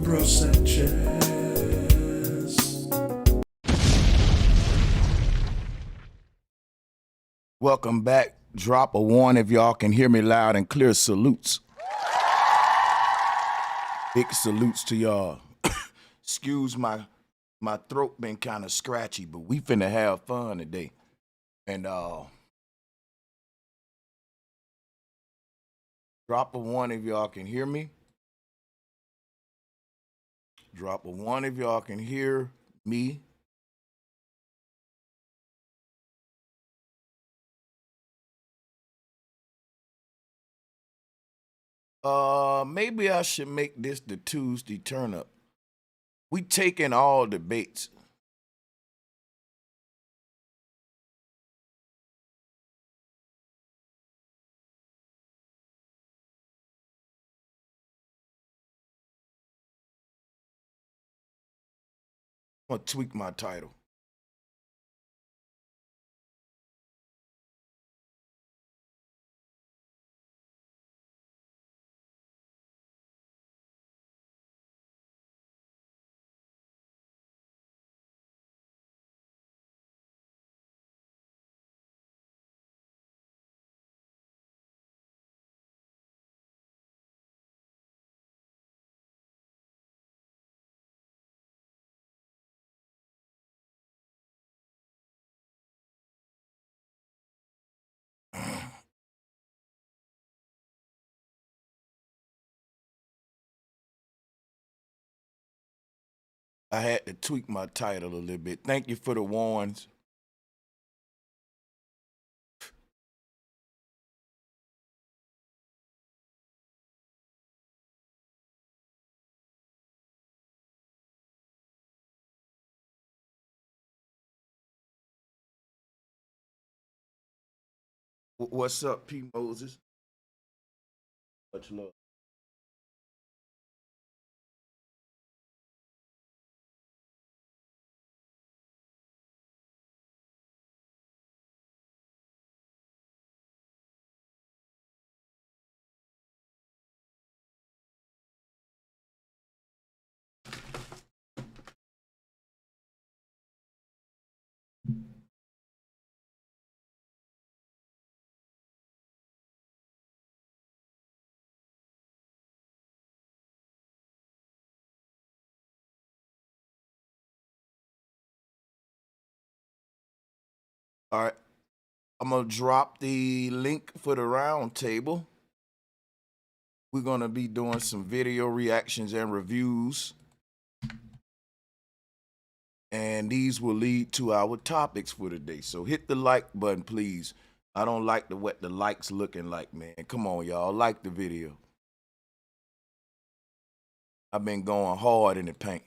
Bro Sanchez. Welcome back. Drop a one if y'all can hear me loud and clear. Salutes. Big salutes to y'all. Excuse my throat been kind of scratchy, but we finna have fun today. And Drop a one if y'all can hear me. Drop a one if y'all can hear me. Maybe I should make this the Tuesday turn up. We taking all debates. I'm gonna tweak my title. I had to tweak my title a little bit. Thank you for the warns. What's up, P. Moses? Much love. All right. I'm gonna drop the link for the round table. We're gonna be doing some video reactions and reviews. And these will lead to our topics for today. So hit the like button, please. I don't like what the likes looking like, man. Come on, y'all. Like the video. I've been going hard in the paint.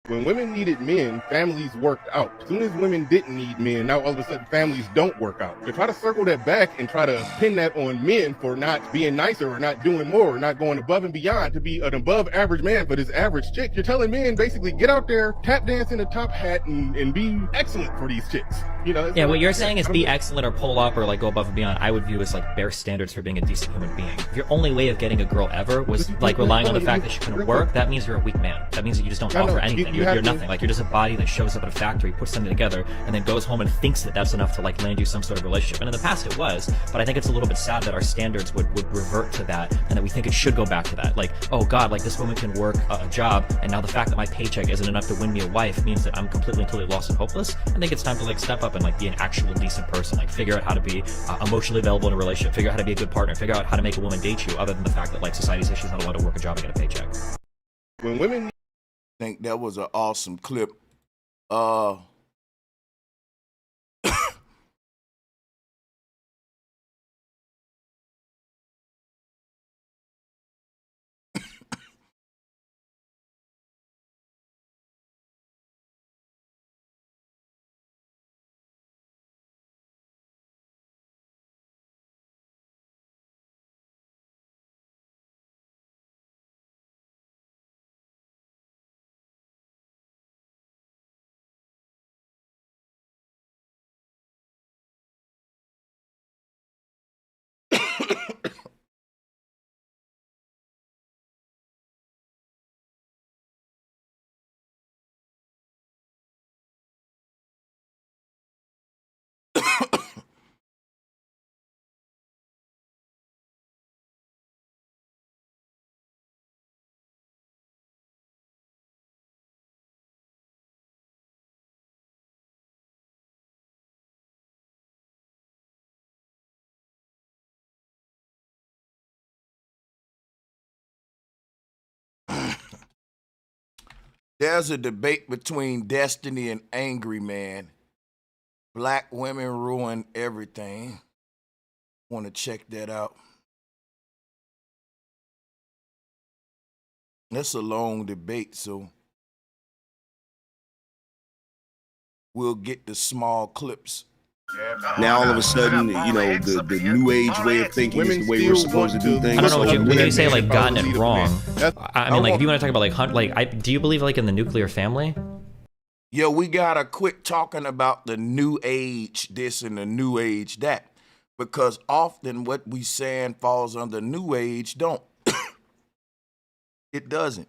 When women needed men, families worked out. As soon as women didn't need men, now all of a sudden families don't work out. To try to circle that back and try to pin that on men for not being nicer or not doing more or not going above and beyond to be an above average man for this average chick, you're telling men basically get out there, tap dance in a top hat and be excellent for these chicks. You know? Yeah, what you're saying is be excellent or pull up or like go above and beyond. I would view as like bare standards for being a decent human being. If your only way of getting a girl ever was like relying on the fact that she couldn't work, that means you're a weak man. That means that you just don't offer anything. You're nothing. Like you're just a body that shows up at a factory, puts something together, and then goes home and thinks that that's enough to like land you some sort of relationship. And in the past it was, but I think it's a little bit sad that our standards would revert to that, and that we think it should go back to that. Like, oh God, like this woman can work a job, and now the fact that my paycheck isn't enough to win me a wife means that I'm completely and totally lost and hopeless. I think it's time to like step up and like be an actual decent person. Like figure out how to be emotionally available in a relationship. Figure out how to be a good partner. Figure out how to make a woman date you, other than the fact that like society says she's not allowed to work a job and get a paycheck. When women think that was an awesome clip. There's a debate between Destiny and Angry Man. Black women ruin everything. Want to check that out. That's a long debate, so we'll get the small clips. Now all of a sudden, you know, the new age way of thinking is the way we're supposed to do things. I don't know. So Would you say like gotten it wrong? That's- I mean, like if you want to talk about like, do you believe like in the nuclear family? Yo, we gotta quit talking about the new age this and the new age that, because often what we saying falls under new age don't. It doesn't.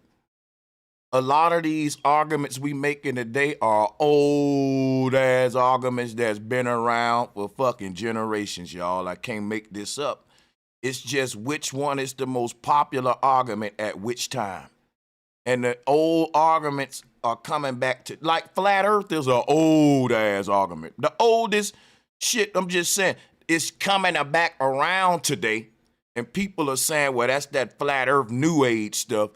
A lot of these arguments we making today are old ass arguments that's been around for fucking generations, y'all. I can't make this up. It's just which one is the most popular argument at which time. And the old arguments are coming back to, like flat earth is an old ass argument. The oldest shit, I'm just saying, is coming back around today. And people are saying, well, that's that flat earth new age stuff.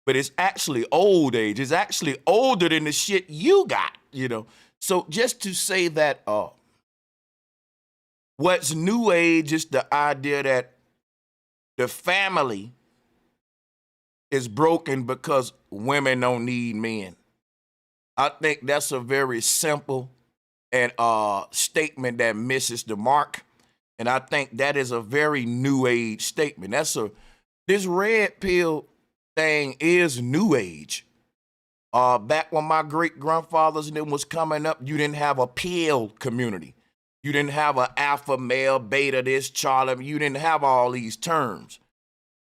But it's actually old age. It's actually older than the shit you got, you know. So just to say that what's new age is the idea that the family is broken because women don't need men. I think that's a very simple and statement that misses the mark. And I think that is a very new age statement. This red pill thing is new age. Back when my great grandfathers and them was coming up, you didn't have a pill community. You didn't have an alpha male, beta this, Charlie. You didn't have all these terms.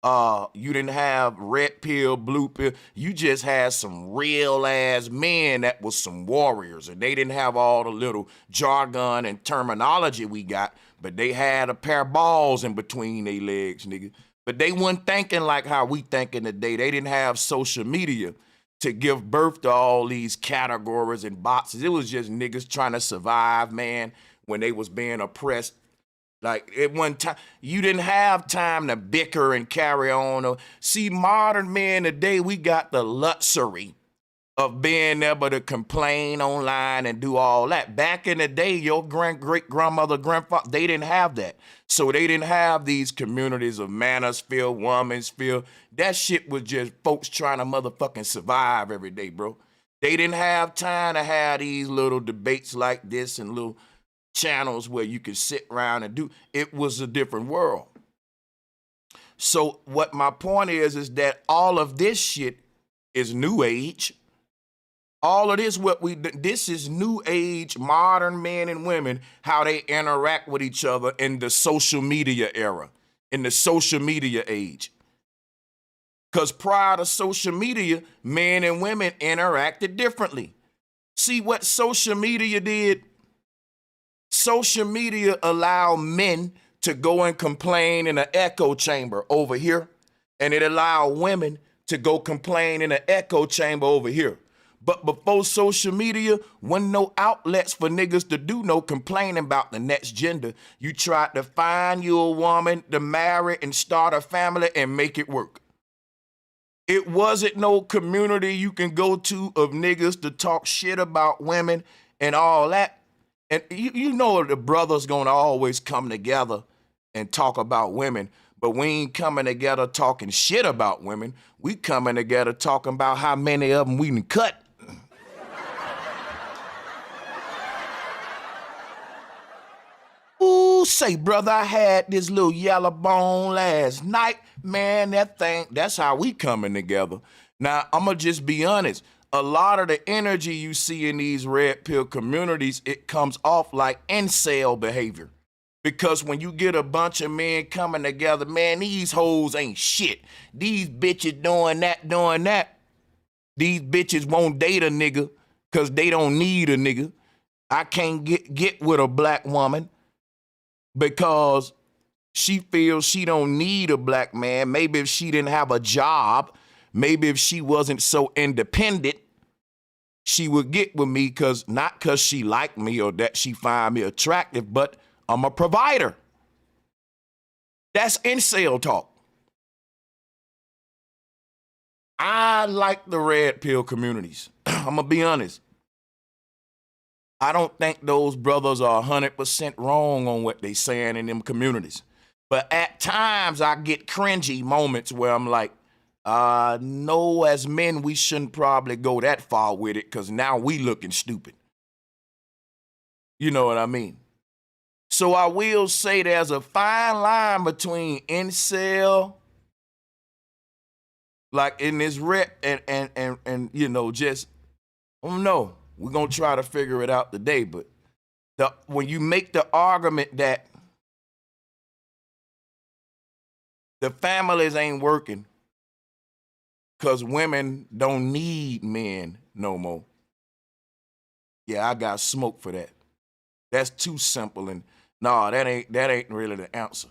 You didn't have red pill, blue pill. You just had some real ass men that was some warriors, and they didn't have all the little jargon and terminology we got, but they had a pair of balls in between their legs, nigga. But they weren't thinking like how we thinking today. They didn't have social media to give birth to all these categories and boxes. It was just niggas trying to survive, man, when they was being oppressed. Like at one time, you didn't have time to bicker and carry on. See, modern men today, we got the luxury of being able to complain online and do all that. Back in the day, your great-grandmother, grandfather, they didn't have that. So they didn't have these communities of manosphere, womansphere. That shit was just folks trying to motherfucking survive every day, bro. They didn't have time to have these little debates like this and little channels where you could sit around and do. It was a different world. So what my point is that all of this shit is new age. All of this, this is new age, modern men and women, how they interact with each other in the social media era, in the social media age. Because prior to social media, men and women interacted differently. See what social media did? Social media allowed men to go and complain in an echo chamber over here, and it allowed women to go complain in an echo chamber over here. But before social media, wasn't no outlets for niggas to do no complaining about the next gender. You tried to find you a woman to marry and start a family and make it work. It wasn't no community you can go to of niggas to talk shit about women and all that. And you know the brothers gonna always come together and talk about women, but we ain't coming together talking shit about women. We coming together talking about how many of them we done cut. Ooh, say, brother, I had this little yellow bone last night. Man, that's how we coming together. Now, I'ma just be honest. A lot of the energy you see in these red pill communities, it comes off like incel behavior. Because when you get a bunch of men coming together, man, these hoes ain't shit. These bitches doing that. These bitches won't date a nigga because they don't need a nigga. I can't get with a black woman because she feels she don't need a black man. Maybe if she didn't have a job, maybe if she wasn't so independent, she would get with me not because she liked me or that she find me attractive, but I'm a provider. That's incel talk. I like the red pill communities. I'm gonna be honest. I don't think those brothers are 100% wrong on what they saying in them communities. But at times I get cringy moments where I'm like, no, as men, we shouldn't probably go that far with it because now we looking stupid. You know what I mean? So I will say there's a fine line between incel, like in this rep, and you know, just, I don't know. We're going to try to figure it out today, but when you make the argument that the families ain't working because women don't need men no more, yeah, I got smoke for that. That's too simple, and no, that ain't really the answer.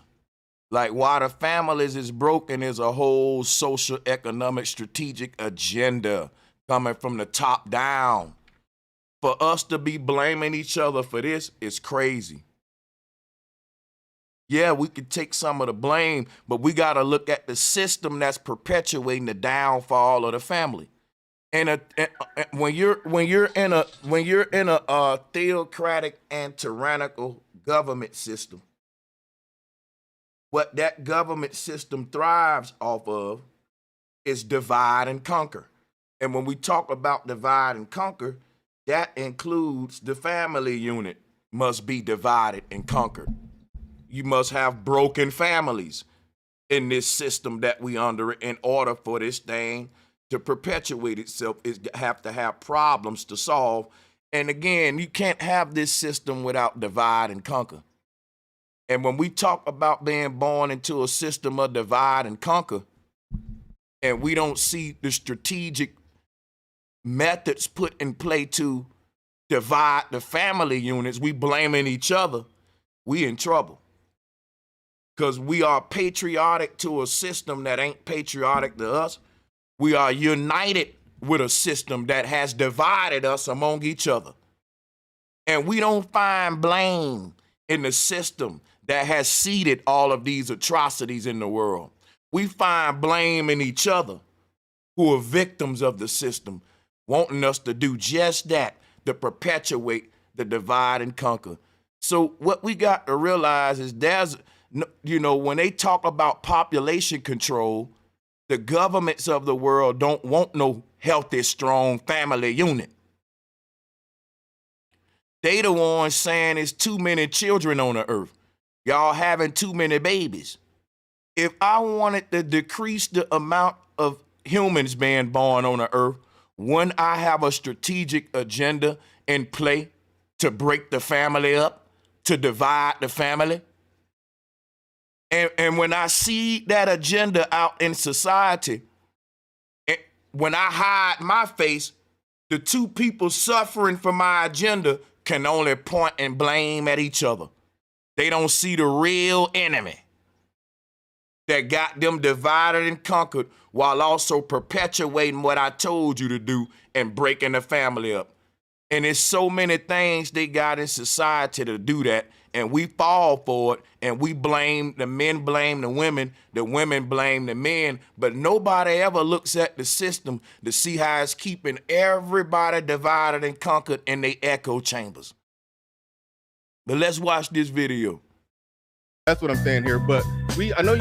Like, why the families is broken is a whole social, economic, strategic agenda coming from the top down. For us to be blaming each other for this is crazy. Yeah, we could take some of the blame, but we got to look at the system that's perpetuating the downfall of the family. And when you're in a theocratic and tyrannical government system, what that government system thrives off of is divide and conquer. And when we talk about divide and conquer, that includes the family unit must be divided and conquered. You must have broken families in this system that we under in order for this thing to perpetuate itself. It have to have problems to solve. And again, you can't have this system without divide and conquer. And when we talk about being born into a system of divide and conquer, and we don't see the strategic methods put in play to divide the family units, we blaming each other, we in trouble. Because we are patriotic to a system that ain't patriotic to us. We are united with a system that has divided us among each other. And we don't find blame in the system that has seeded all of these atrocities in the world. We find blame in each other who are victims of the system, wanting us to do just that, to perpetuate the divide and conquer. So what we got to realize is there's, you know, when they talk about population control, the governments of the world don't want no healthy, strong family unit. They the ones saying it's too many children on the earth. Y'all having too many babies. If I wanted to decrease the amount of humans being born on the earth, wouldn't I have a strategic agenda in play to break the family up, to divide the family? And when I see that agenda out in society, when I hide my face, the two people suffering for my agenda can only point and blame at each other. They don't see the real enemy that got them divided and conquered while also perpetuating what I told you to do and breaking the family up. And there's so many things they got in society to do that, and we fall for it, and we blame, the men blame the women blame the men, but nobody ever looks at the system to see how it's keeping everybody divided and conquered in their echo chambers. But let's watch this video. That's what I'm saying here. But I know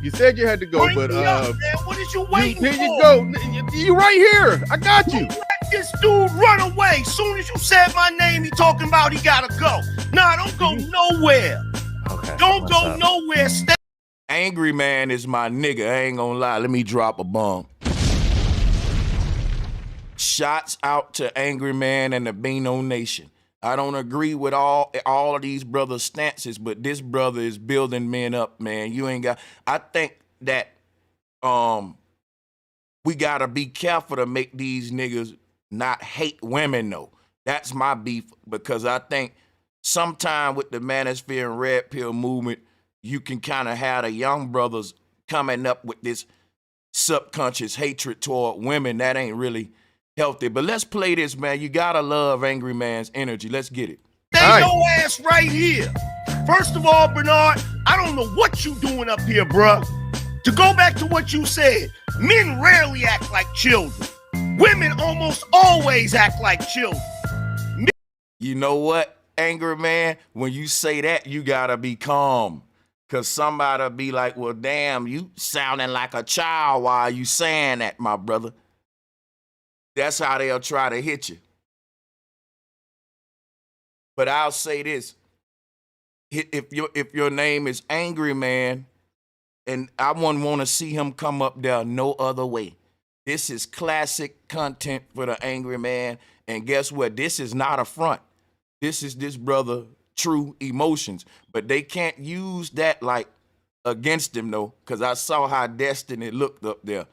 you said you had to go, but man. What is you waiting for? Here you go. You right here. I got you. Let this dude run away. Soon as you said my name, he talking about he gotta go. Nah, don't go nowhere. Okay. Don't go nowhere. Stay. Angry Man is my nigga. I ain't gonna lie. Let me drop a bomb. Shots out to Angry Man and the Beano Nation. I don't agree with all of these brothers' stances, but this brother is building men up, man. You ain't got. I think that we gotta be careful to make these niggas not hate women, though. That's my beef, because I think sometime with the Manosphere and Red Pill movement, you can kind of have the young brothers coming up with this subconscious hatred toward women that ain't really healthy. But let's play this, man. You gotta love Angry Man's energy. Let's get it. Stay your ass right here. First of all, Bernard, I don't know what you doing up here, bruh. To go back to what you said, men rarely act like children. Women almost always act like children. You know what, angry man? When you say that, you gotta be calm. Cause somebody'll be like, well, damn, you sounding like a child while you saying that, my brother. That's how they'll try to hit you. But I'll say this. If your name is Angry Man, and I wouldn't want to see him come up there no other way. This is classic content for the Angry Man. And guess what? This is not a front. This is this brother true emotions. But they can't use that like against him though, because I saw how Destiny looked up there.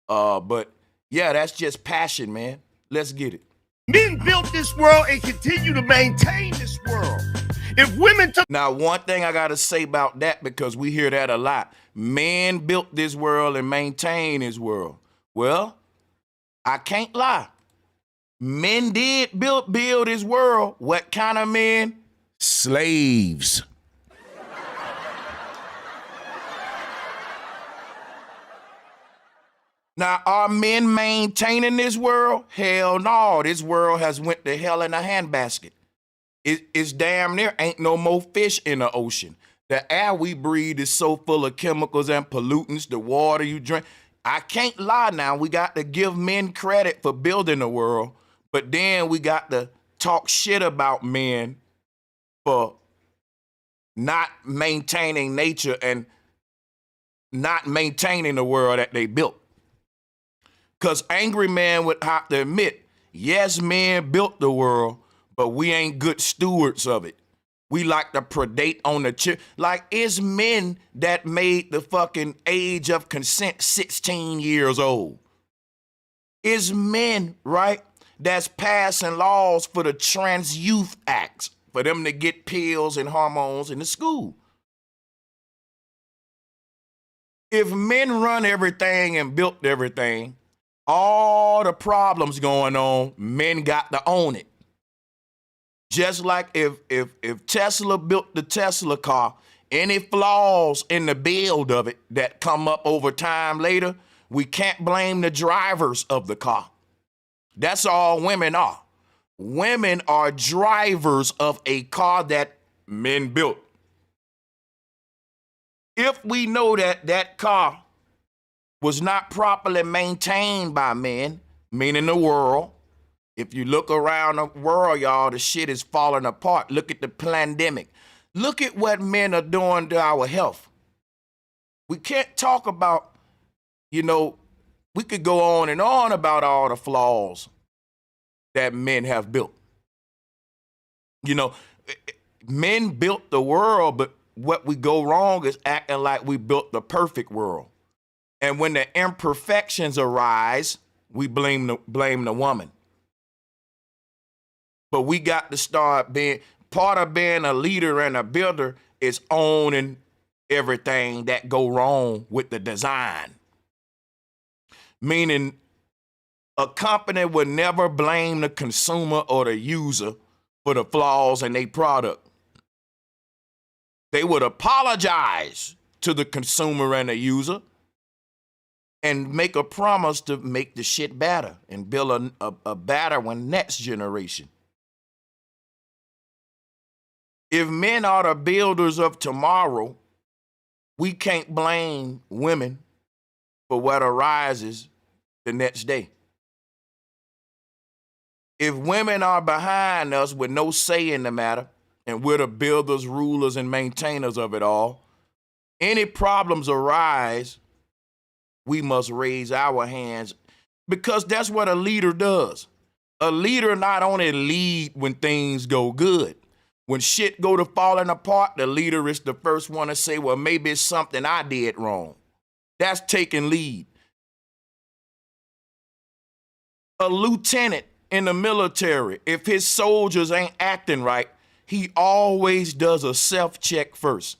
But yeah, that's just passion, man. Let's get it. Men built this world and continue to maintain this world. If women took... Now, one thing I got to say about that, because we hear that a lot. Men built this world and maintain this world. Well, I can't lie. Men did build this world. What kind of men? Slaves. Now, are men maintaining this world? Hell no. This world has went to hell in a handbasket. It's damn near ain't no more fish in the ocean. The air we breathe is so full of chemicals and pollutants, the water you drink. I can't lie now. We got to give men credit for building the world, but then we got to talk shit about men for not maintaining nature and not maintaining the world that they built. Because angry man would have to admit, yes, men built the world, but we ain't good stewards of it. We like to predate on the children. Like, it's men that made the fucking age of consent 16 years old. It's men, right, that's passing laws for the Trans Youth Acts, for them to get pills and hormones in the school. If men run everything and built everything, all the problems going on, men got to own it. Just like if Tesla built the Tesla car, any flaws in the build of it that come up over time later, we can't blame the drivers of the car. That's all women are. Women are drivers of a car that men built. If we know that that car was not properly maintained by men, meaning the world, if you look around the world, y'all, the shit is falling apart. Look at the pandemic. Look at what men are doing to our health. We can't talk about, we could go on and on about all the flaws that men have built. Men built the world, but what we go wrong is acting like we built the perfect world. And when the imperfections arise, we blame the woman. But we got to start being, part of being a leader and a builder is owning everything that go wrong with the design. Meaning a company would never blame the consumer or the user for the flaws in their product. They would apologize to the consumer and the user and make a promise to make the shit better and build a better one next generation. If men are the builders of tomorrow, we can't blame women for what arises the next day. If women are behind us with no say in the matter, and we're the builders, rulers, and maintainers of it all, any problems arise, we must raise our hands, because that's what a leader does. A leader not only lead when things go good. When shit go to falling apart, the leader is the first one to say, well, maybe it's something I did wrong. That's taking lead. A lieutenant in the military, if his soldiers ain't acting right, he always does a self-check first.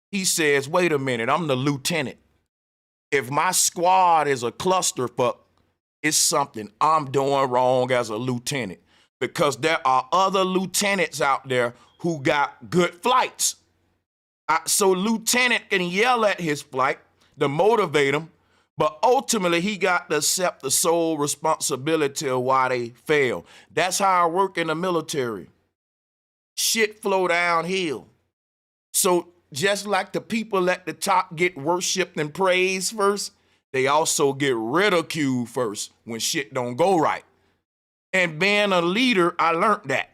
He says, wait a minute, I'm the lieutenant. If my squad is a clusterfuck, it's something I'm doing wrong as a lieutenant. Because there are other lieutenants out there who got good flights. So lieutenant can yell at his flight, to motivate them, but ultimately he got to accept the sole responsibility of why they fail. That's how I work in the military. Shit flow downhill. So just like the people at the top get worshiped and praised first, they also get ridiculed first when shit don't go right. And being a leader, I learned that.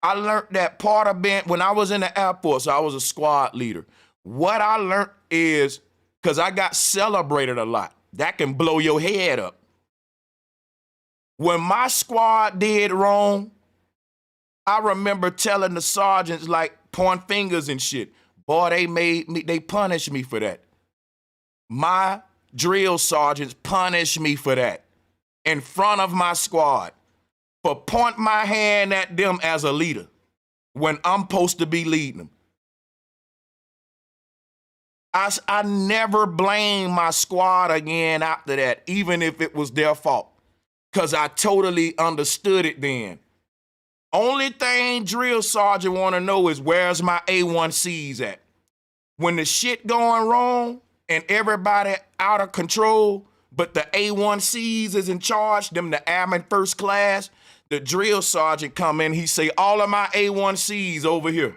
I learned that part of being, when I was in the Air Force, I was a squad leader. What I learned is, because I got celebrated a lot, that can blow your head up. When my squad did wrong, I remember telling the sergeants, like, point fingers and shit. Boy, they punished me for that. My drill sergeants punished me for that in front of my squad for pointing my hand at them as a leader when I'm supposed to be leading them. I never blamed my squad again after that, even if it was their fault, because I totally understood it then. Only thing drill sergeant want to know is where's my A1Cs at? When the shit going wrong and everybody out of control, but the A1Cs is in charge, them the airman first class, the drill sergeant come in, he say, all of my A1Cs over here.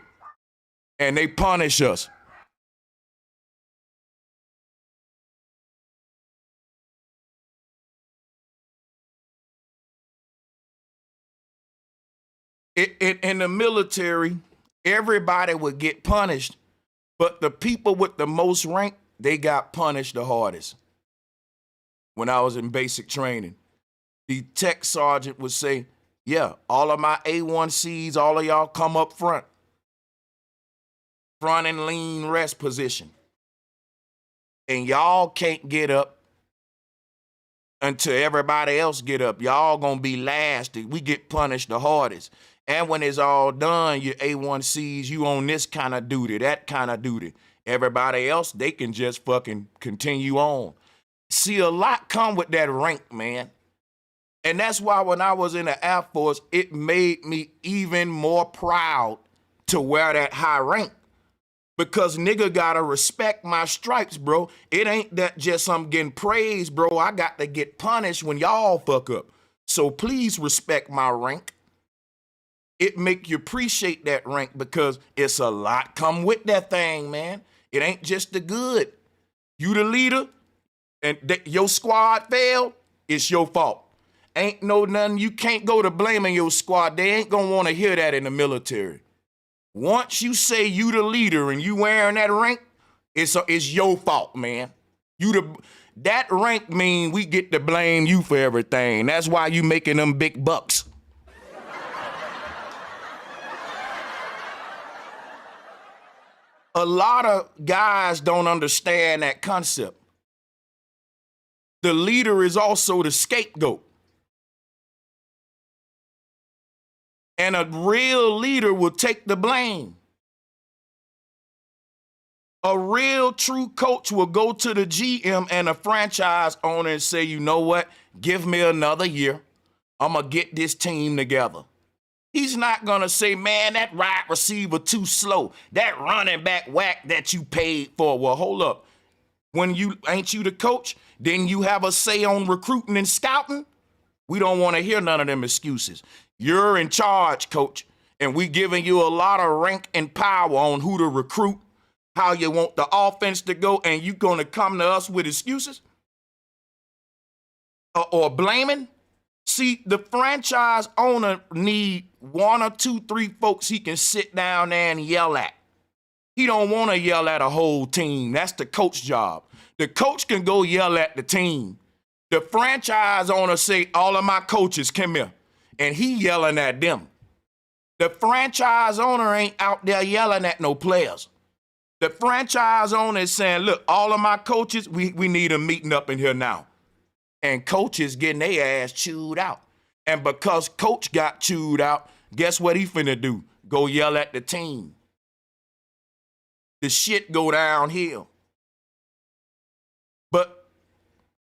And they punish us. In the military, everybody would get punished, but the people with the most rank, they got punished the hardest. When I was in basic training, the tech sergeant would say, yeah, all of my A1Cs, all of y'all come up front. Front and lean rest position. And y'all can't get up until everybody else get up. Y'all gonna be last. We get punished the hardest. And when it's all done, your A1Cs, you on this kind of duty, that kind of duty. Everybody else, they can just fucking continue on. See, a lot come with that rank, man. And that's why when I was in the Air Force, it made me even more proud to wear that high rank. Because nigga gotta respect my stripes, bro. It ain't that just I'm getting praised, bro. I got to get punished when y'all fuck up. So please respect my rank. It make you appreciate that rank because it's a lot come with that thing, man. It ain't just the good. You the leader and your squad failed, it's your fault. Ain't no nothing, you can't go to blaming your squad. They ain't gonna wanna hear that in the military. Once you say you the leader and you wearing that rank, it's your fault, man. That rank mean we get to blame you for everything. That's why you making them big bucks. A lot of guys don't understand that concept. The leader is also the scapegoat. And a real leader will take the blame. A real true coach will go to the GM and a franchise owner and say, you know what? Give me another year. I'm going to get this team together. He's not going to say, man, that wide receiver too slow. That running back whack that you paid for. Well, hold up. Ain't you the coach? Then you have a say on recruiting and scouting? We don't want to hear none of them excuses. You're in charge, coach, and we giving you a lot of rank and power on who to recruit, how you want the offense to go, and you going to come to us with excuses? Or blaming? See, the franchise owner need 1 or 2, 3 folks he can sit down there and yell at. He don't want to yell at a whole team. That's the coach job. The coach can go yell at the team. The franchise owner say, all of my coaches come here. And he yelling at them. The franchise owner ain't out there yelling at no players. The franchise owner is saying, look, all of my coaches, we need a meeting up in here now. And coaches getting their ass chewed out. And because coach got chewed out, guess what he finna do? Go yell at the team. The shit go downhill. But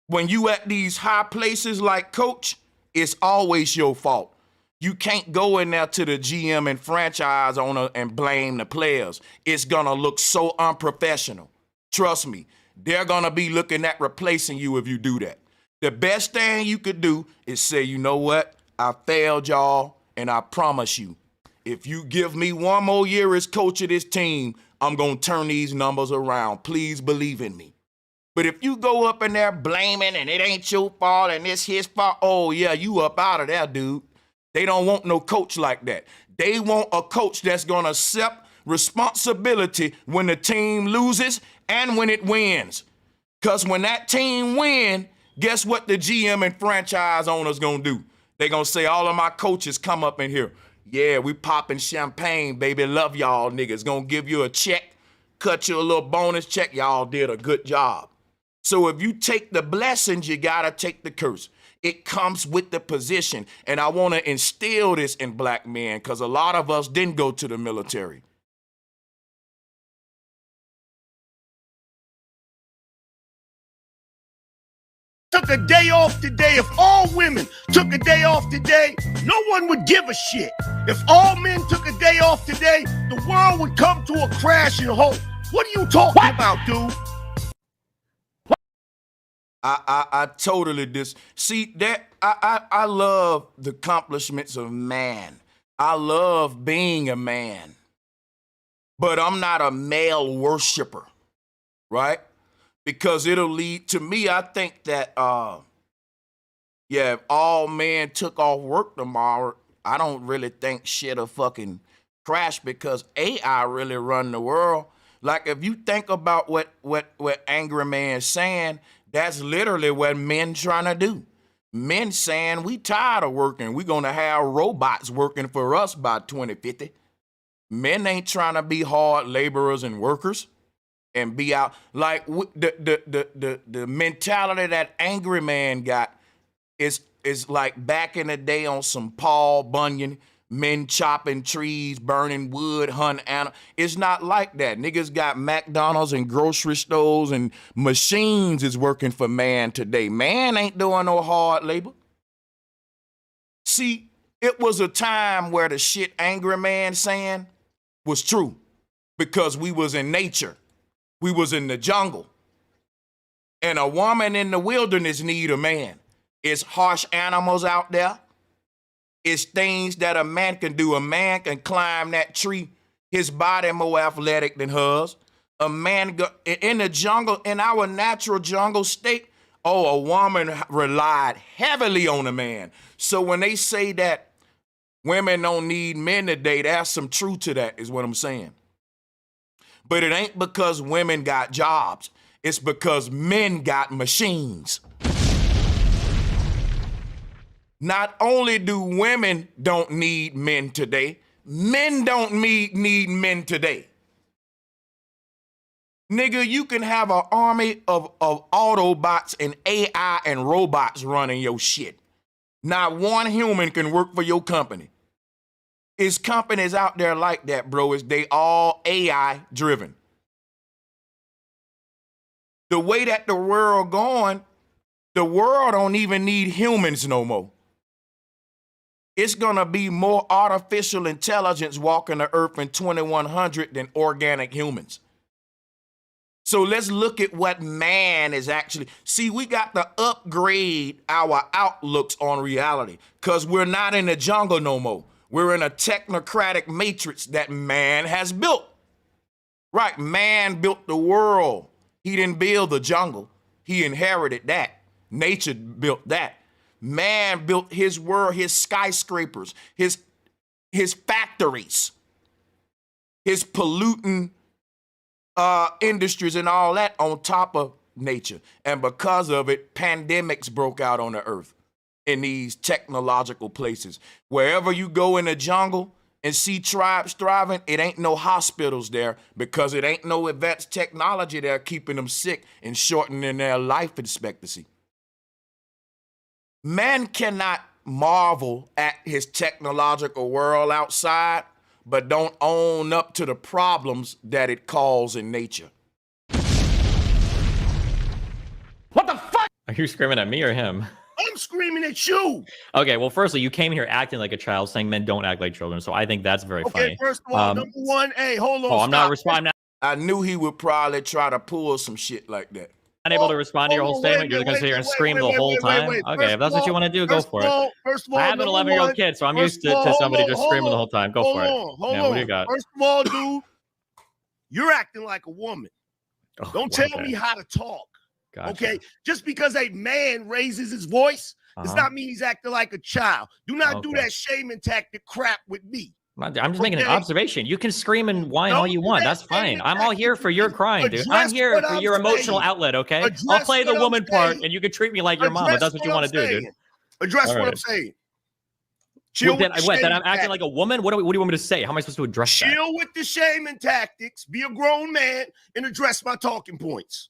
when you at these high places like coach, it's always your fault. You can't go in there to the GM and franchise owner and blame the players. It's gonna look so unprofessional. Trust me, They're going to be looking at replacing you if you do that. The best thing you could do is say, you know what? I failed y'all, and I promise you, if you give me one more year as coach of this team, I'm going to turn these numbers around. Please believe in me. But if you go up in there blaming and it ain't your fault and it's his fault, oh, yeah, you up out of there, dude. They don't want no coach like that. They want a coach that's going to accept responsibility when the team loses and when it wins. Because when that team win, guess what the GM and franchise owners going to do? They going to say, all of my coaches come up in here. Yeah, we popping champagne, baby. Love y'all niggas. Gonna give you a check, cut you a little bonus check. Y'all did a good job. So if you take the blessings, you gotta take the curse. It comes with the position. And I wanna instill this in black men because a lot of us didn't go to the military. Took a day off today. If all women took a day off today, no one would give a shit. If all men took a day off today, the world would come to a crashing halt. What are you talking about, dude? I totally see that. I love the accomplishments of man. I love being a man, but I'm not a male worshiper, right? Because it'll lead to me. I think that, if all men took off work tomorrow, I don't really think shit'll fucking crash because AI really run the world. Like if you think about what Angry Man's saying, that's literally what men trying to do. Men saying we tired of working. We gonna have robots working for us by 2050. Men ain't trying to be hard laborers and workers. And be out like the mentality that Angry Man got is like back in the day on some Paul Bunyan, men chopping trees, burning wood, hunting animals. It's not like that. Niggas got McDonald's and grocery stores and machines is working for man today. Man ain't doing no hard labor. See, it was a time where the shit Angry Man saying was true because we was in nature. We was in the jungle. And a woman in the wilderness need a man. It's harsh animals out there. It's things that a man can do. A man can climb that tree. His body more athletic than hers. A man in the jungle, in our natural jungle state, a woman relied heavily on a man. So when they say that women don't need men today, there's some truth to that, is what I'm saying. But it ain't because women got jobs. It's because men got machines. Not only do women don't need men today, men don't need men today. Nigga, you can have an army of Autobots and AI and robots running your shit. Not one human can work for your company. It's companies out there like that, bro. They all AI driven. The way that the world going, the world don't even need humans no more. It's gonna be more artificial intelligence walking the earth in 2100 than organic humans. So let's look at what man is actually. See, we got to upgrade our outlooks on reality because we're not in the jungle no more. We're in a technocratic matrix that man has built. Right, man built the world. He didn't build the jungle. He inherited that. Nature built that. Man built his world, his skyscrapers, his factories, his polluting industries and all that on top of nature. And because of it, pandemics broke out on the earth. In these technological places. Wherever you go in the jungle and see tribes thriving, it ain't no hospitals there because it ain't no advanced technology there keeping them sick and shortening their life expectancy. Man cannot marvel at his technological world outside, but don't own up to the problems that it caused in nature. What the fuck? Are you screaming at me or him? I'm screaming at you. Okay, well, firstly, you came here acting like a child, saying men don't act like children. So I think that's very funny. Okay, first of all, number one, hey, hold on. I'm not responding. I knew he would probably try to pull some shit like that. Unable to respond to your whole statement. You're going to sit here and scream the whole time. Okay, if that's what you want to do, go for it. First of all, I have an 11-year-old kid, so I'm used to somebody just screaming the whole time. Go for it. Yeah, what do you got? First of all, dude, you're acting like a woman. Don't tell me how to talk. Gotcha. Okay, just because a man raises his voice does not mean he's acting like a child. Do not do that shaming tactic crap with me. I'm just making an observation. You can scream and whine all you want. That's fine. I'm all here for your crying, dude. I'm here for your emotional outlet, okay? I'll play the woman part, and you can treat me like your mom, if that's what you want to do, dude. Address what I'm saying. Then I'm acting like a woman? What do you want me to say? How am I supposed to address that? Chill with the shaming tactics. Be a grown man and address my talking points.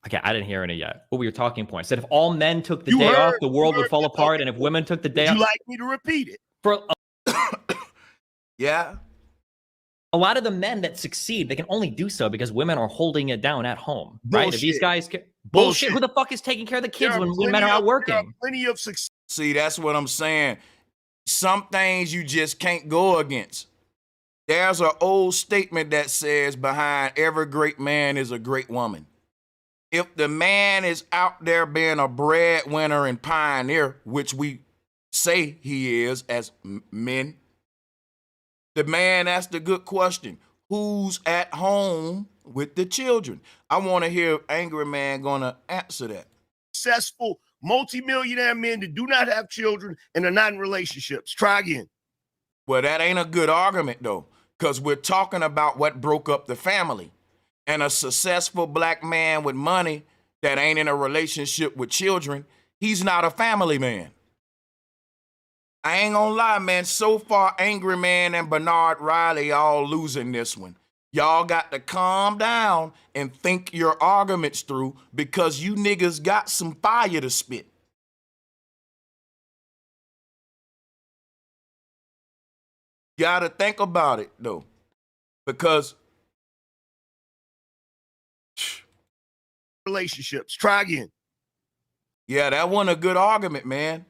Okay, I didn't hear any yet. What were your talking points? Said if all men took the day off, the world would fall apart, and if women took the day off... Would you like me to repeat it? Yeah. A lot of the men that succeed, they can only do so because women are holding it down at home, right? If these guys... Bullshit. Who the fuck is taking care of the kids when men are out working? Plenty of success. See, that's what I'm saying. Some things you just can't go against. There's an old statement that says behind every great man is a great woman. If the man is out there being a breadwinner and pioneer, which we say he is as men, the man asked the good question, who's at home with the children? I want to hear Angry Man gonna answer that. Successful multimillionaire men that do not have children and are not in relationships. Try again. Well, that ain't a good argument though, because we're talking about what broke up the family. And a successful black man with money that ain't in a relationship with children, he's not a family man. I ain't gonna lie, man. So far, Angry Man and Bernard Riley all losing this one. Y'all got to calm down and think your arguments through because you niggas got some fire to spit. You gotta think about it, though, because relationships. Try again. Yeah, that wasn't a good argument, man.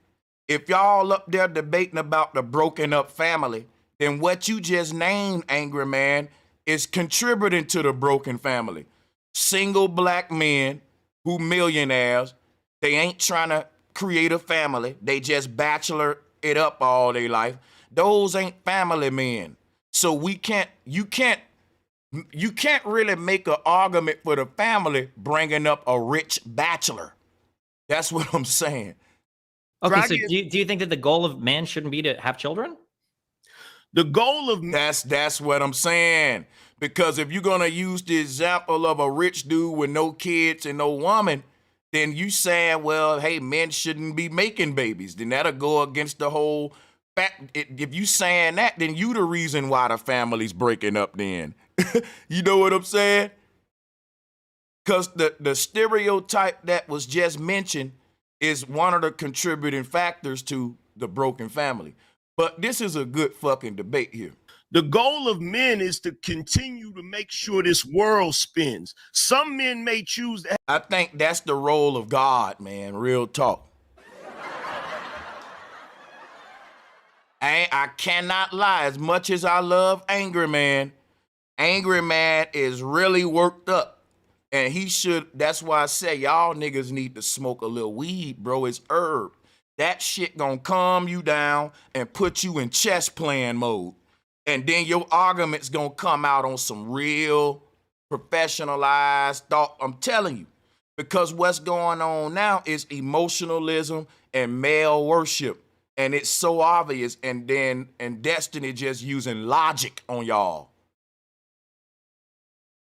If y'all up there debating about the broken up family, then what you just named, Angry Man, is contributing to the broken family. Single black men who millionaires, they ain't trying to create a family. They just bachelor it up all their life. Those ain't family men. So you can't really make an argument for the family bringing up a rich bachelor. That's what I'm saying. Okay, so do you think that the goal of man shouldn't be to have children? The goal of that's what I'm saying. Because if you're gonna use the example of a rich dude with no kids and no woman, then you saying, well, hey, men shouldn't be making babies. Then that'll go against the whole fact. If you saying that, then you the reason why the family's breaking up then. You know what I'm saying? Because the stereotype that was just mentioned is one of the contributing factors to the broken family. But this is a good fucking debate here. The goal of men is to continue to make sure this world spins. Some men may choose to... I think that's the role of God, man. Real talk. I cannot lie. As much as I love Angry Man is really worked up. And he should, that's why I say y'all niggas need to smoke a little weed, bro. It's herb. That shit gonna calm you down and put you in chess playing mode. And then your argument's gonna come out on some real professionalized thought. I'm telling you. Because what's going on now is emotionalism and male worship. And it's so obvious. And Destiny just using logic on y'all.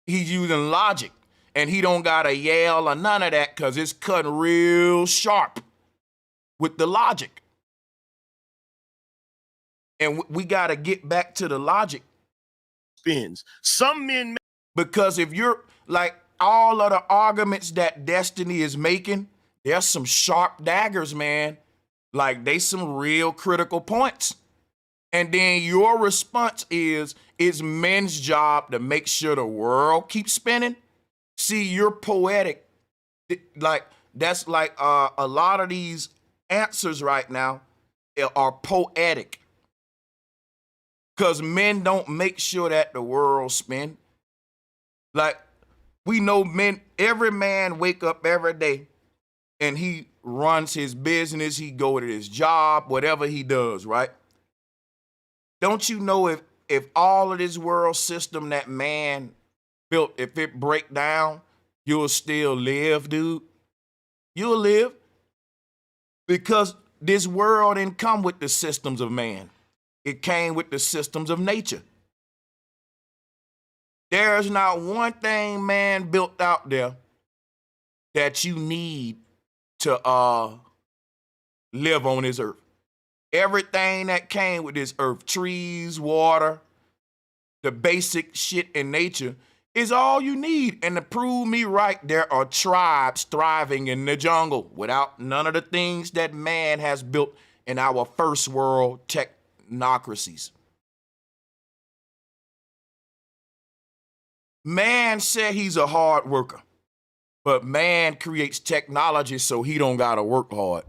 He's using logic. And he don't got a yell or none of that because it's cutting real sharp with the logic. And we got to get back to the logic. Spins. Some men... Because if you're like all of the arguments that Destiny is making, there's some sharp daggers, man. Like they some real critical points. And then your response is, it's men's job to make sure the world keeps spinning. See, you're poetic. Like, that's like a lot of these answers right now are poetic. Because men don't make sure that the world spin. Like, we know men, every man wake up every day and he runs his business, he go to his job, whatever he does, right? Don't you know if all of this world system that man built, if it break down, you'll still live, dude? You'll live. Because this world didn't come with the systems of man. It came with the systems of nature. There's not one thing man built out there that you need to live on this earth. Everything that came with this earth, trees, water, the basic shit in nature, is all you need. And to prove me right, there are tribes thriving in the jungle without none of the things that man has built in our first world technocracies. Man said he's a hard worker, but man creates technology so he don't gotta work hard.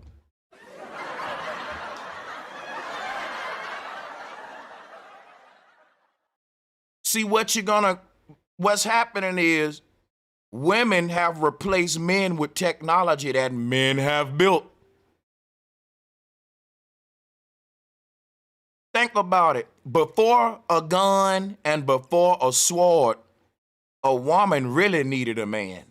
See, what's happening is women have replaced men with technology that men have built. Think about it. Before a gun and before a sword, a woman really needed a man.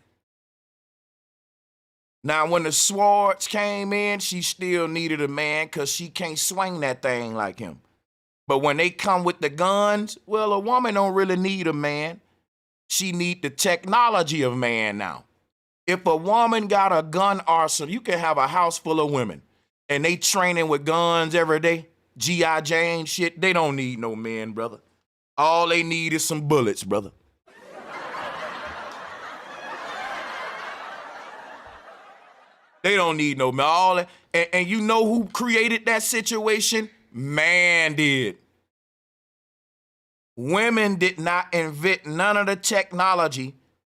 Now, when the swords came in, she still needed a man because she can't swing that thing like him. But when they come with the guns, well, a woman don't really need a man. She need the technology of man now. If a woman got a gun arsenal, you can have a house full of women and they training with guns every day, G.I. Jane shit, they don't need no men, brother. All they need is some bullets, brother. They don't need no man. And you know who created that situation? Man did. Women did not invent none of the technology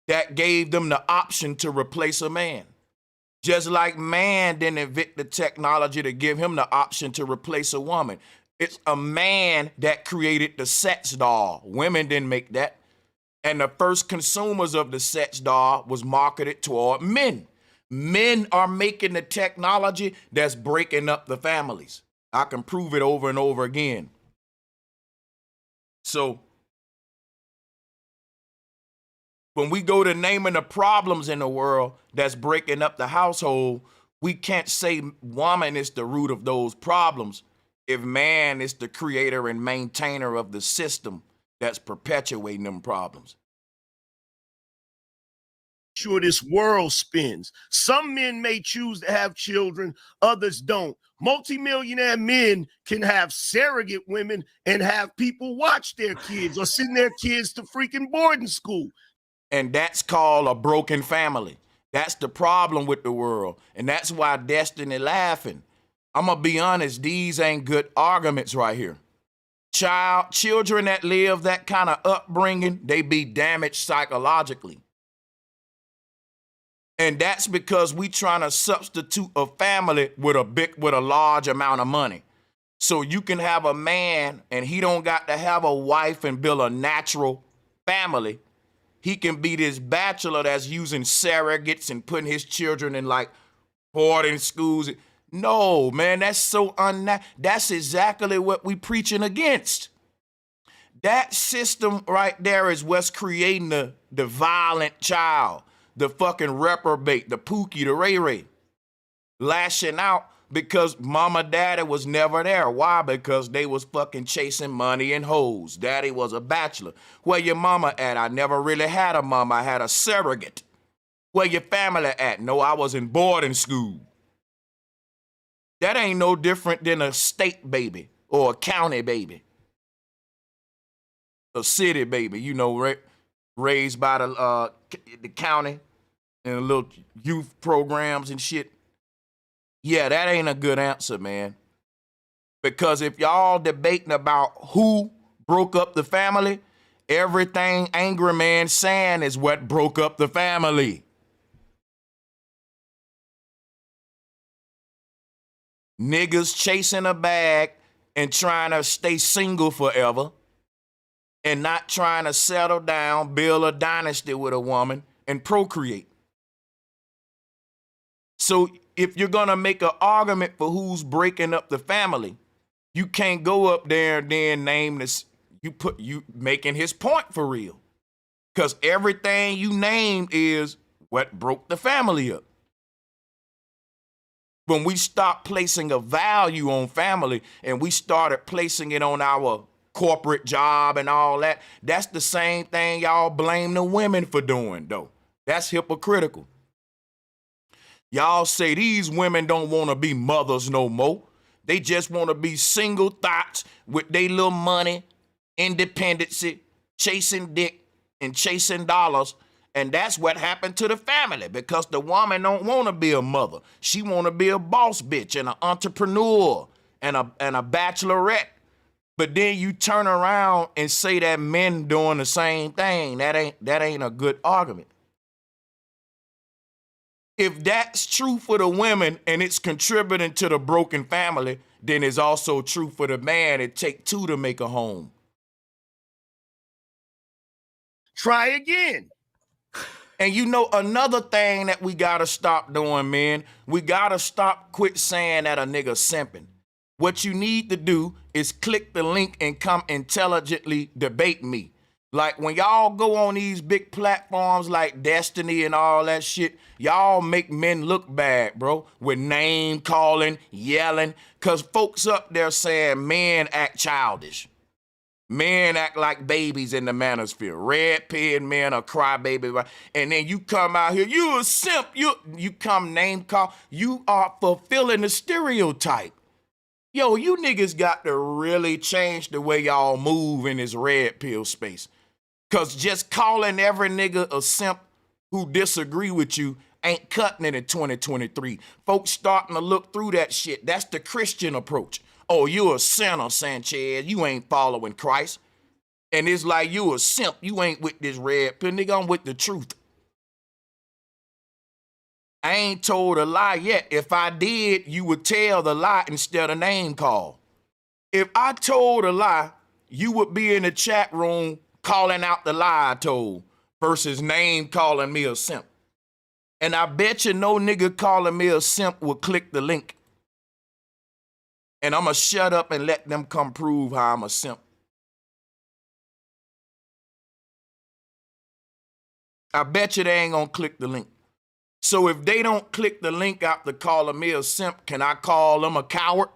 that gave them the option to replace a man. Just like man didn't invent the technology to give him the option to replace a woman. It's a man that created the sex doll. Women didn't make that. And the first consumers of the sex doll was marketed toward men. Men are making the technology that's breaking up the families. I can prove it over and over again. So when we go to naming the problems in the world that's breaking up the household, we can't say woman is the root of those problems if man is the creator and maintainer of the system that's perpetuating them problems. Sure, this world spins. Some men may choose to have children, others don't. Multimillionaire men can have surrogate women and have people watch their kids or send their kids to freaking boarding school. And that's called a broken family. That's the problem with the world. And that's why Destiny laughing. I'm gonna be honest, these ain't good arguments right here. Children that live that kind of upbringing, they be damaged psychologically. And that's because we trying to substitute a family with a large amount of money. So you can have a man and he don't got to have a wife and build a natural family. He can be this bachelor that's using surrogates and putting his children in like boarding schools. No, man, that's so that's exactly what we preaching against. That system right there is what's creating the violent child. The fucking reprobate, the Pookie, the Ray Ray, lashing out because mama, daddy was never there. Why? Because they was fucking chasing money and hoes. Daddy was a bachelor. Where your mama at? I never really had a mama. I had a surrogate. Where your family at? No, I was in boarding school. That ain't no different than a state baby or a county baby. A city baby, you know, raised by the county and little youth programs and shit. Yeah, that ain't a good answer, man. Because if y'all debating about who broke up the family, everything Angry Man saying is what broke up the family. Niggas chasing a bag and trying to stay single forever. and not trying to settle down, build a dynasty with a woman, and procreate. So if you're gonna make an argument for who's breaking up the family, you can't go up there and then name this. You making his point for real, because everything you named is what broke the family up. When we stopped placing a value on family and we started placing it on our corporate job and all that, that's the same thing y'all blame the women for doing, though. That's hypocritical. Y'all say these women don't want to be mothers no more. They just want to be single thoughts with their little money, independency, chasing dick and chasing dollars. And that's what happened to the family, because the woman don't want to be a mother. She want to be a boss bitch and an entrepreneur and a bachelorette. But then you turn around and say that men doing the same thing. That ain't a good argument. If that's true for the women and it's contributing to the broken family, then it's also true for the man. It take two to make a home. Try again. And you know, another thing that we gotta stop doing, man, we gotta quit saying that a nigga simping. What you need to do is click the link and come intelligently debate me. Like when y'all go on these big platforms like Destiny and all that shit, y'all make men look bad, bro, with name calling, yelling, because folks up there saying men act childish. Men act like babies in the manosphere. Redpiller men are crybaby. And then you come out here, you a simp. You come name call. You are fulfilling the stereotype. Yo, you niggas got to really change the way y'all move in this red pill space. Because just calling every nigga a simp who disagree with you ain't cutting it in 2023. Folks starting to look through that shit. That's the Christian approach. Oh, you a sinner, Sanchez. You ain't following Christ. And it's like you a simp. You ain't with this red pill. Nigga, I'm with the truth. I ain't told a lie yet. If I did, you would tell the lie instead of name call. If I told a lie, you would be in the chat room calling out the lie I told versus name calling me a simp. And I bet you no nigga calling me a simp will click the link. And I'm going to shut up and let them come prove how I'm a simp. I bet you they ain't going to click the link. So if they don't click the link after calling me a simp, can I call them a coward?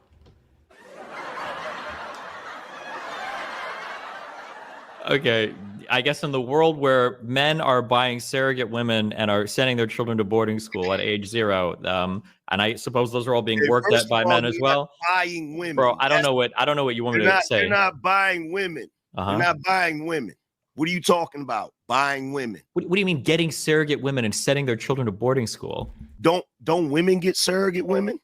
Okay, I guess in the world where men are buying surrogate women and are sending their children to boarding school at age 0, and I suppose those are all being worked at by men as well. Buying women, bro. I don't know what you want me to say. They're not buying women. They're not buying women. What are you talking about? Buying women. What do you mean getting surrogate women and sending their children to boarding school? Don't women get surrogate women?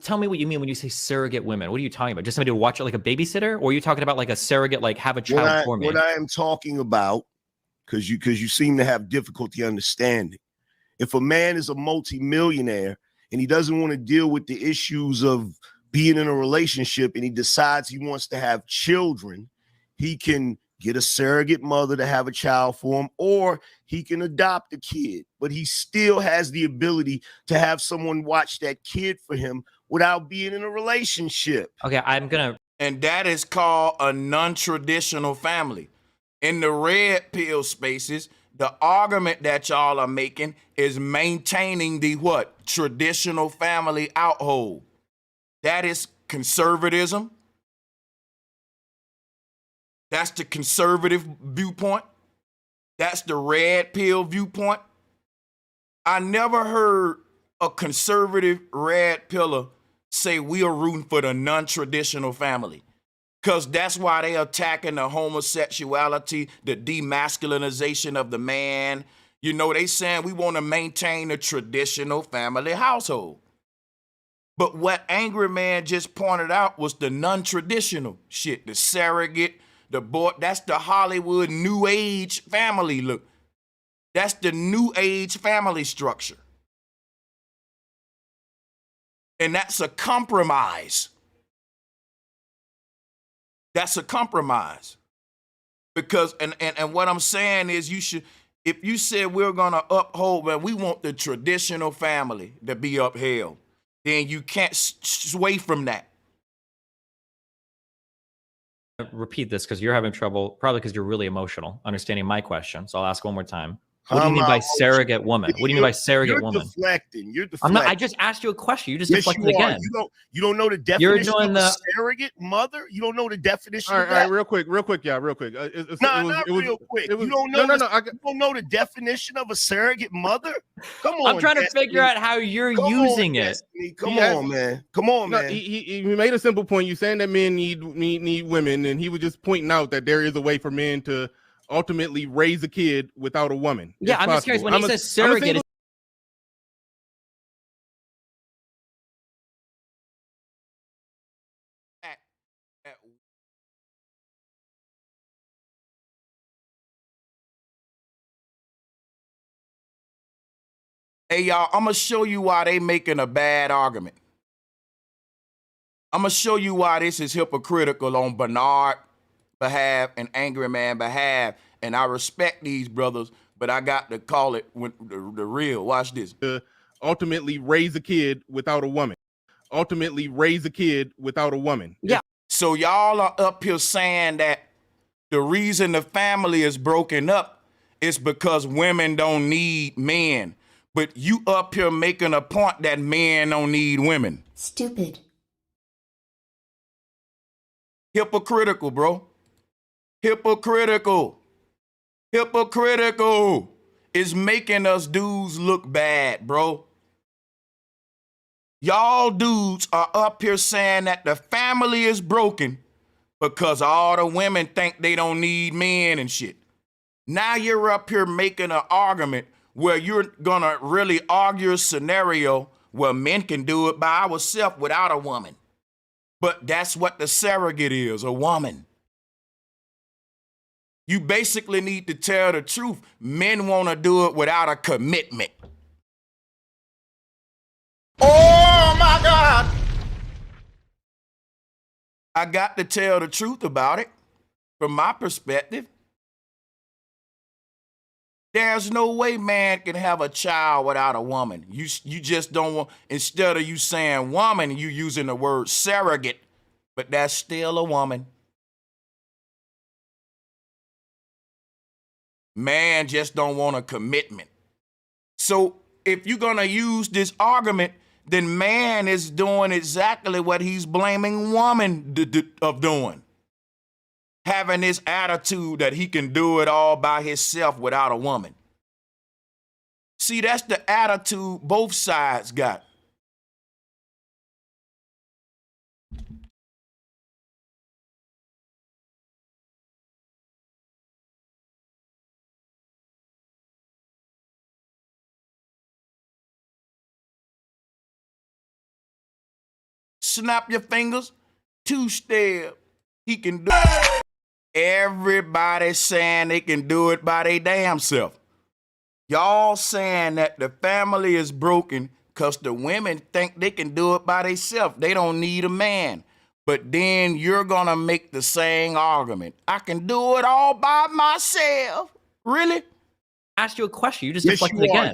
Tell me what you mean when you say surrogate women. What are you talking about? Just somebody to watch it like a babysitter? Or are you talking about like a surrogate, like have a child for me? What I am talking about, because you seem to have difficulty understanding. If a man is a multimillionaire and he doesn't want to deal with the issues of being in a relationship and he decides he wants to have children, he can get a surrogate mother to have a child for him, or he can adopt a kid, but he still has the ability to have someone watch that kid for him without being in a relationship. Okay, and that is called a non-traditional family. In the red pill spaces, the argument that y'all are making is maintaining the what? Traditional family outhold. That is conservatism. That's the conservative viewpoint. That's the red pill viewpoint. I never heard a conservative red pillar say we are rooting for the non-traditional family. Because that's why they attacking the homosexuality, the demasculinization of the man. You know, they saying we want to maintain the traditional family household. But what Angry Man just pointed out was the non-traditional shit, the surrogate, the boy, that's the Hollywood new age family look. That's the new age family structure. And that's a compromise. That's a compromise. Because and what I'm saying is you should, if you said we're gonna uphold, man, we want the traditional family to be upheld, then you can't sway from that. Repeat this because you're having trouble, probably because you're really emotional, understanding my question. So I'll ask one more time. What do you mean by surrogate woman? What do you mean by surrogate woman? You're deflecting. I'm not. I just asked you a question. You just deflected again. You don't know the definition of a surrogate mother. You don't know the definition. All right, real quick, y'all, real quick. Not real quick. You don't know. You don't know the definition of a surrogate mother. Come on. I'm trying to figure out how you're using it. Come on, man. Come on, man. He made a simple point. You saying that men need women, and he was just pointing out that there is a way for men to ultimately raise a kid without a woman. Yeah, I'm just curious when he says surrogate. Hey, y'all, I'm going to show you why they making a bad argument. I'm going to show you why this is hypocritical on Bernard behalf and Angry Man behalf. And I respect these brothers, but I got to call it the real. Watch this. Ultimately raise a kid without a woman. Ultimately raise a kid without a woman. Yeah. So y'all are up here saying that the reason the family is broken up is because women don't need men. But you up here making a point that men don't need women. Stupid. Hypocritical, bro. Hypocritical. Hypocritical. Is making us dudes look bad, bro. Y'all dudes are up here saying that the family is broken because all the women think they don't need men and shit. Now you're up here making an argument where you're gonna really argue a scenario where men can do it by ourselves without a woman. But that's what the surrogate is, a woman. You basically need to tell the truth. Men wanna do it without a commitment. Oh my God. I got to tell the truth about it from my perspective. There's no way man can have a child without a woman. You just don't want, instead of you saying woman, you using the word surrogate, but that's still a woman. Man just don't want a commitment. So if you're gonna use this argument, then man is doing exactly what he's blaming woman of doing. Having this attitude that he can do it all by himself without a woman. See, that's the attitude both sides got. Snap your fingers, two-step, he can do it. Everybody saying they can do it by their damn self. Y'all saying that the family is broken because the women think they can do it by themselves. They don't need a man. But then you're gonna make the same argument. I can do it all by myself. Really? Asked you a question. You just deflected again.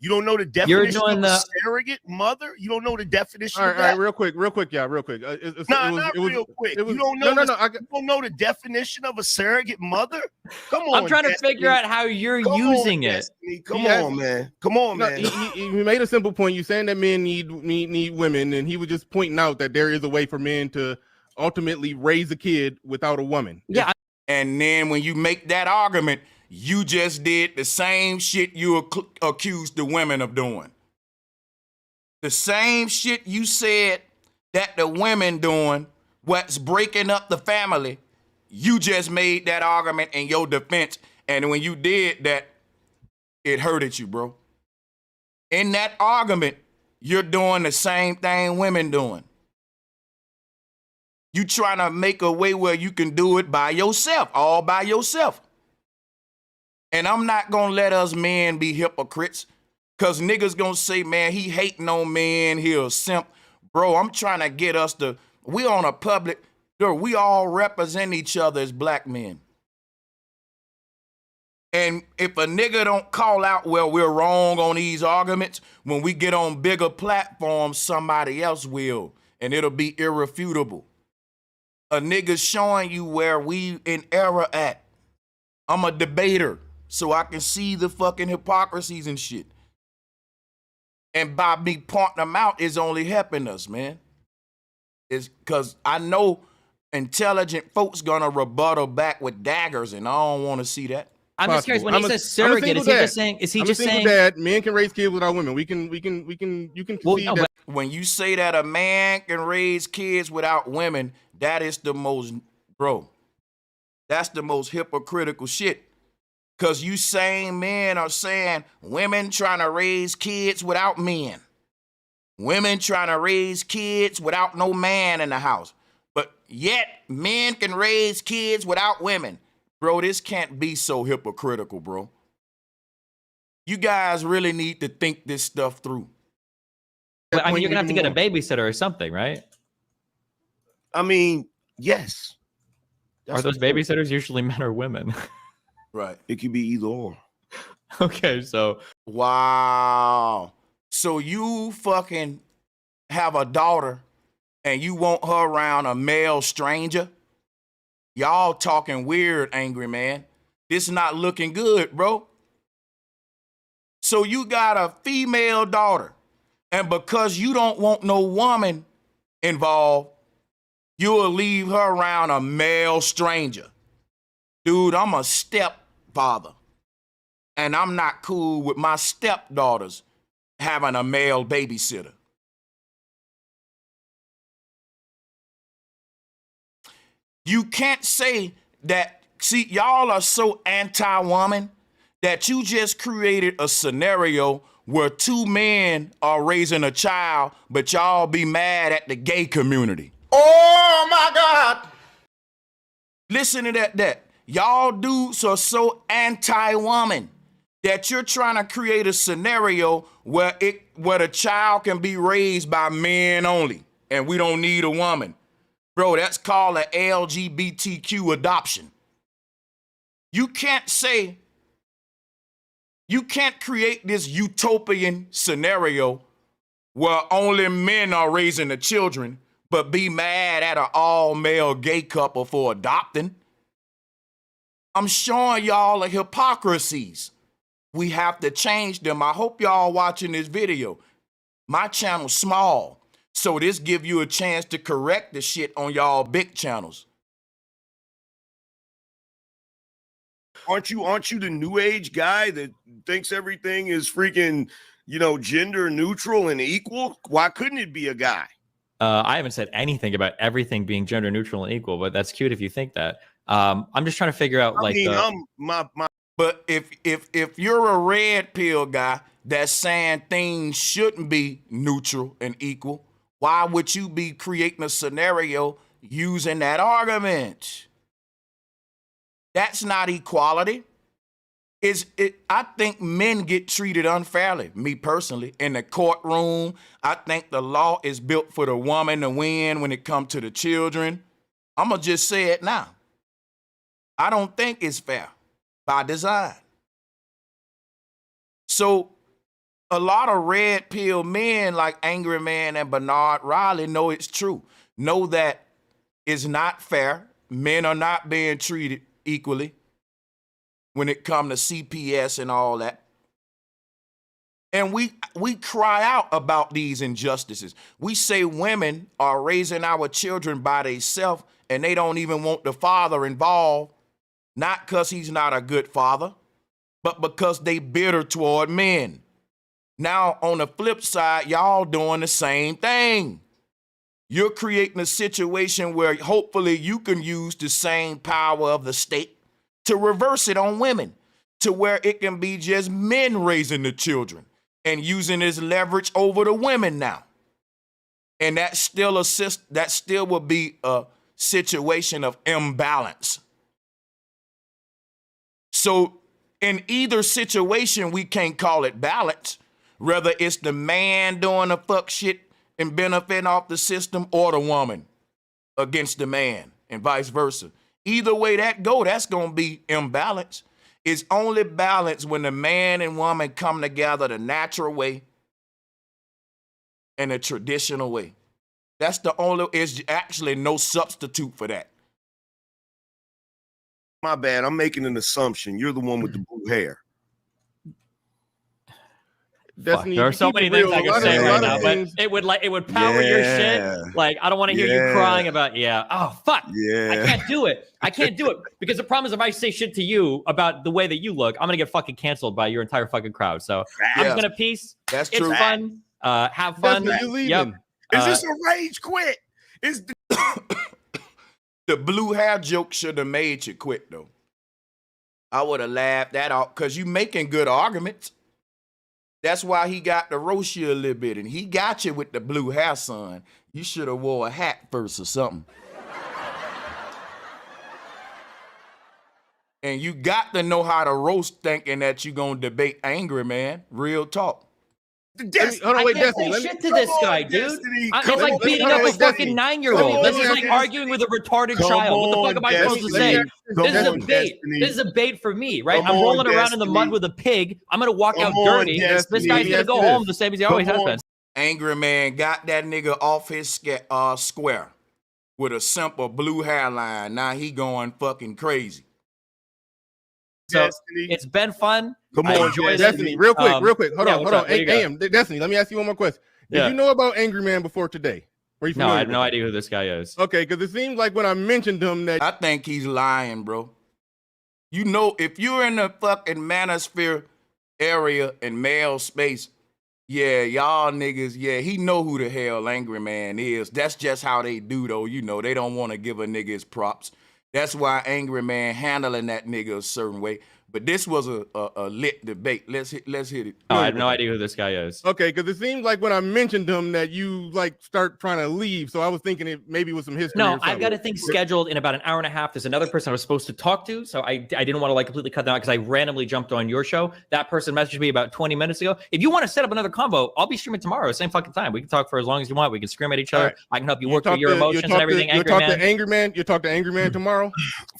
You don't know the definition of a surrogate mother. You don't know the definition. All right, real quick, y'all, real quick. Not real quick. You don't know. You don't know the definition of a surrogate mother. Come on. I'm trying to figure out how you're using it. Come on, man. Come on, man. He made a simple point. You saying that men need women, and he was just pointing out that there is a way for men to ultimately raise a kid without a woman. Yeah. And then when you make that argument, you just did the same shit you accused the women of doing. The same shit you said that the women doing, what's breaking up the family, you just made that argument in your defense. And when you did that, it hurted you, bro. In that argument, you're doing the same thing women doing. You trying to make a way where you can do it by yourself, all by yourself. And I'm not gonna let us men be hypocrites, cause niggas gonna say, man, he hating on men, he a simp. Bro, I'm trying to get us to, we on a public, Yo, we all represent each other as black men. And if a nigga don't call out, well, we're wrong on these arguments, when we get on bigger platforms, somebody else will, and it'll be irrefutable. A nigga showing you where we in error at. I'm a debater, so I can see the fucking hypocrisies and shit. And by me pointing them out is only helping us, man. It's because I know intelligent folks gonna rebuttal back with daggers, and I don't want to see that. I'm just curious, when he says surrogate, is he just saying, dad, men can raise kids without women? You can see that. When you say that a man can raise kids without women, that is the most, bro, that's the most hypocritical shit. Because you same men are saying women trying to raise kids without men. Women trying to raise kids without no man in the house. But yet, men can raise kids without women. Bro, this can't be so hypocritical, bro. You guys really need to think this stuff through. But, I mean, you're going to have to get a babysitter or something, right? I mean, yes. Are those babysitters usually men or women? Right. It could be either or. Okay, so. Wow. So you fucking have a daughter and you want her around a male stranger? Y'all talking weird, angry man. This not looking good, bro. So you got a female daughter, and because you don't want no woman involved, you'll leave her around a male stranger. Dude, I'm a stepfather, and I'm not cool with my stepdaughters having a male babysitter. You can't say that, see, y'all are so anti-woman that you just created a scenario where two men are raising a child, but y'all be mad at the gay community. Oh my God. Listen to that. Y'all dudes are so anti-woman that you're trying to create a scenario where the child can be raised by men only, and we don't need a woman. Bro, that's called an LGBTQ adoption. You can't create this utopian scenario where only men are raising the children, but be mad at an all-male gay couple for adopting. I'm showing y'all the hypocrisies. We have to change them. I hope y'all watching this video. My channel's small, so this give you a chance to correct the shit on y'all big channels. Aren't you the new age guy that thinks everything is freaking, gender neutral and equal? Why couldn't it be a guy? I haven't said anything about everything being gender neutral and equal, but that's cute if you think that. I'm just trying to figure out, But if you're a red pill guy that's saying things shouldn't be neutral and equal, why would you be creating a scenario using that argument? That's not equality. I think men get treated unfairly, me personally. In the courtroom, I think the law is built for the woman to win when it comes to the children. I'm going to just say it now. I don't think it's fair by design. So a lot of red pill men like Angry Man and Bernard Riley know it's true. Know that it's not fair. Men are not being treated equally when it comes to CPS and all that. And we cry out about these injustices. We say women are raising our children by themselves and they don't even want the father involved, not because he's not a good father, but because they bitter toward men. Now, on the flip side, y'all doing the same thing. You're creating a situation where hopefully you can use the same power of the state to reverse it on women, to where it can be just men raising the children and using this leverage over the women now. And that still will be a situation of imbalance. So in either situation, we can't call it balance, whether it's the man doing the fuck shit and benefiting off the system or the woman. against the man and vice versa. Either way that go, that's going to be imbalance. It's only balance when the man and woman come together the natural way and the traditional way. That's the only, is actually no substitute for that. My bad. I'm making an assumption. You're the one with the blue hair. Destiny, there are so many things I could say right now, but it would power your shit. Like, I don't want to hear you crying about, oh, fuck. I can't do it. I can't do it. Because the problem is if I say shit to you about the way that you look, I'm going to get fucking canceled by your entire fucking crowd. So I'm just going to peace. That's true. It's fun. Have fun. Yep. Is this a rage quit? Is the blue hair joke should have made you quit, though. I would have laughed that off because you making good arguments. That's why he got to roast you a little bit, and he got you with the blue hair, son. You should have wore a hat first or something. And you got to know how to roast thinking that you gonna debate angry man. Real talk. Hold on, wait, I can't Destiny. say shit to this guy, dude. It's like beating up a fucking 9-year-old. This is like arguing with a retarded child. What the fuck am I supposed to say? This is a bait. This is a bait for me, right? I'm rolling around in the mud with a pig. I'm gonna walk out dirty. This guy's gonna go home the same as he always has been. Angry man got that nigga off his square with a simple blue hairline. Now he going fucking crazy. So it's been fun. Come on, Destiny, real quick. Hold on. AM, Destiny, let me ask you one more question. Did you know about Angry Man before today? No, I have no idea who this guy is. Okay, because it seems like when I mentioned him that... I think he's lying, bro. You know, if you're in the fucking manosphere area and male space, y'all niggas, he know who the hell Angry Man is. That's just how they do, though. You know, they don't want to give a nigga his props. That's why Angry Man handling that nigga a certain way. But this was a lit debate. Let's hit it. No, I have no idea who this guy is. Okay, because it seems like when I mentioned him that you like start trying to leave. So I was thinking it maybe was some history. No, I've got a thing scheduled in about an hour and a half. There's another person I was supposed to talk to. So I didn't want to like completely cut them out because I randomly jumped on your show. That person messaged me about 20 minutes ago. If you want to set up another convo, I'll be streaming tomorrow, same fucking time. We can talk for as long as you want. We can scream at each other. Right. I can help you work through your emotions and everything. You'll talk to Angry Man. You'll talk to Angry Man tomorrow.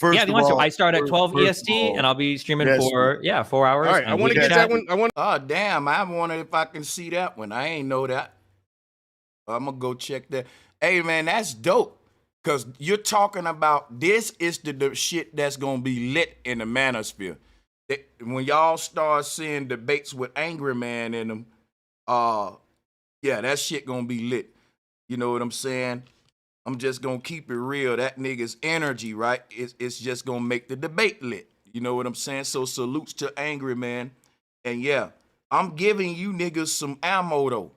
If you want to. I start at 12 EST and I'll be streaming for 4 hours. All right, I want to get that one. Oh damn, I wondered if I can see that one. I ain't know that. I'm gonna go check that. Hey man, that's dope. Cause you're talking about this is the shit that's gonna be lit in the manosphere. When y'all start seeing debates with Angry Man in them, that shit gonna be lit. You know what I'm saying? I'm just gonna keep it real. That nigga's energy, right? It's just gonna make the debate lit. You know what I'm saying? So salutes to Angry Man. And I'm giving you niggas some ammo though.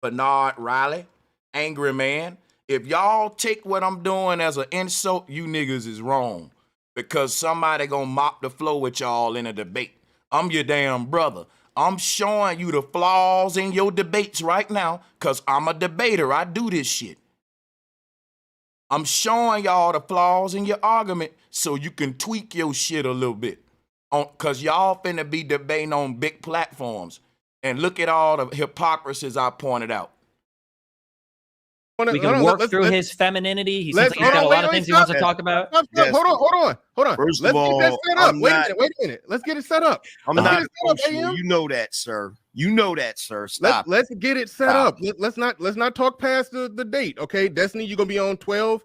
Bernard Riley, Angry Man. If y'all take what I'm doing as an insult, you niggas is wrong. Because somebody gonna mop the floor with y'all in a debate. I'm your damn brother. I'm showing you the flaws in your debates right now because I'm a debater. I do this shit. I'm showing y'all the flaws in your argument so you can tweak your shit a little bit. Because y'all finna be debating on big platforms. And look at all the hypocrisies I pointed out. We can work through his femininity. He seems like he's got a lot of things he wants to talk about. Hold on. First Let's of all, get that set up. Wait a minute. Let's get it set up. I'm not emotional. You know that, sir. You know that, sir. Stop. Let's get it set up. Let's not talk past the date. Okay, Destiny, you're gonna be on 12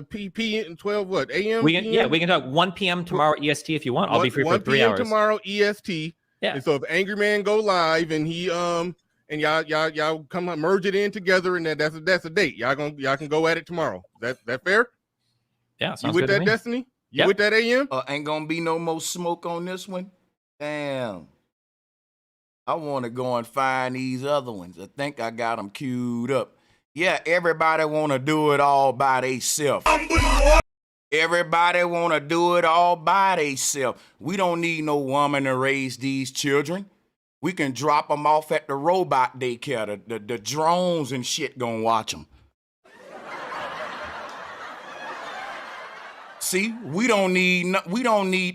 p.m. 12 what a.m. We can talk 1 p.m. tomorrow EST if you want. I'll be free for 3 hours. Tomorrow EST. Yeah. And so if Angry Man go live and he and y'all come merge it in together and that's a date. Y'all can go at it tomorrow. That fair? Yeah. You with that, Destiny? You with that AM? Ain't gonna be no more smoke on this one. Damn. I want to go and find these other ones. I think I got them queued up. Yeah, everybody want to do it all by themselves. Everybody want to do it all by themselves. We don't need no woman to raise these children. We can drop them off at the robot daycare. The drones and shit gonna watch them. See, we don't need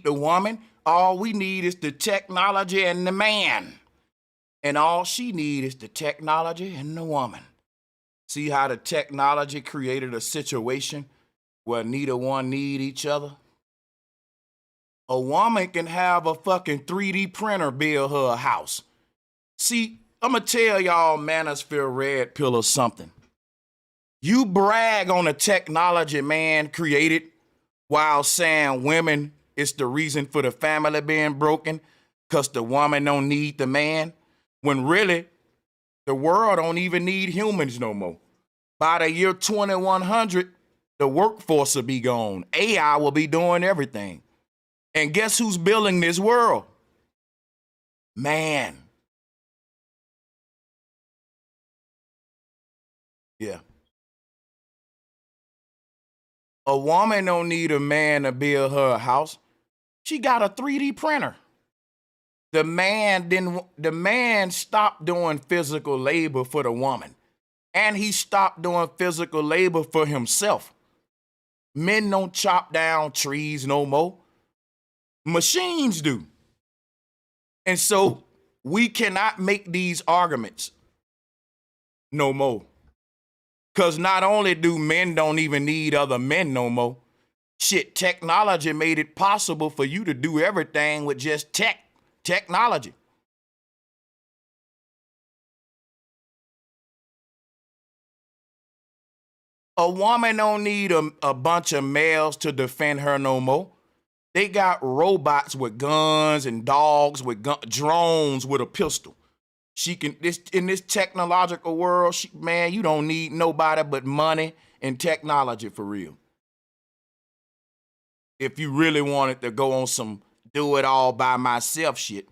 the woman. All we need is the technology and the man. And all she need is the technology and the woman. See how the technology created a situation where neither one need each other? A woman can have a fucking 3D printer build her a house. See, I'm gonna tell y'all Manosphere Redpiller something. You brag on the technology man created while saying women is the reason for the family being broken because the woman don't need the man, when really the world don't even need humans no more. By the year 2100, the workforce will be gone. AI will be doing everything. And guess who's building this world? Man. Yeah. A woman don't need a man to build her a house. She got a 3D printer. The man stopped doing physical labor for the woman. And he stopped doing physical labor for himself. Men don't chop down trees no more. Machines do. And so we cannot make these arguments no more. Because not only do men don't even need other men no more, shit, technology made it possible for you to do everything with just technology. A woman don't need a bunch of males to defend her no more. They got robots with guns and dogs with drones with a pistol. She can, in this technological world, man, you don't need nobody but money and technology for real. If you really wanted to go on some do it all by myself shit.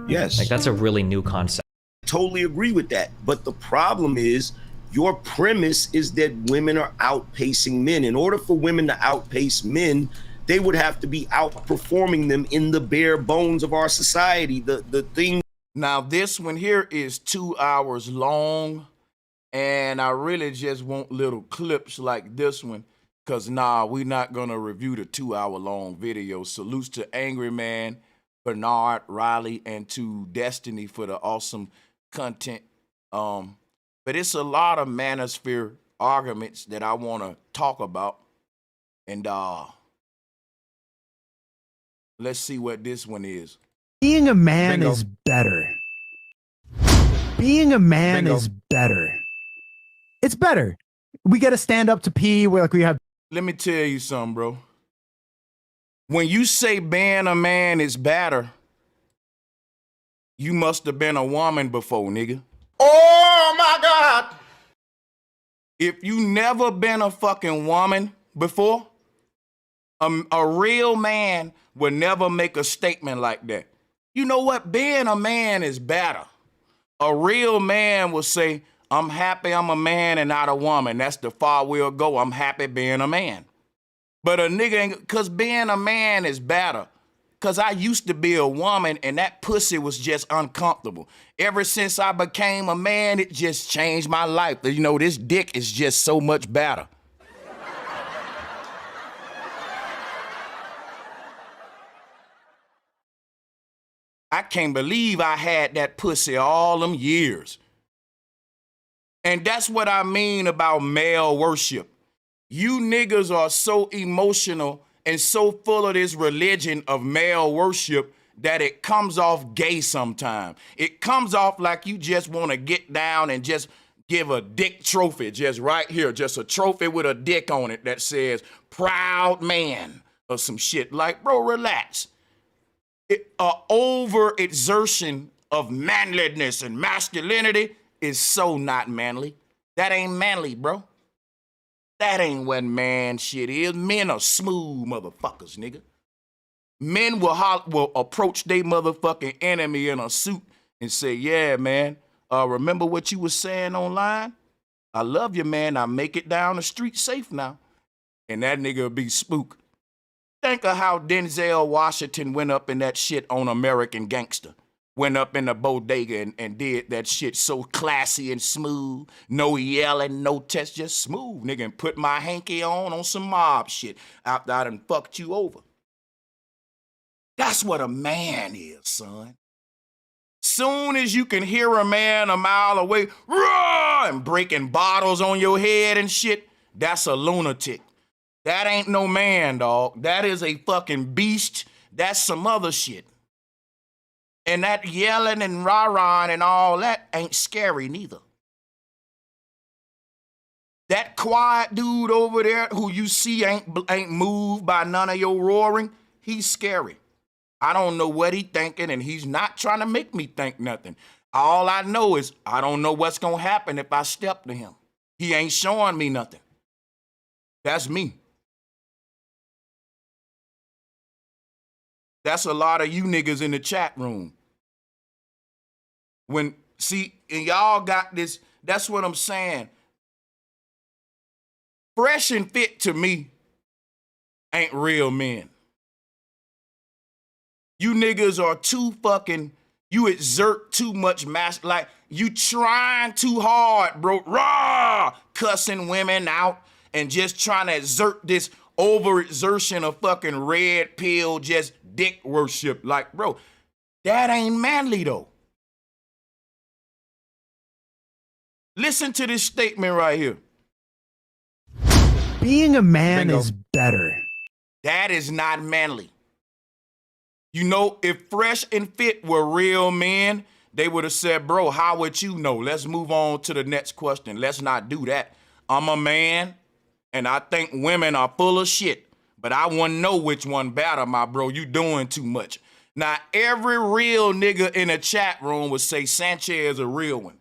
Yes. Like, that's a really new concept. Totally agree with that. But the problem is, your premise is that women are outpacing men. In order for women to outpace men, they would have to be outperforming them in the bare bones of our society. The thing. Now, this one here is 2 hours long, and I really just want little clips like this one, because we're not going to review the 2 hour long video. Salutes to Angry Man, Bernard, Riley, and to Destiny for the awesome content. But it's a lot of manosphere arguments that I want to talk about. And let's see what this one is. Being a man is better. Being a man is better. It's better. We get to stand up to pee. We have. Let me tell you something, bro. When you say being a man is better, you must have been a woman before, nigga. Oh my God. If you never been a fucking woman before, a real man would never make a statement like that. You know what? Being a man is better. A real man will say, I'm happy I'm a man and not a woman. That's the far we'll go. I'm happy being a man. But a nigga ain't, because being a man is better. Because I used to be a woman and that pussy was just uncomfortable. Ever since I became a man, it just changed my life. You know, this dick is just so much better. I can't believe I had that pussy all them years. And that's what I mean about male worship. You niggas are so emotional and so full of this religion of male worship that it comes off gay sometimes. It comes off like you just want to get down and just give a dick trophy, just right here, just a trophy with a dick on it that says, proud man, or some shit. Like, bro, relax. Over-exertion of manliness and masculinity is so not manly. That ain't manly, bro. That ain't what man shit is. Men are smooth motherfuckers, nigga. Men will approach their motherfucking enemy in a suit and say, yeah, man, remember what you was saying online? I love you, man. I make it down the street safe now. And that nigga will be spooked. Think of how Denzel Washington went up in that shit on American Gangster. Went up in the bodega and did that shit so classy and smooth. No yelling, no test, just smooth, nigga. And put my hanky on some mob shit after I done fucked you over. That's what a man is, son. Soon as you can hear a man a mile away, roar, and breaking bottles on your head and shit, that's a lunatic. That ain't no man, dog. That is a fucking beast. That's some other shit. And that yelling and rah-rah and all that ain't scary neither. That quiet dude over there who you see ain't moved by none of your roaring, he's scary. I don't know what he thinking, and he's not trying to make me think nothing. All I know is I don't know what's gonna happen if I step to him. He ain't showing me nothing. That's me. That's a lot of you niggas in the chat room. And y'all got this, that's what I'm saying. Fresh and fit to me ain't real men. You niggas are too fucking, you exert too much like you trying too hard, bro. Raw, cussing women out and just trying to exert this overexertion of fucking red pill, just dick worship. Like, bro, that ain't manly though. Listen to this statement right here. Being a man is better. That is not manly. You know, if Fresh and Fit were real men, they would have said, bro, how would you know? Let's move on to the next question. Let's not do that. I'm a man, and I think women are full of shit, but I want to know which one better, my bro. You doing too much. Now, every real nigga in the chat room would say Sanchez a real one.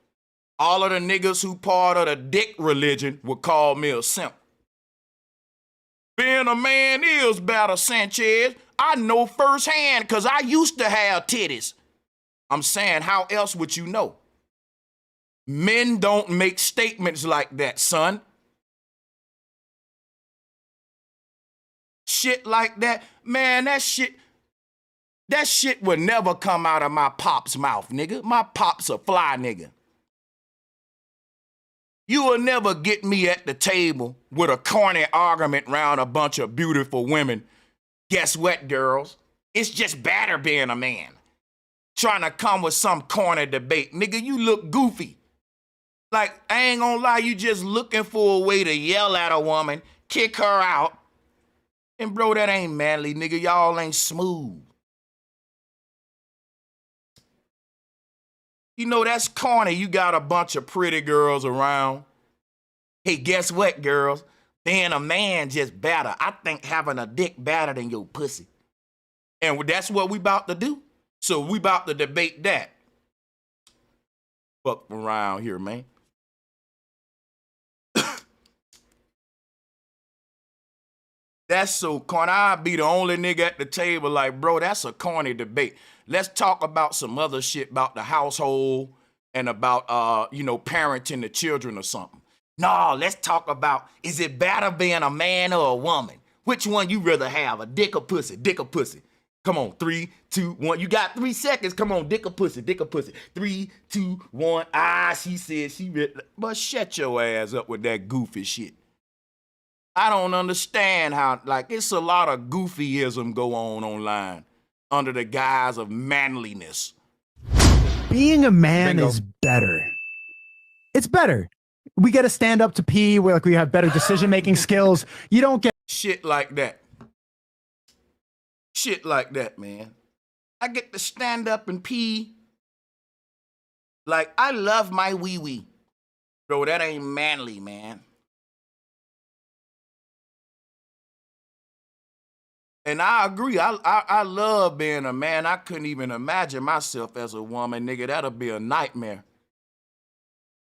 All of the niggas who part of the dick religion would call me a simp. Being a man is better, Sanchez. I know firsthand because I used to have titties. I'm saying, how else would you know? Men don't make statements like that, son. Shit like that, man, that shit would never come out of my pop's mouth, nigga. My pop's a fly nigga. You will never get me at the table with a corny argument around a bunch of beautiful women. Guess what, girls? It's just better being a man. Trying to come with some corny debate. Nigga, you look goofy. Like, I ain't gonna lie, you just looking for a way to yell at a woman, kick her out. And bro, that ain't manly, nigga. Y'all ain't smooth. You know, that's corny. You got a bunch of pretty girls around. Hey, guess what, girls? Being a man just better. I think having a dick better than your pussy. And that's what we about to do. So we about to debate that. Fuck around here, man. That's so corny. I'd be the only nigga at the table like, bro, that's a corny debate. Let's talk about some other shit about the household and about, parenting the children or something. No, let's talk about, is it better being a man or a woman? Which one you rather have, a dick or pussy? Dick or pussy? Come on, 3, 2, 1. You got 3 seconds. Come on, dick or pussy? Dick or pussy? 3, 2, 1. She said she... But shut your ass up with that goofy shit. I don't understand how, it's a lot of goofyism go on online under the guise of manliness. Being a man is better. It's better. We get to stand up to pee. We have better decision-making skills. You don't get shit like that. Shit like that, man. I get to stand up and pee. Like, I love my wee-wee. Bro, that ain't manly, man. And I agree. I love being a man. I couldn't even imagine myself as a woman, nigga. That'll be a nightmare.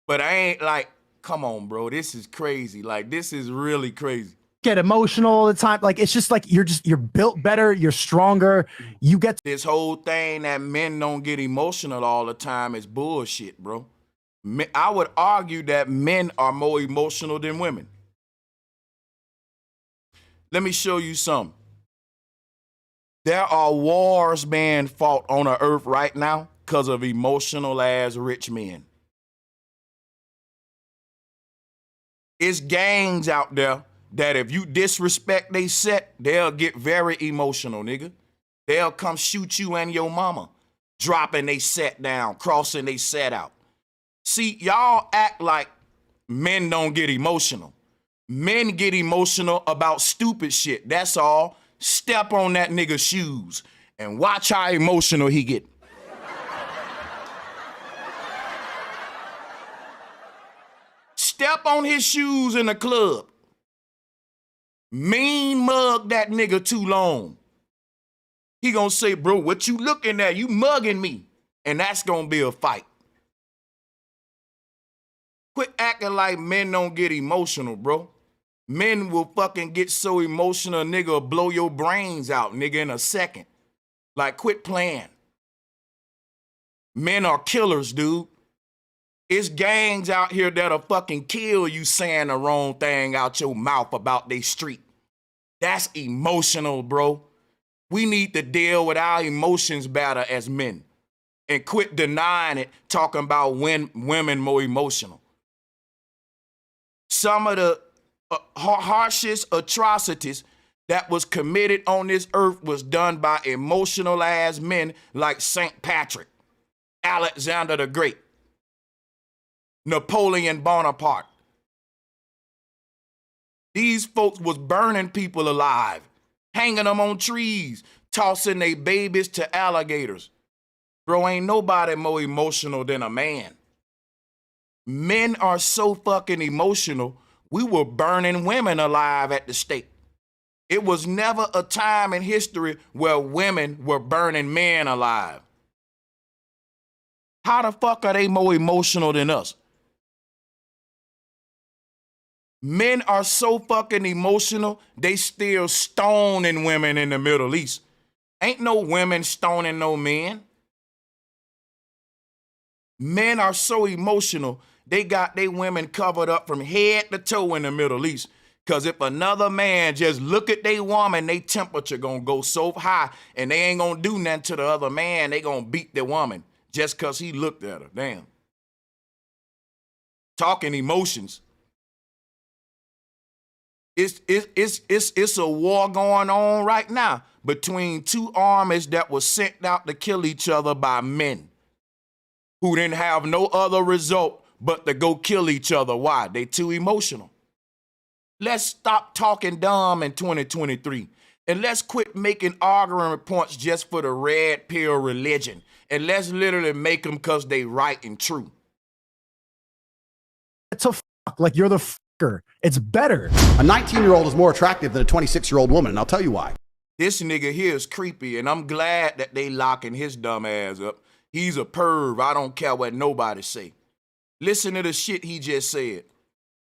But I ain't like, come on, bro. This is crazy. Like, this is really crazy. Get emotional all the time. Like, it's just like you're built better. You're stronger. You get this whole thing that men don't get emotional all the time is bullshit, bro. I would argue that men are more emotional than women. Let me show you something. There are wars being fought on the earth right now because of emotional ass rich men. It's gangs out there that if you disrespect they set, they'll get very emotional, nigga. They'll come shoot you and your mama. dropping they set down, crossing they set out. See, y'all act like men don't get emotional. Men get emotional about stupid shit. That's all. Step on that nigga's shoes and watch how emotional he get. Step on his shoes in the club. Mean mug that nigga too long. He gonna say, bro, what you looking at? You mugging me. And that's gonna be a fight. Quit acting like men don't get emotional, bro. Men will fucking get so emotional, nigga will blow your brains out, nigga, in a second. Like, quit playing. Men are killers, dude. It's gangs out here that'll fucking kill you saying the wrong thing out your mouth about they street. That's emotional, bro. We need to deal with our emotions better as men and quit denying it, talking about women more emotional. Some of the harshest atrocities that was committed on this earth was done by emotional ass men like St. Patrick, Alexander the Great, Napoleon Bonaparte. These folks was burning people alive, hanging them on trees, tossing their babies to alligators. Bro, ain't nobody more emotional than a man. Men are so fucking emotional, we were burning women alive at the stake. It was never a time in history where women were burning men alive. How the fuck are they more emotional than us? Men are so fucking emotional, they still stoning women in the Middle East. Ain't no women stoning no men. Men are so emotional, they got they women covered up from head to toe in the Middle East. Because if another man just look at they woman, they temperature gonna go so high and they ain't gonna do nothing to the other man. They gonna beat the woman just because he looked at her. Damn. Talking emotions. It's a war going on right now between two armies that were sent out to kill each other by men who didn't have no other result but to go kill each other. Why? They too emotional. Let's stop talking dumb in 2023 and let's quit making argument points just for the red pill religion and let's literally make them because they right and true. It's a like you're the fucker. It's better. A 19-year-old is more attractive than a 26-year-old woman, and I'll tell you why. This nigga here is creepy, and I'm glad that they locking his dumb ass up. He's a perv. I don't care what nobody say. Listen to the shit he just said.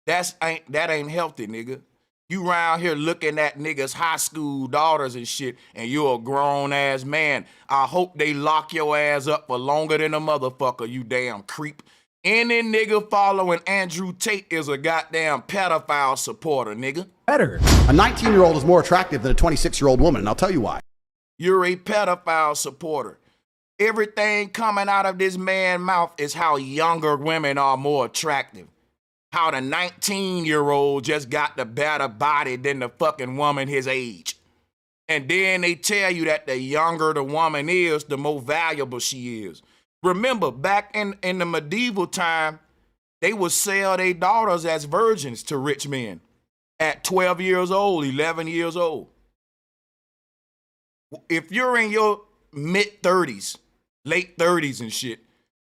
That ain't healthy, nigga. You around here looking at niggas' high school daughters and shit, and you're a grown-ass man. I hope they lock your ass up for longer than a motherfucker, you damn creep. Any nigga following Andrew Tate is a goddamn pedophile supporter, nigga. Better. A 19-year-old is more attractive than a 26-year-old woman, and I'll tell you why. You're a pedophile supporter. Everything coming out of this man's mouth is how younger women are more attractive. How the 19-year-old just got the better body than the fucking woman his age. And then they tell you that the younger the woman is, the more valuable she is. Remember, back in the medieval time, they would sell their daughters as virgins to rich men at 12 years old, 11 years old. If you're in your mid-30s, late 30s and shit,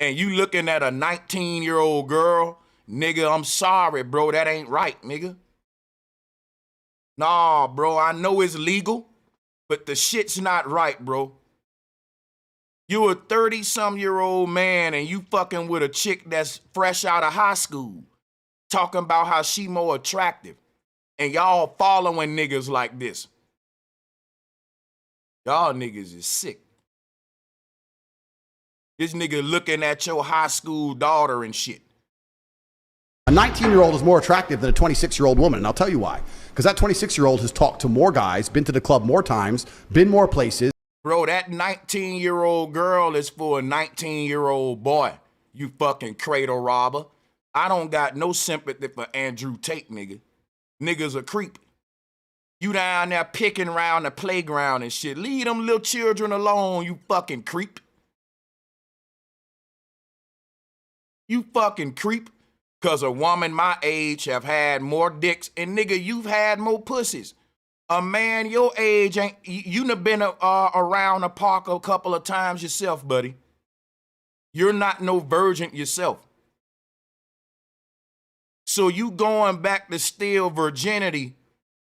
and you looking at a 19-year-old girl, nigga, I'm sorry, bro, that ain't right, nigga. Nah, bro, I know it's legal, but the shit's not right, bro. You a 30-some-year-old man and you fucking with a chick that's fresh out of high school, talking about how she more attractive, and y'all following niggas like this. Y'all niggas is sick. This nigga looking at your high school daughter and shit. A 19-year-old is more attractive than a 26-year-old woman, and I'll tell you why. Because that 26-year-old has talked to more guys, been to the club more times, been more places. Bro, that 19-year-old girl is for a 19-year-old boy, you fucking cradle robber. I don't got no sympathy for Andrew Tate, nigga. Niggas a creep. You down there picking around the playground and shit. Leave them little children alone, you fucking creep. You fucking creep. Cause a woman my age have had more dicks, and nigga, you've had more pussies. A man your age ain't, you done been around the park a couple of times yourself, buddy. You're not no virgin yourself. So you going back to steal virginity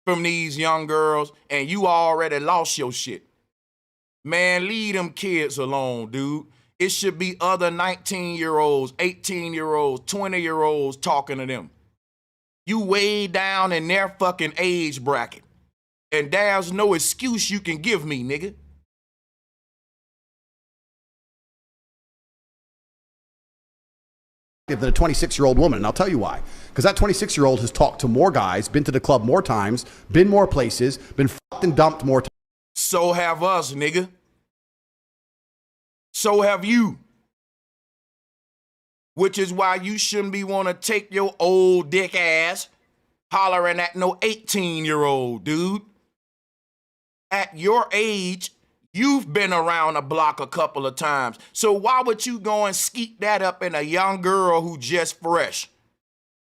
from these young girls, and you already lost your shit. Man, leave them kids alone, dude. It should be other 19-year-olds, 18-year-olds, 20-year-olds talking to them. You way down in their fucking age bracket. And there's no excuse you can give me, nigga. Than a 26-year-old woman, and I'll tell you why. Because that 26-year-old has talked to more guys, been to the club more times, been more places, been fucked and dumped more times. So have us, nigga. So have you. Which is why you shouldn't be want to take your old dick ass hollering at no 18-year-old, dude. At your age, you've been around the block a couple of times. So why would you go and skeet that up in a young girl who just fresh?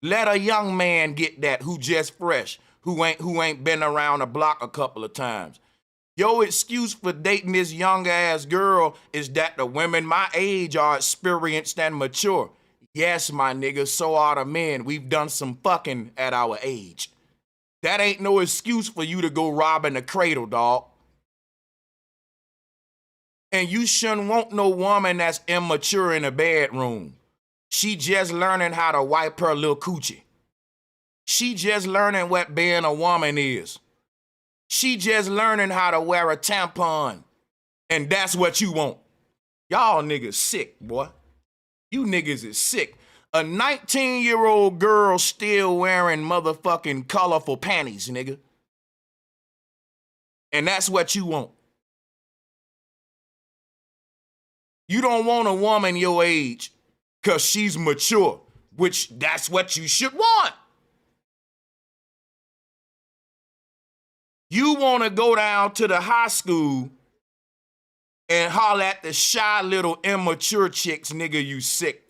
Let a young man get that who just fresh, who ain't been around the block a couple of times. Your excuse for dating this young ass girl is that the women my age are experienced and mature. Yes, my nigga, so are the men. We've done some fucking at our age. That ain't no excuse for you to go robbing the cradle, dog. And you shouldn't want no woman that's immature in the bedroom. She just learning how to wipe her little coochie. She just learning what being a woman is. She just learning how to wear a tampon. And that's what you want. Y'all niggas sick, boy. You niggas is sick. A 19-year-old girl still wearing motherfucking colorful panties, nigga. And that's what you want. You don't want a woman your age because she's mature, which that's what you should want. You want to go down to the high school and holler at the shy little immature chicks, nigga, you sick.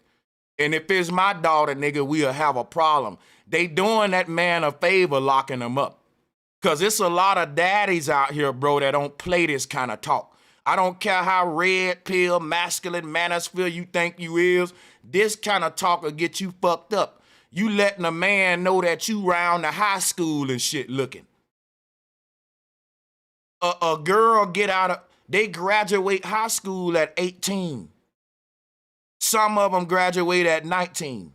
And if it's my daughter, nigga, we'll have a problem. They doing that man a favor locking them up. Because it's a lot of daddies out here, bro, that don't play this kind of talk. I don't care how red pill, masculine manosphere you think you is. This kind of talk will get you fucked up. You letting a man know that you round the high school and shit looking. A girl they graduate high school at 18. Some of them graduate at 19.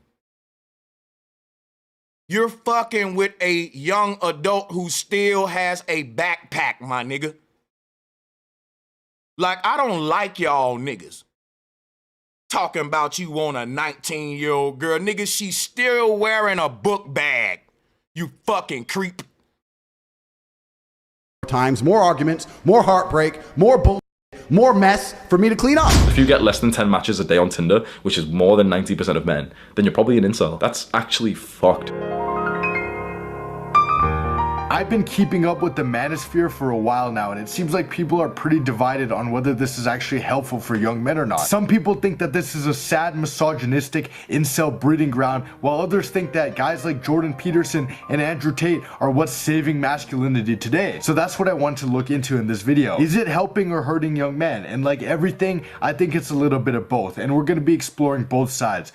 You're fucking with a young adult who still has a backpack, my nigga. Like, I don't like y'all niggas talking about you want a 19-year-old girl. Nigga, she's still wearing a book bag. You fucking creep. Times, more arguments, more heartbreak, more bullshit, more mess for me to clean up. If you get less than 10 matches a day on Tinder, which is more than 90% of men, then you're probably an incel. That's actually fucked. I've been keeping up with the manosphere for a while now, and it seems like people are pretty divided on whether this is actually helpful for young men or not. Some people think that this is a sad, misogynistic incel breeding ground, while others think that guys like Jordan Peterson and Andrew Tate are what's saving masculinity today. So that's what I want to look into in this video. Is it helping or hurting young men? And like everything, I think it's a little bit of both, and we're going to be exploring both sides.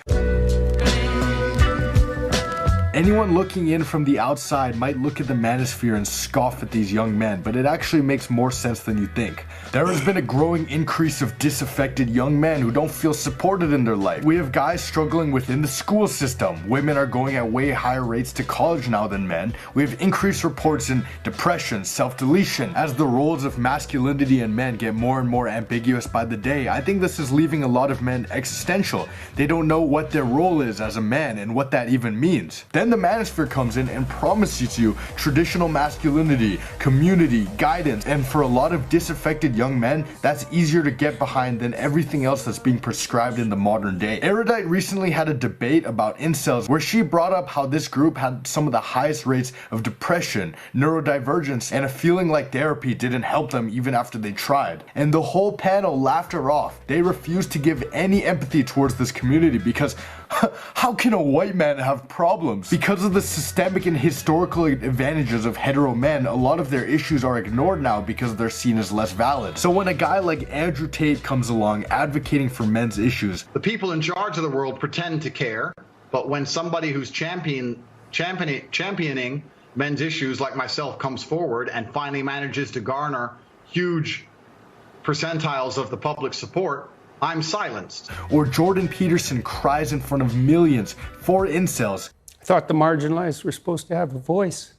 Anyone looking in from the outside might look at the manosphere and scoff at these young men, but it actually makes more sense than you think. There has been a growing increase of disaffected young men who don't feel supported in their life. We have guys struggling within the school system. Women are going at way higher rates to college now than men. We have increased reports in depression, self-deletion. As the roles of masculinity and men get more and more ambiguous by the day, I think this is leaving a lot of men existential. They don't know what their role is as a man and what that even means. Then the manosphere comes in and promises you traditional masculinity, community, guidance, and for a lot of disaffected young men, that's easier to get behind than everything else that's being prescribed in the modern day. Erudite recently had a debate about incels where she brought up how this group had some of the highest rates of depression, neurodivergence, and a feeling like therapy didn't help them even after they tried. And the whole panel laughed her off. They refused to give any empathy towards this community because How can a white man have problems? Because of the systemic and historical advantages of hetero men, a lot of their issues are ignored now because they're seen as less valid. So when a guy like Andrew Tate comes along advocating for men's issues, the people in charge of the world pretend to care, but when somebody who's championing men's issues like myself comes forward and finally manages to garner huge percentiles of the public support, I'm silenced. Or Jordan Peterson cries in front of millions for incels. I thought the marginalized were supposed to have a voice.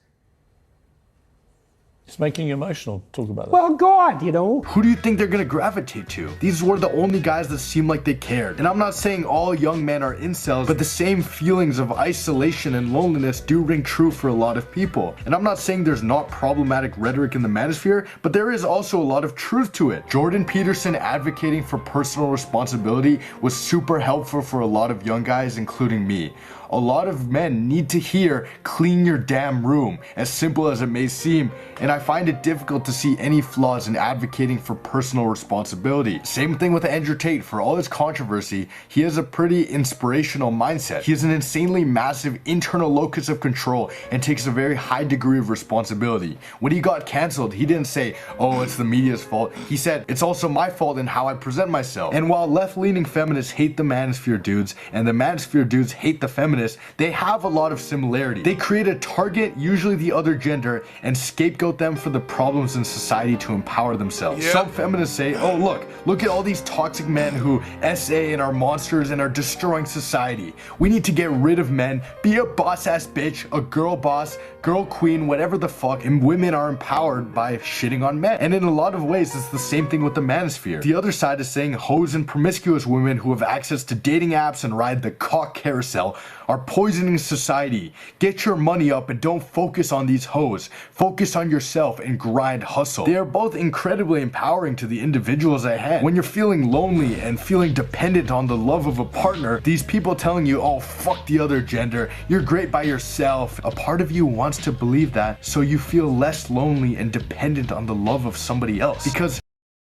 It's making you emotional. Talk about that. Well, God, you know. Who do you think they're gonna gravitate to? These were the only guys that seemed like they cared. And I'm not saying all young men are incels, but the same feelings of isolation and loneliness do ring true for a lot of people. And I'm not saying there's not problematic rhetoric in the manosphere, but there is also a lot of truth to it. Jordan Peterson advocating for personal responsibility was super helpful for a lot of young guys, including me. A lot of men need to hear clean your damn room, as simple as it may seem, and I find it difficult to see any flaws in advocating for personal responsibility. Same thing with Andrew Tate. For all his controversy, he has a pretty inspirational mindset. He has an insanely massive internal locus of control and takes a very high degree of responsibility. When he got cancelled, he didn't say, oh, it's the media's fault. He said, it's also my fault in how I present myself. And while left-leaning feminists hate the manosphere dudes and the manosphere dudes hate the feminists, they have a lot of similarity. They create a target, usually the other gender, and scapegoat them for the problems in society to empower themselves. Yep. Some feminists say, oh look at all these toxic men who SA and are monsters and are destroying society. We need to get rid of men, be a boss ass bitch, a girl boss, girl queen, whatever the fuck, and women are empowered by shitting on men. And in a lot of ways, it's the same thing with the manosphere. The other side is saying hoes and promiscuous women who have access to dating apps and ride the cock carousel are poisoning society. Get your money up and don't focus on these hoes. Focus on yourself and grind hustle. They are both incredibly empowering to the individuals at hand. When you're feeling lonely and feeling dependent on the love of a partner, these people telling you, oh, fuck the other gender, you're great by yourself. A part of you wants to believe that so you feel less lonely and dependent on the love of somebody else. Because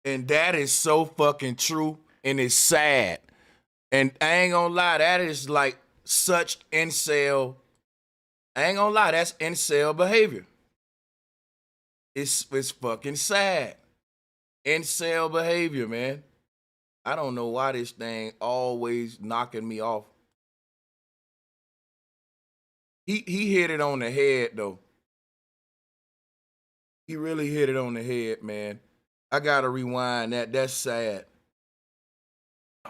and that is so fucking true, and it's sad. And I ain't gonna lie, that is like such incel. I ain't gonna lie, that's incel behavior. It's fucking sad. Incel behavior, man. I don't know why this thing always knocking me off. He hit it on the head though. He really hit it on the head, man. I gotta rewind that. That's sad.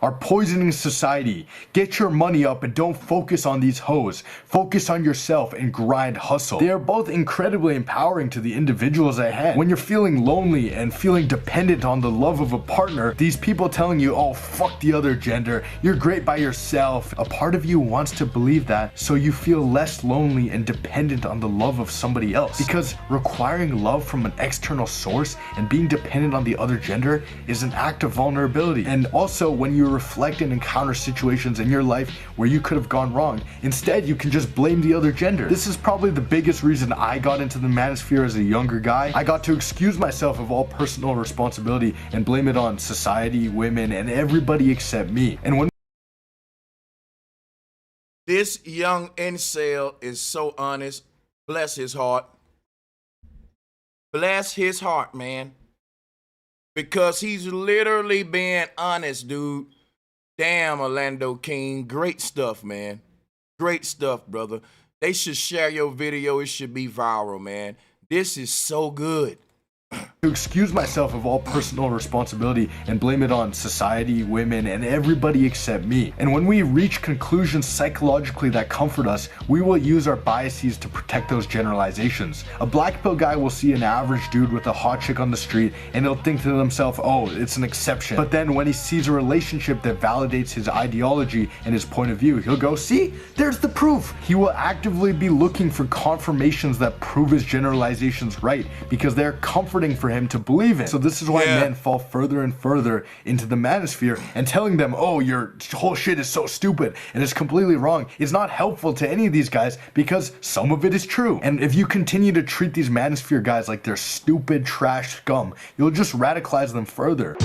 Are poisoning society. Get your money up and don't focus on these hoes. Focus on yourself and grind hustle. They are both incredibly empowering to the individuals at hand. When you're feeling lonely and feeling dependent on the love of a partner, these people telling you, oh, fuck the other gender, you're great by yourself. A part of you wants to believe that so you feel less lonely and dependent on the love of somebody else. Because requiring love from an external source and being dependent on the other gender is an act of vulnerability. And also when you reflect and encounter situations in your life where you could have gone wrong, instead you can just blame the other gender. This is probably the biggest reason I got into the manosphere as a younger guy. I got to excuse myself of all personal responsibility and blame it on society, women, and everybody except me. And when this young incel is so honest, bless his heart. Bless his heart, man. Because he's literally being honest, dude. Damn, Orlando King. Great stuff, man. Great stuff, brother. They should share your video. It should be viral, man. This is so good. To excuse myself of all personal responsibility and blame it on society, women, and everybody except me. And when we reach conclusions psychologically that comfort us, we will use our biases to protect those generalizations. A black pill guy will see an average dude with a hot chick on the street and he'll think to himself, oh, it's an exception. But then when he sees a relationship that validates his ideology and his point of view, he'll go, see, there's the proof. He will actively be looking for confirmations that prove his generalizations right because they're comforting for him to believe in. So this is why men fall further and further into the manosphere, and telling them, oh, your whole shit is so stupid and it's completely wrong, is not helpful to any of these guys because some of it is true. And if you continue to treat these manosphere guys like they're stupid trash scum, you'll just radicalize them further.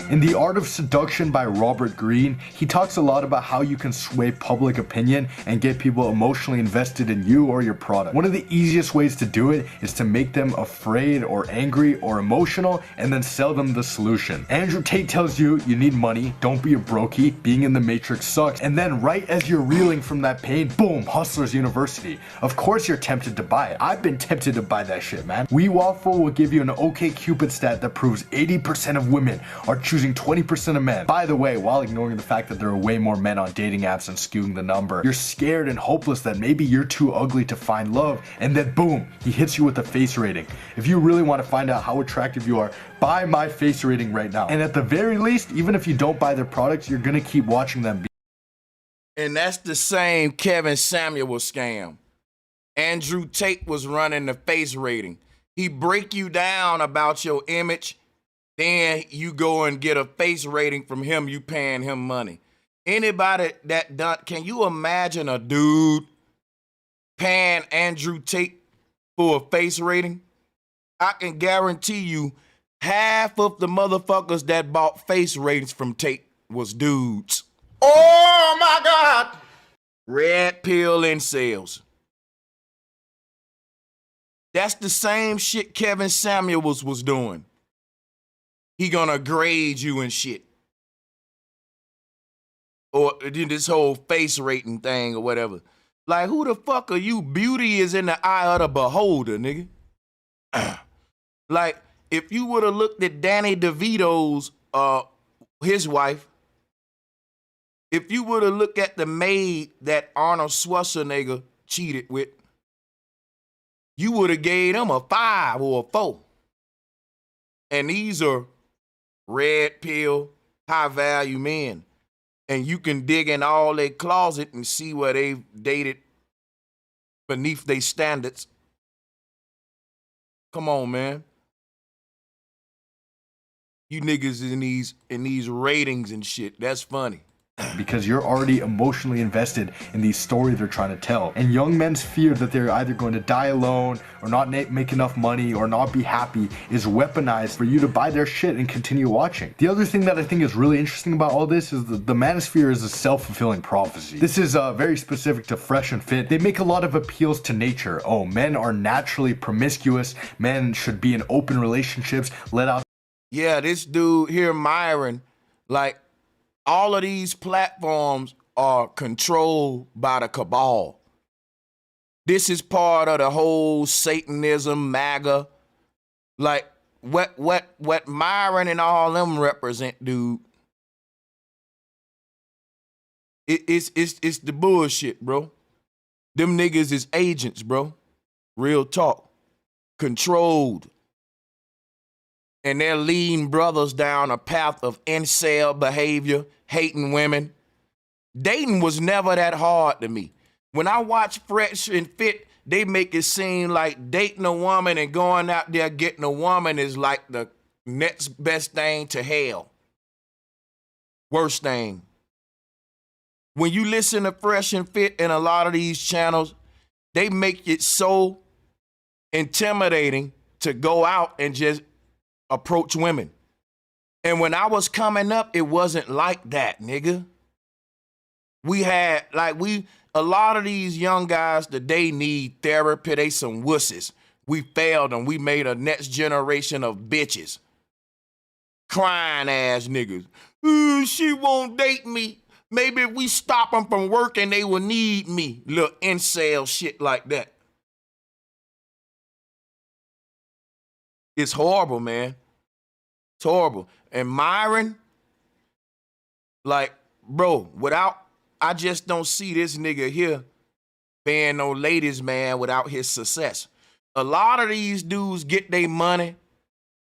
In The Art of Seduction by Robert Greene, he talks a lot about how you can sway public opinion and get people emotionally invested in you or your product. One of the easiest ways to do it is to make them afraid or angry or emotional and then sell them the solution. Andrew Tate tells you you need money, don't be a brokey, being in the matrix sucks, and then right as you're reeling from that pain, boom, Hustlers University. Of course you're tempted to buy it. I've been tempted to buy that shit, man. WeWaffle will give you an OkCupid stat that proves 80% of women are choosing 20% of men. By the way, while ignoring the fact that there are way more men on dating apps and skewing the number, you're scared and hopeless that maybe you're too ugly to find love, and then boom, he hits you with a face rating. If you really want to find out how attractive you are, buy my face rating right now. And at the very least, even if you don't buy their products, you're gonna keep watching them. And that's the same Kevin Samuel scam. Andrew Tate was running the face rating. He break you down about your image, then you go and get a face rating from him, you paying him money. Anybody that done, can you imagine a dude paying Andrew Tate for a face rating? I can guarantee you half of the motherfuckers that bought face ratings from Tate was dudes. Oh my God! Redpill incels. That's the same shit Kevin Samuels was doing. He gonna grade you and shit. Or this whole face rating thing or whatever. Like, who the fuck are you? Beauty is in the eye of the beholder, nigga. Like, if you would have looked at Danny DeVito's, his wife, if you would have looked at the maid that Arnold Schwarzenegger cheated with, you would have gave them a 5 or a 4. And these are red pill, high value men. And you can dig in all their closet and see where they've dated beneath their standards. Come on, man. You niggas in these ratings and shit, that's funny. Because you're already emotionally invested in these stories they're trying to tell. And young men's fear that they're either going to die alone or not make enough money or not be happy is weaponized for you to buy their shit and continue watching. The other thing that I think is really interesting about all this is the manosphere is a self-fulfilling prophecy. This is very specific to Fresh and Fit. They make a lot of appeals to nature. Oh, men are naturally promiscuous. Men should be in open relationships, let out. Yeah, this dude here, Myron, like, all of these platforms are controlled by the cabal. This is part of the whole Satanism, MAGA. Like, what Myron and all them represent, dude. It's the bullshit, bro. Them niggas is agents, bro. Real talk. Controlled. And they're leading brothers down a path of incel behavior, hating women. Dating was never that hard to me. When I watch Fresh and Fit, they make it seem like dating a woman and going out there getting a woman is like the next best thing to hell. Worst thing. When you listen to Fresh and Fit and a lot of these channels, they make it so intimidating to go out and just approach women. And when I was coming up, it wasn't like that, nigga. We had, a lot of these young guys today need therapy. They some wusses. We failed them. We made a next generation of bitches. Crying ass niggas. Ooh, she won't date me. Maybe if we stop them from working, they will need me. Little incel shit like that. It's horrible, man. It's horrible. And Myron, like, bro, I just don't see this nigga here being no ladies man without his success. A lot of these dudes get their money,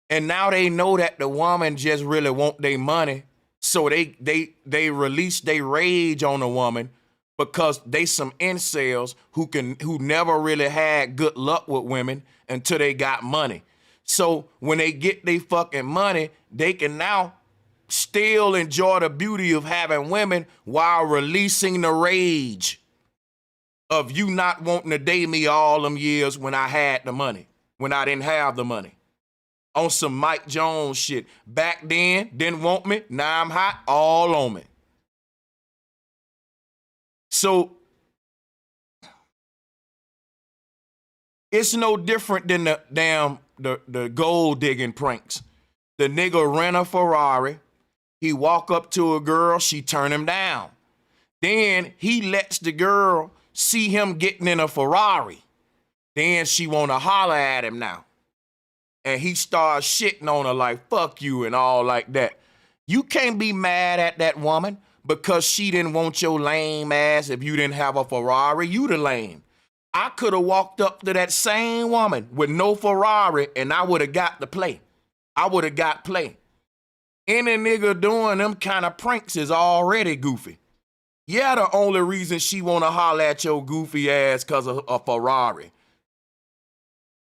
and now they know that the woman just really want their money, so they release their rage on the woman because they some incels who never really had good luck with women until they got money. So when they get their fucking money, they can now still enjoy the beauty of having women while releasing the rage of you not wanting to date me all them years when I had the money, when I didn't have the money. on some Mike Jones shit. Back then, didn't want me. Now I'm hot, all on me. So it's no different than the gold digging pranks. The nigga rent a Ferrari. He walk up to a girl, she turn him down. Then he lets the girl see him getting in a Ferrari. Then she wanna holler at him now. And he starts shitting on her like, fuck you and all like that. You can't be mad at that woman because she didn't want your lame ass. If you didn't have a Ferrari, you the lame. I could have walked up to that same woman with no Ferrari and I would have got the play. I would have got play. Any nigga doing them kind of pranks is already goofy. Yeah, the only reason she want to holler at your goofy ass because of a Ferrari.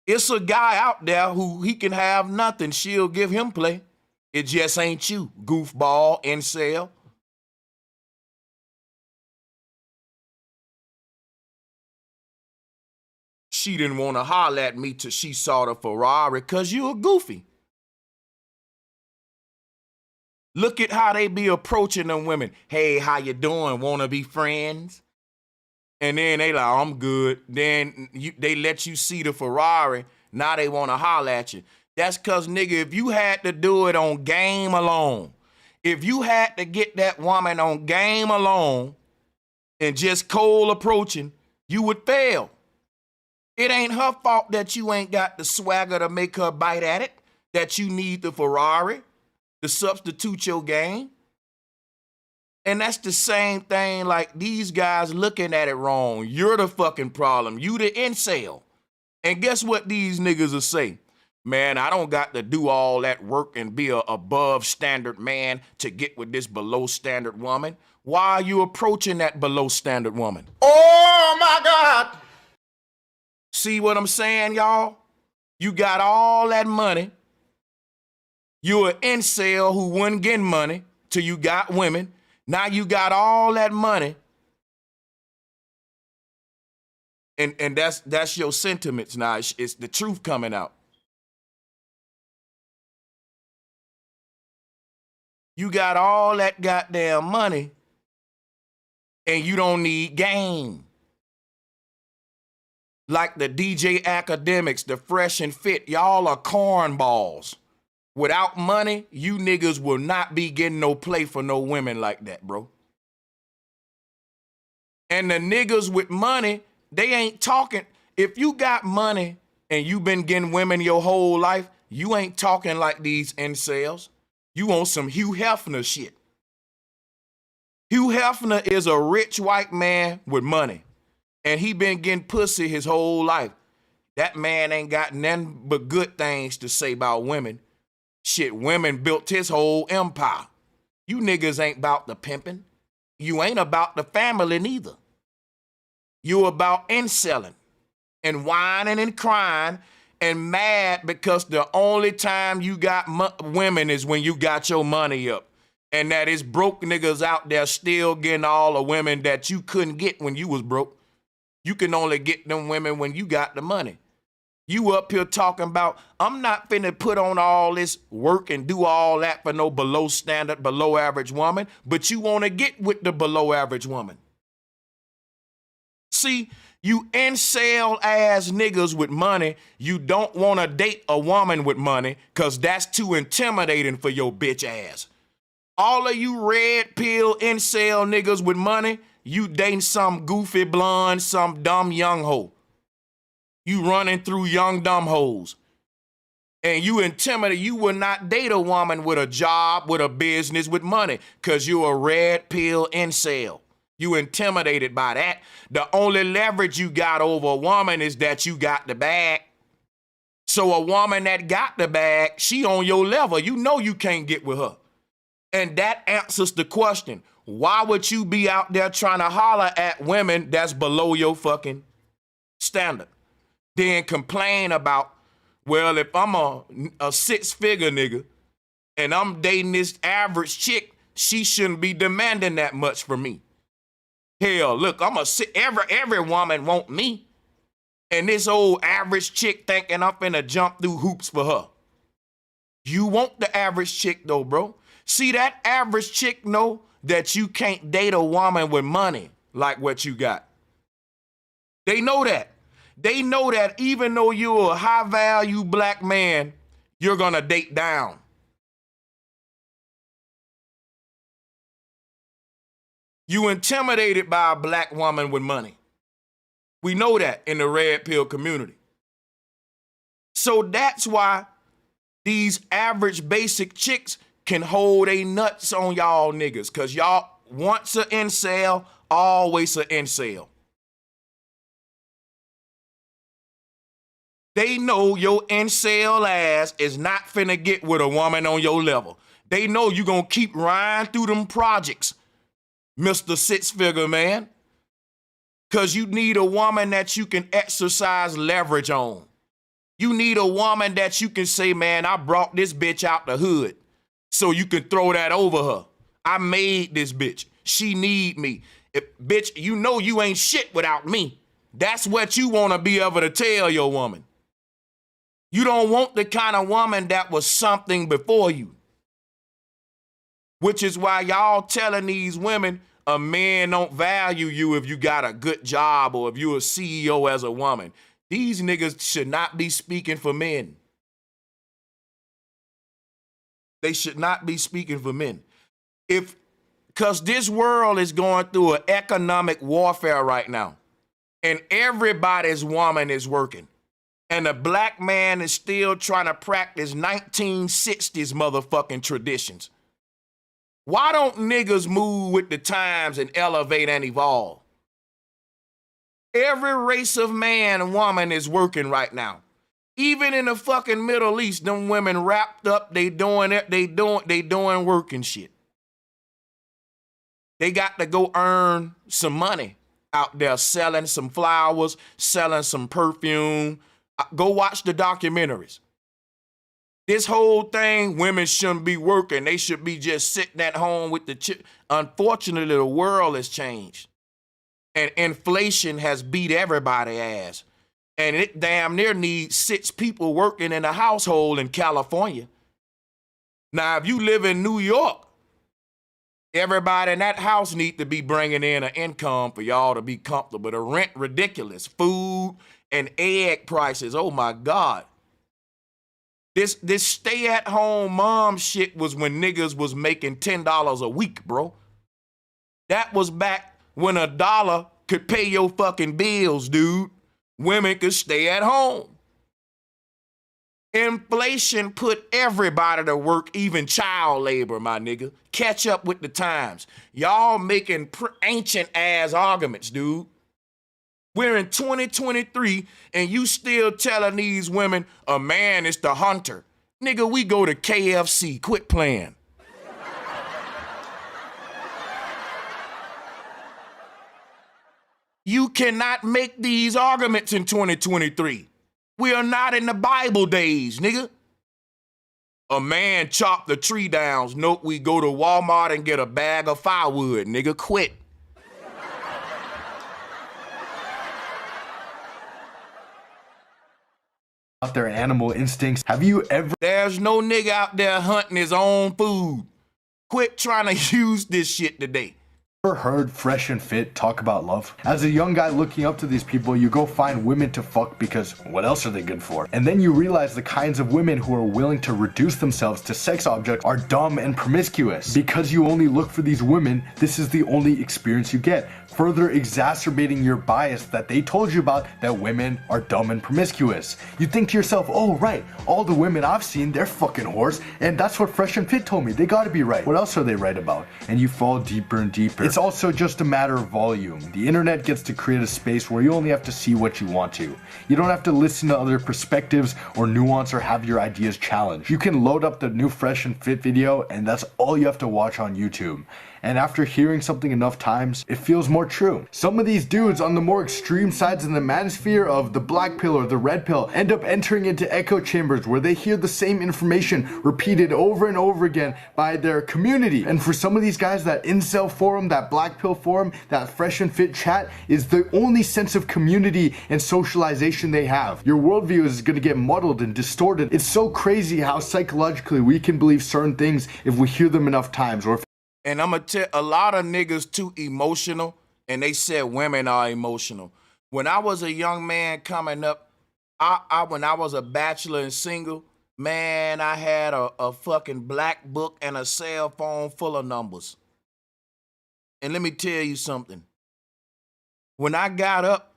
It's a guy out there who he can have nothing. She'll give him play. It just ain't you, goofball, incel. She didn't want to holler at me till she saw the Ferrari because you a goofy. Look at how they be approaching them women. Hey, how you doing? Wanna be friends? And then they like, I'm good. Then they let you see the Ferrari. Now they wanna holler at you. That's cause nigga, if you had to do it on game alone, if you had to get that woman on game alone and just cold approaching, you would fail. It ain't her fault that you ain't got the swagger to make her bite at it, that you need the Ferrari to substitute your game. And that's the same thing like these guys looking at it wrong. You're the fucking problem. You the incel. And guess what these niggas will say? Man, I don't got to do all that work and be a above standard man to get with this below standard woman. Why are you approaching that below standard woman? Oh my God. See what I'm saying, y'all? You got all that money. You're an incel who wasn't getting money till you got women. Now you got all that money. And that's your sentiments now. It's the truth coming out. You got all that goddamn money and you don't need game. Like the DJ Academics, the Fresh and Fit, y'all are cornballs. Without money, you niggas will not be getting no play for no women like that, bro. And the niggas with money, they ain't talking. If you got money and you been getting women your whole life, you ain't talking like these incels. You on some Hugh Hefner shit. Hugh Hefner is a rich white man with money. And he been getting pussy his whole life. That man ain't got nothing but good things to say about women. Shit, women built his whole empire. You niggas ain't about the pimping. You ain't about the family neither. You about inselling and whining and crying and mad because the only time you got women is when you got your money up. And that is broke niggas out there still getting all the women that you couldn't get when you was broke. You can only get them women when you got the money. You up here talking about, I'm not finna put on all this work and do all that for no below standard, below average woman, but you wanna get with the below average woman. See, you incel ass niggas with money, you don't wanna date a woman with money cause that's too intimidating for your bitch ass. All of you red pill incel niggas with money, you dating some goofy blonde, some dumb young hoe. You running through young dumb hoes. And you intimidated, you will not date a woman with a job, with a business, with money, because you're a red pill incel. You intimidated by that. The only leverage you got over a woman is that you got the bag. So a woman that got the bag, she on your level. You know you can't get with her. And that answers the question. Why would you be out there trying to holler at women that's below your fucking standard? Then complain about, well, if I'm a six-figure nigga and I'm dating this average chick, she shouldn't be demanding that much for me. Hell, look, every woman want me. And this old average chick thinking I'm finna jump through hoops for her. You want the average chick though, bro. See, that average chick know that you can't date a woman with money like what you got. They know that. They know that even though you're a high value black man, you're gonna date down. You intimidated by a black woman with money. We know that in the red pill community. So that's why these average basic chicks can hold they nuts on y'all niggas, cause y'all once an incel, always an incel. They know your incel ass is not finna get with a woman on your level. They know you gonna keep riding through them projects, Mr. Six-Figure Man, because you need a woman that you can exercise leverage on. You need a woman that you can say, man, I brought this bitch out the hood, so you can throw that over her. I made this bitch. She need me. Bitch, you know you ain't shit without me. That's what you want to be able to tell your woman. You don't want the kind of woman that was something before you. Which is why y'all telling these women a man don't value you if you got a good job or if you're a CEO as a woman. These niggas should not be speaking for men. They should not be speaking for men. Because this world is going through an economic warfare right now. And everybody's woman is working. And the black man is still trying to practice 1960s motherfucking traditions. Why don't niggas move with the times and elevate and evolve? Every race of man and woman is working right now. Even in the fucking Middle East, them women wrapped up, they doing work and shit. They got to go earn some money out there selling some flowers, selling some perfume. Go watch the documentaries. This whole thing, women shouldn't be working. They should be just sitting at home with the chip. Unfortunately, the world has changed. And inflation has beat everybody's ass. And it damn near needs 6 people working in a household in California. Now, if you live in New York, everybody in that house need to be bringing in an income for y'all to be comfortable. The rent ridiculous. Food and egg prices, oh my God. This stay-at-home mom shit was when niggas was making $10 a week, bro. That was back when $1 could pay your fucking bills, dude. Women could stay at home. Inflation put everybody to work, even child labor, my nigga. Catch up with the times. Y'all making ancient-ass arguments, dude. We're in 2023, and you still telling these women a man is the hunter. Nigga, we go to KFC. Quit playing. You cannot make these arguments in 2023. We are not in the Bible days, nigga. A man chopped the tree down. Nope, we go to Walmart and get a bag of firewood. Nigga, quit. Their animal instincts. Have you ever? There's no nigga out there hunting his own food. Quit trying to use this shit today. Ever heard Fresh and Fit talk about love? As a young guy looking up to these people, you go find women to fuck because what else are they good for? And then you realize the kinds of women who are willing to reduce themselves to sex objects are dumb and promiscuous. Because you only look for these women, this is the only experience you get, further exacerbating your bias that they told you about, that women are dumb and promiscuous. You think to yourself, oh right, all the women I've seen, they're fucking whores, and that's what Fresh and Fit told me, they gotta be right. What else are they right about? And you fall deeper and deeper. It's also just a matter of volume. The internet gets to create a space where you only have to see what you want to. You don't have to listen to other perspectives or nuance or have your ideas challenged. You can load up the new Fresh and Fit video and that's all you have to watch on YouTube. And after hearing something enough times, it feels more true. Some of these dudes on the more extreme sides of the manosphere of the black pill or the red pill end up entering into echo chambers where they hear the same information repeated over and over again by their community. And for some of these guys, that incel forum, that black pill forum, that fresh and fit chat is the only sense of community and socialization they have. Your worldview is going to get muddled and distorted. It's so crazy how psychologically we can believe certain things if we hear them enough times. And I'm going to tell a lot of niggas too emotional, and they said women are emotional. When I was a young man coming up, when I was a bachelor and single, man, I had a fucking black book and a cell phone full of numbers. And let me tell you something. When I got up,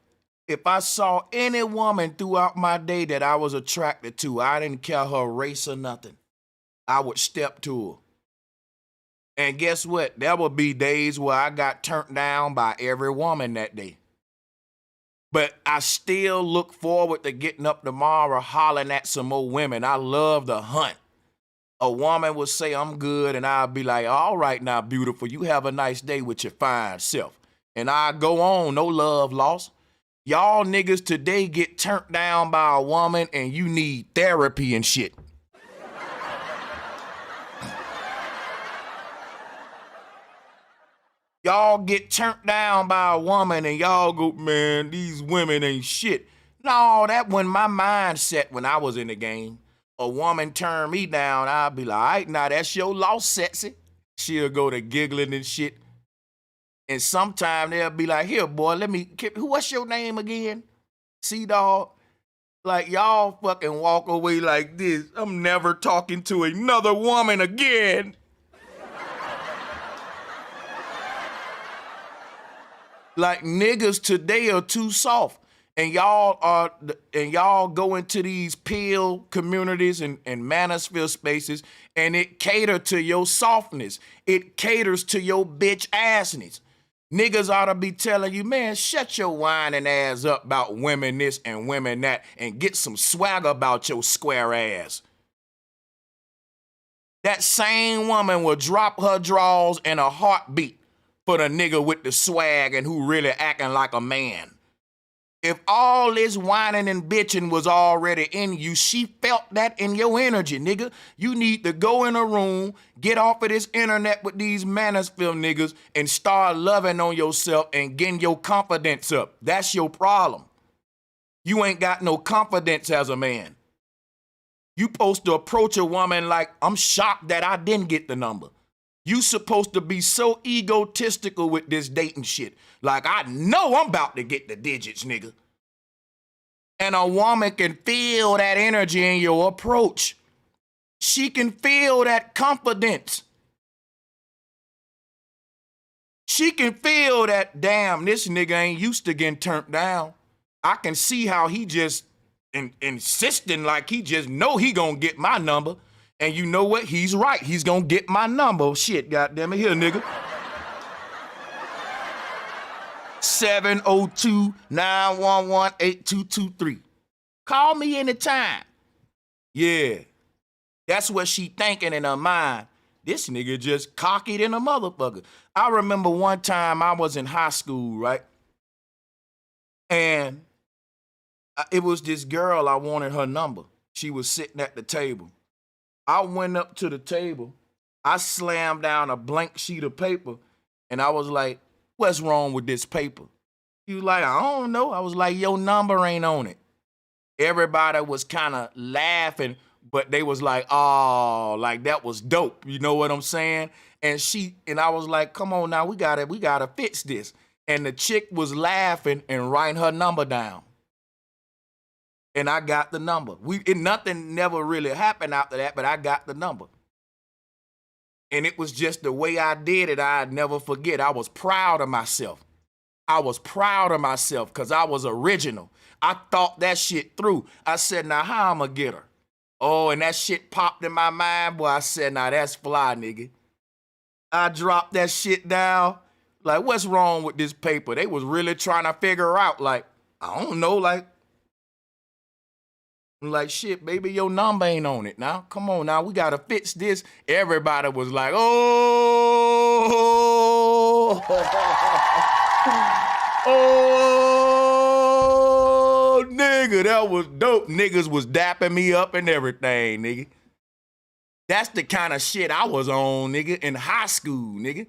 if I saw any woman throughout my day that I was attracted to, I didn't care her race or nothing, I would step to her. And guess what? There would be days where I got turned down by every woman that day. But I still look forward to getting up tomorrow hollering at some more women. I love the hunt. A woman would say, I'm good, and I'll be like, all right now, beautiful, you have a nice day with your fine self. And I go on, no love lost. Y'all niggas today get turned down by a woman and you need therapy and shit. Y'all get turned down by a woman and y'all go, man, these women ain't shit. No, that wasn't my mindset when I was in the game. A woman turned me down, I'll be like, all right, now that's your loss, sexy. She'll go to giggling and shit. And sometimes they'll be like, here, boy, what's your name again? C-Dog? Like, y'all fucking walk away like this. I'm never talking to another woman again. Like, niggas today are too soft. And y'all go into these pill communities and manosphere spaces, and it caters to your softness. It caters to your bitch assness. Niggas ought to be telling you, man, shut your whining ass up about women this and women that and get some swagger about your square ass. That same woman will drop her drawers in a heartbeat for the nigga with the swag and who really acting like a man. If all this whining and bitching was already in you, she felt that in your energy, nigga. You need to go in a room, get off of this internet with these manosphere niggas and start loving on yourself and getting your confidence up. That's your problem. You ain't got no confidence as a man. You supposed to approach a woman like, I'm shocked that I didn't get the number. You supposed to be so egotistical with this dating shit. Like, I know I'm about to get the digits, nigga. And a woman can feel that energy in your approach. She can feel that confidence. She can feel that, damn, this nigga ain't used to getting turned down. I can see how he just insisting like he just know he gonna get my number. And you know what? He's right. He's gonna get my number. Shit, goddamn it. Here, nigga. 702-911-8223. Call me anytime. Yeah. That's what she thinking in her mind. This nigga just cocky than a motherfucker. I remember one time I was in high school, right? And it was this girl, I wanted her number. She was sitting at the table. I went up to the table. I slammed down a blank sheet of paper, and I was like, what's wrong with this paper? He was like, I don't know. I was like, your number ain't on it. Everybody was kind of laughing, but they was like, oh, like that was dope. You know what I'm saying? And I was like, come on now, we gotta fix this. And the chick was laughing and writing her number down. And I got the number. Nothing never really happened after that, but I got the number. And it was just the way I did it, I'd never forget. I was proud of myself. I was proud of myself because I was original. I thought that shit through. I said, now how I'm going to get her? Oh, and that shit popped in my mind. Boy, I said, now that's fly, nigga. I dropped that shit down. Like, what's wrong with this paper? They was really trying to figure out, like, I don't know, like shit, baby, your number ain't on it now. Come on now, we got to fix this. Everybody was like, oh, Oh, nigga, that was dope. Niggas was dapping me up and everything, nigga. That's the kind of shit I was on, nigga, in high school, nigga.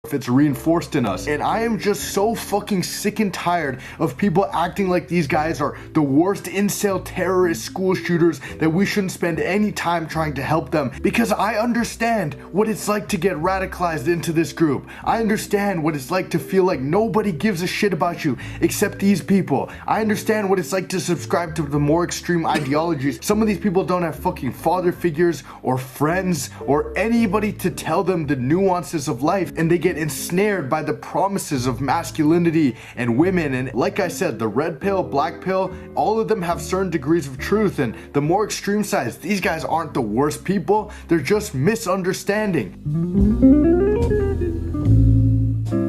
If it's reinforced in us. And I am just so fucking sick and tired of people acting like these guys are the worst incel terrorist school shooters, that we shouldn't spend any time trying to help them, because I understand what it's like to get radicalized into this group. I understand what it's like to feel like nobody gives a shit about you except these people. I understand what it's like to subscribe to the more extreme ideologies. Some of these people don't have fucking father figures or friends or anybody to tell them the nuances of life, and they get ensnared by the promises of masculinity and women. And like I said, the red pill, black pill, all of them have certain degrees of truth, and the more extreme sides, these guys aren't the worst people, they're just misunderstanding.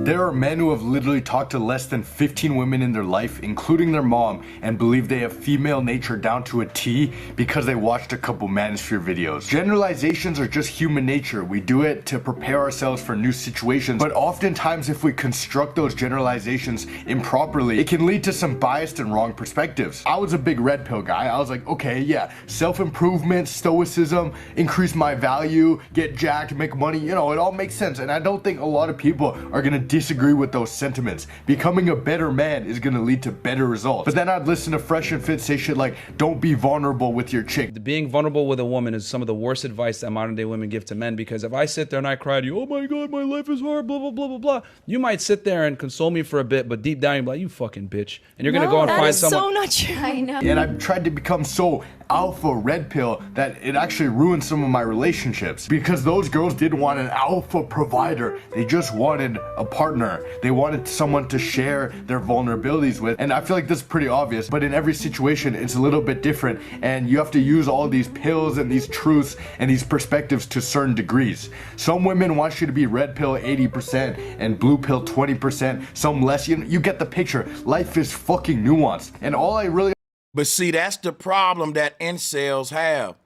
There are men who have literally talked to less than 15 women in their life, including their mom, and believe they have female nature down to a T because they watched a couple manosphere videos. Generalizations are just human nature. We do it to prepare ourselves for new situations, but oftentimes if we construct those generalizations improperly, it can lead to some biased and wrong perspectives. I was a big red pill guy. I was like, okay, yeah, self-improvement, stoicism, increase my value, get jacked, make money, you know, it all makes sense. And I don't think a lot of people are gonna disagree with those sentiments. Becoming a better man is gonna lead to better results. But then I'd listen to Fresh and Fit say shit like, don't be vulnerable with your chick. Being vulnerable with a woman is some of the worst advice that modern day women give to men, because if I sit there and I cry to you, oh my God, my life is hard, blah, blah, blah, blah, blah, you might sit there and console me for a bit, but deep down you're like, you fucking bitch. And you're gonna go and find someone. So not true. I know. And I've tried to become so alpha red pill that it actually ruined some of my relationships, because those girls didn't want an alpha provider. They just wanted a partner. They wanted someone to share their vulnerabilities with. And I feel like this is pretty obvious, but in every situation it's a little bit different, and you have to use all these pills and these truths and these perspectives to certain degrees. Some women want you to be red pill 80% and blue pill 20%, some less. You get the picture. Life is fucking nuanced. And all I really... But see, that's the problem that incels have.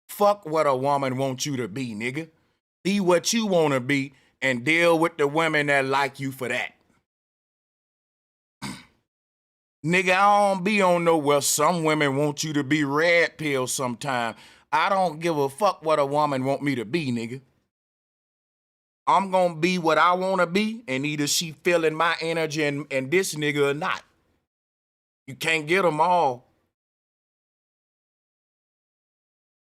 Fuck what a woman wants you to be, nigga. Be what you want to be and deal with the women that like you for that. Nigga, I don't be on nowhere. Some women want you to be red pill sometime. I don't give a fuck what a woman want me to be, nigga. I'm gonna be what I want to be, and either she feeling my energy and this nigga or not. You can't get them all.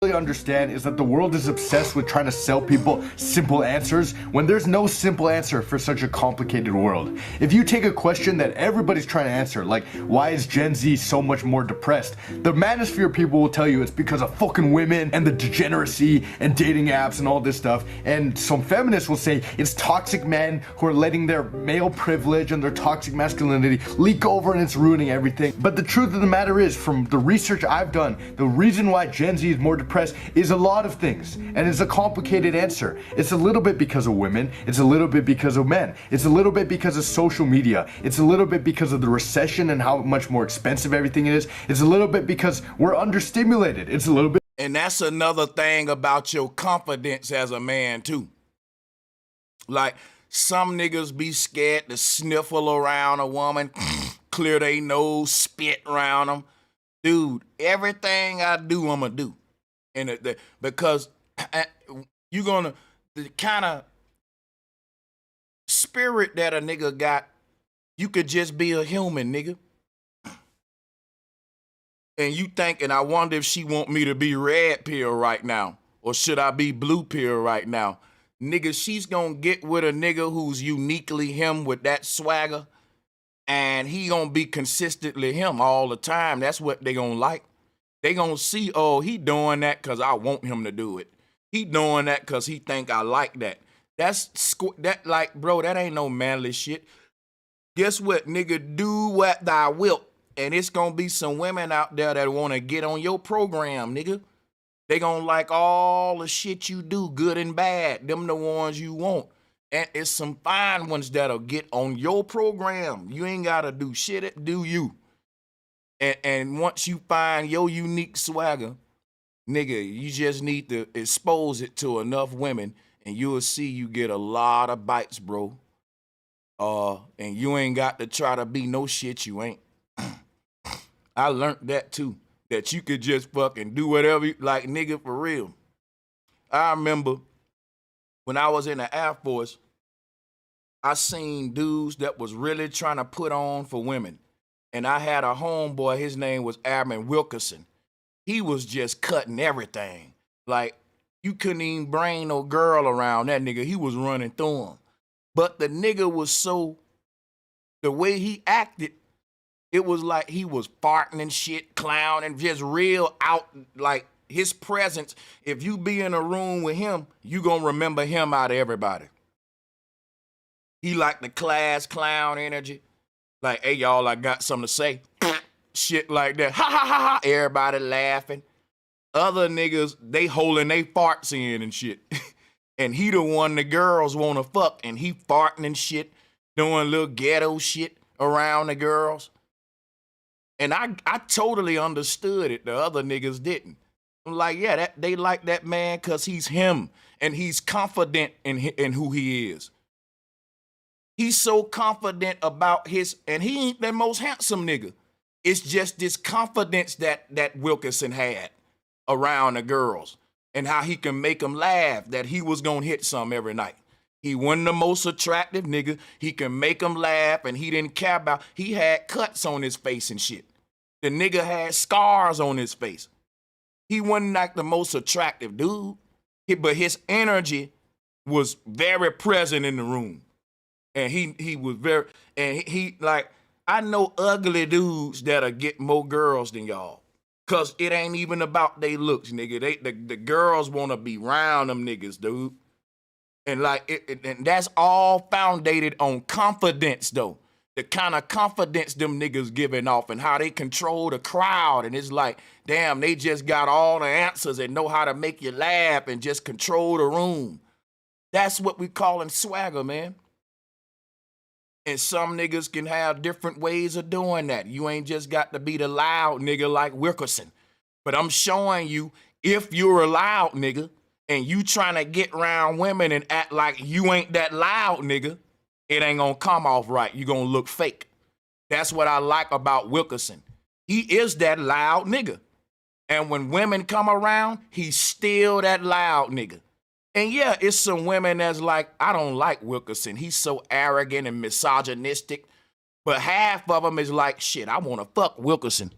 Understand is that the world is obsessed with trying to sell people simple answers when there's no simple answer for such a complicated world. If you take a question that everybody's trying to answer, like why is Gen Z so much more depressed, the manosphere people will tell you it's because of fucking women and the degeneracy and dating apps and all this stuff. And some feminists will say it's toxic men who are letting their male privilege and their toxic masculinity leak over and it's ruining everything. But the truth of the matter is, from the research I've done, the reason why Gen Z is more depressed is a lot of things, and it's a complicated answer. It's a little bit because of women, it's a little bit because of men, it's a little bit because of social media, it's a little bit because of the recession and how much more expensive everything is, it's a little bit because we're understimulated, it's a little bit. And that's another thing about your confidence as a man too. Like, some niggas be scared to sniffle around a woman, clear they nose, spit around them. Dude, everything I do, I'ma do. And because you're gonna, the kind of spirit that a nigga got, you could just be a human, nigga. And you thinking, I wonder if she want me to be red pill right now, or should I be blue pill right now? Nigga, she's gonna get with a nigga who's uniquely him with that swagger, and he gonna be consistently him all the time. That's what they gonna like. They gonna see, oh, he doing that because I want him to do it. He doing that because he think I like that. That like, bro, that ain't no manly shit. Guess what, nigga? Do what thou wilt. And it's gonna be some women out there that wanna get on your program, nigga. They gonna like all the shit you do, good and bad. Them the ones you want. And it's some fine ones that'll get on your program. You ain't gotta do shit, do you. And once you find your unique swagger, nigga, you just need to expose it to enough women, and you'll see you get a lot of bites, bro. And you ain't got to try to be no shit you ain't. I learned that too, that you could just fucking do whatever you like, nigga, for real. I remember when I was in the Air Force, I seen dudes that was really trying to put on for women. And I had a homeboy, his name was Airman Wilkerson. He was just cutting everything. Like, you couldn't even bring no girl around that nigga. He was running through them. But the nigga was so, the way he acted, it was like he was farting and shit, clowning, just real out, like his presence. If you be in a room with him, you gonna remember him out of everybody. He like the class clown energy. Like, hey, y'all, I got something to say. Shit like that. Ha, ha, ha, ha. Everybody laughing. Other niggas, they holding they farts in and shit. And he the one the girls want to fuck. And he farting and shit, doing little ghetto shit around the girls. And I totally understood it. The other niggas didn't. I'm like, yeah, they like that man because he's him. And he's confident in who he is. He's so confident about his, and he ain't the most handsome nigga. It's just this confidence that Wilkerson had around the girls and how he can make them laugh that he was gonna hit some every night. He wasn't the most attractive nigga. He can make them laugh and he didn't care about, he had cuts on his face and shit. The nigga had scars on his face. He wasn't like the most attractive dude, but his energy was very present in the room. And he was very, and he like, I know ugly dudes that'll get more girls than y'all. Cause it ain't even about they looks, nigga. The girls wanna be round them niggas, dude. And like, and that's all founded on confidence though. The kind of confidence them niggas giving off and how they control the crowd. And it's like, damn, they just got all the answers and know how to make you laugh and just control the room. That's what we calling swagger, man. And some niggas can have different ways of doing that. You ain't just got to be the loud nigga like Wilkerson. But I'm showing you, if you're a loud nigga and you trying to get around women and act like you ain't that loud nigga, it ain't gonna come off right. You gonna look fake. That's what I like about Wilkerson. He is that loud nigga. And when women come around, he's still that loud nigga. And yeah, it's some women that's like, I don't like Wilkerson. He's so arrogant and misogynistic. But half of them is like, shit, I want to fuck Wilkerson.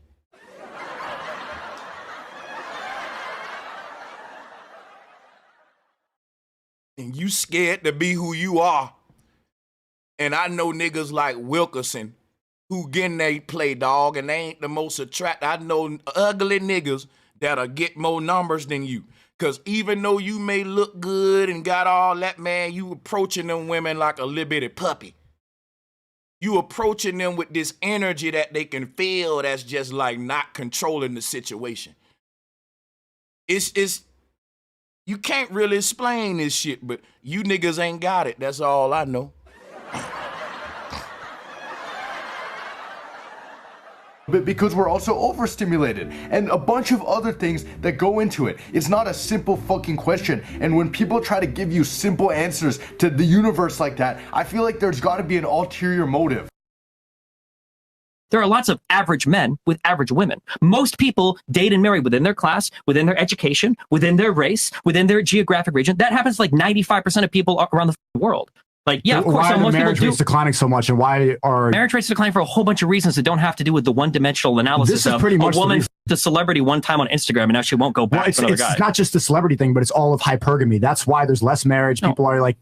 And you scared to be who you are. And I know niggas like Wilkerson who getting they play dog and they ain't the most attractive. I know ugly niggas that'll get more numbers than you. Because even though you may look good and got all that, man, you approaching them women like a little bitty puppy. You approaching them with this energy that they can feel that's just like not controlling the situation. It's you can't really explain this shit, but you niggas ain't got it. That's all I know. But because we're also overstimulated and a bunch of other things that go into it. It's not a simple fucking question. And when people try to give you simple answers to the universe like that, I feel like there's got to be an ulterior motive. There are lots of average men with average women. Most people date and marry within their class, within their education, within their race, within their geographic region. That happens like 95% of people around the world. Like, yeah, of course, why are most marriage people rates declining so much, and why are marriage rates declining for a whole bunch of reasons that don't have to do with the one-dimensional analysis This is of pretty much a woman the the celebrity one time on Instagram and now she won't go back well, for another guy. It's not just the celebrity thing, but it's all of hypergamy. That's why there's less marriage. People are like,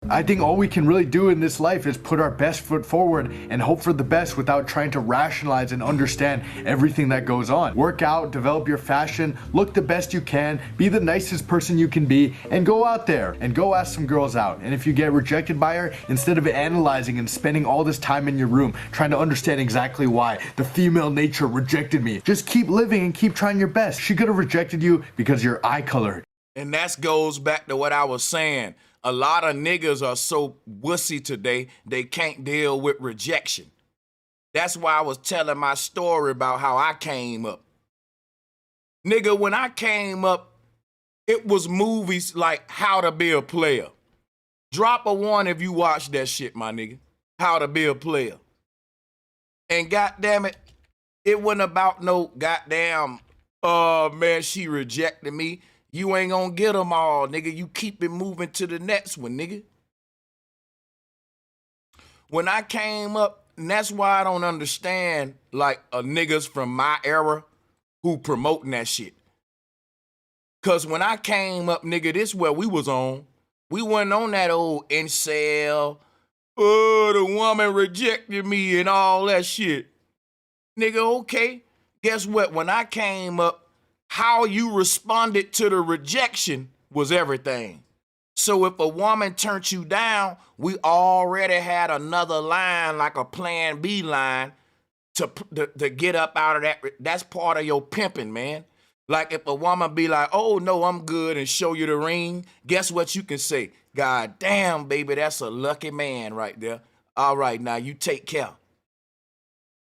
I think all we can really do in this life is put our best foot forward and hope for the best without trying to rationalize and understand everything that goes on. Work out, develop your fashion, look the best you can, be the nicest person you can be, and go out there and go ask some girls out. And if you get rejected by her, instead of analyzing and spending all this time in your room trying to understand exactly why the female nature rejected me, just keep living and keep trying your best. She could have rejected you because your eye color. And that goes back to what I was saying. A lot of niggas are so wussy today, they can't deal with rejection. That's why I was telling my story about how I came up. Nigga, when I came up, It was movies like How to Be a Player. Drop a 1 if you watch that shit, my nigga. How to Be a Player. And goddamn it, it wasn't about no goddamn, man, she rejected me. You ain't gonna get them all, nigga. You keep it moving to the next one, nigga. When I came up, and that's why I don't understand, like, niggas from my era who promoting that shit. Because when I came up, nigga, this where we was on. We wasn't on that old incel, oh, the woman rejected me and all that shit. Nigga, okay. Guess what? When I came up, how you responded to the rejection was everything. So if a woman turned you down, we already had another line, like a plan B line, to get up out of that. That's part of your pimping, man. Like if a woman be like, oh no, I'm good, and show you the ring, guess what you can say? God damn, baby, that's a lucky man right there. All right, now you take care.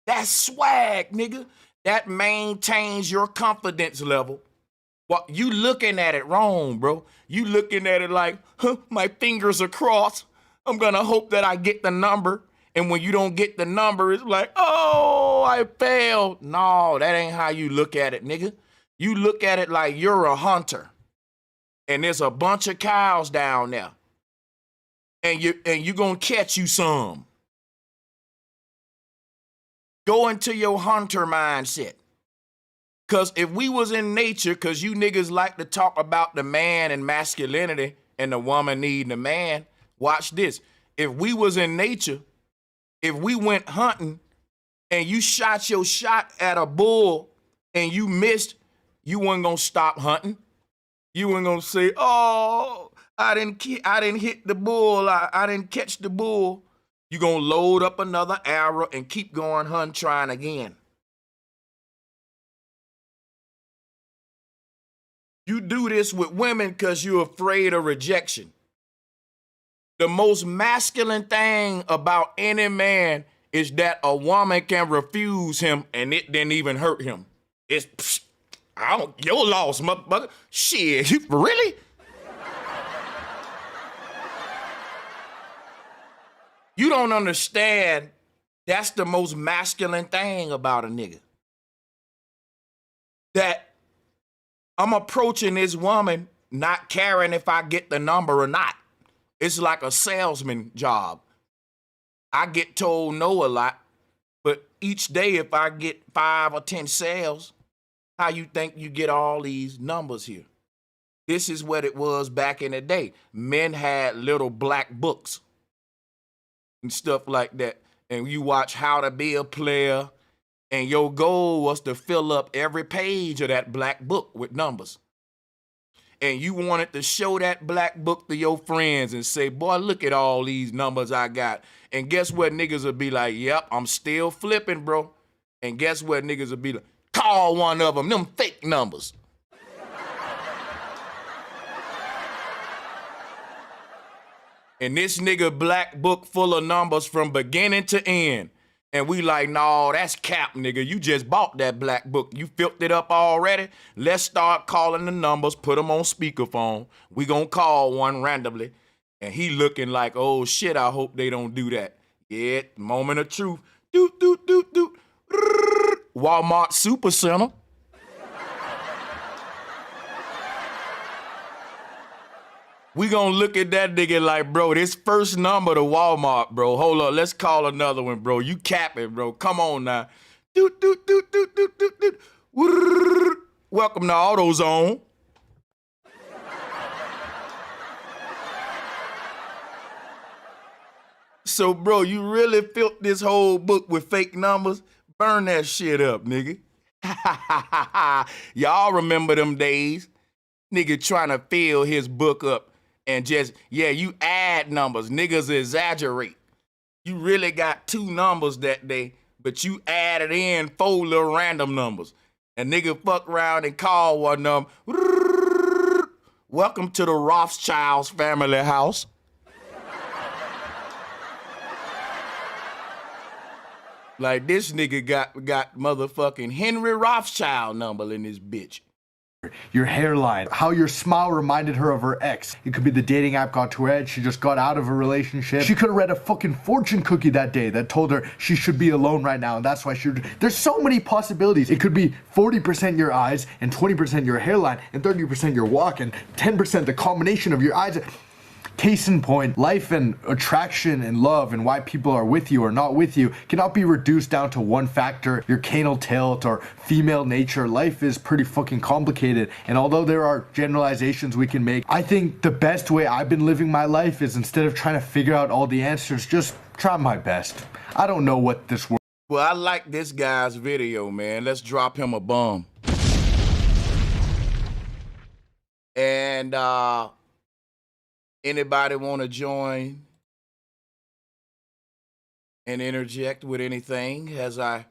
That's swag, nigga. That maintains your confidence level. Well, you looking at it wrong, bro. You looking at it like, huh, my fingers are crossed. I'm gonna hope that I get the number. And when you don't get the number, it's like, oh, I failed. No, that ain't how you look at it, nigga. You look at it like you're a hunter. And there's a bunch of cows down there. And you gonna catch you some. Go into your hunter mindset. Because if we was in nature, because you niggas like to talk about the man and masculinity and the woman needing a man, watch this. If we was in nature, if we went hunting and you shot your shot at a bull and you missed, you weren't going to stop hunting. You weren't going to say, oh, I didn't hit the bull. I didn't catch the bull. You're going to load up another arrow and keep going hunting, trying again. You do this with women because you're afraid of rejection. The most masculine thing about any man is that a woman can refuse him and it didn't even hurt him. It's, your loss, motherfucker. Shit, you really? You don't understand. That's the most masculine thing about a nigga. That I'm approaching this woman not caring if I get the number or not. It's like a salesman job. I get told no a lot, but each day if I get 5 or 10 sales, how you think you get all these numbers here? This is what it was back in the day. Men had little black books and stuff like that. And you watch How to Be a Player, and your goal was to fill up every page of that black book with numbers. And you wanted to show that black book to your friends and say, boy, look at all these numbers I got. And guess what? Niggas would be like, yep, I'm still flipping, bro. And guess what? Niggas would be like, call one of them, them fake numbers. And this nigga black book full of numbers from beginning to end. And we like, no, that's cap, nigga. You just bought that black book. You filled it up already. Let's start calling the numbers, put them on speakerphone. We gonna call one randomly. And he looking like, oh shit, I hope they don't do that. Yeah, moment of truth. Doot, doot, doot, doot. Walmart Supercenter. We gonna look at that nigga like, bro, this first number to Walmart, bro. Hold up, let's call another one, bro. You capping, bro. Come on now. Doot, doot, doot, doot, doot, doot, doot. Welcome to AutoZone. So, bro, you really filled this whole book with fake numbers? Burn that shit up, nigga. Y'all remember them days? Nigga trying to fill his book up. And just, yeah, you add numbers. Niggas exaggerate. You really got 2 numbers that day, but you added in 4 little random numbers. And nigga fuck around and call one of them. Welcome to the Rothschilds family house. Like this nigga got motherfucking Henry Rothschild number in this bitch. your hairline, how your smile reminded her of her ex. It could be the dating app got to her head. She just got out of a relationship. She could have read a fucking fortune cookie that day that told her she should be alone right now, and that's why she would. There's so many possibilities. It could be 40% your eyes and 20% your hairline and 30% your walk and 10% the combination of your eyes. Case in point, life and attraction and love and why people are with you or not with you cannot be reduced down to one factor, your canal tilt or female nature. Life is pretty fucking complicated, and although there are generalizations we can make, I think the best way I've been living my life is, instead of trying to figure out all the answers, just try my best. I don't know what this world. Well, I like this guy's video, man. Let's drop him a bomb. And anybody want to join and interject with anything as I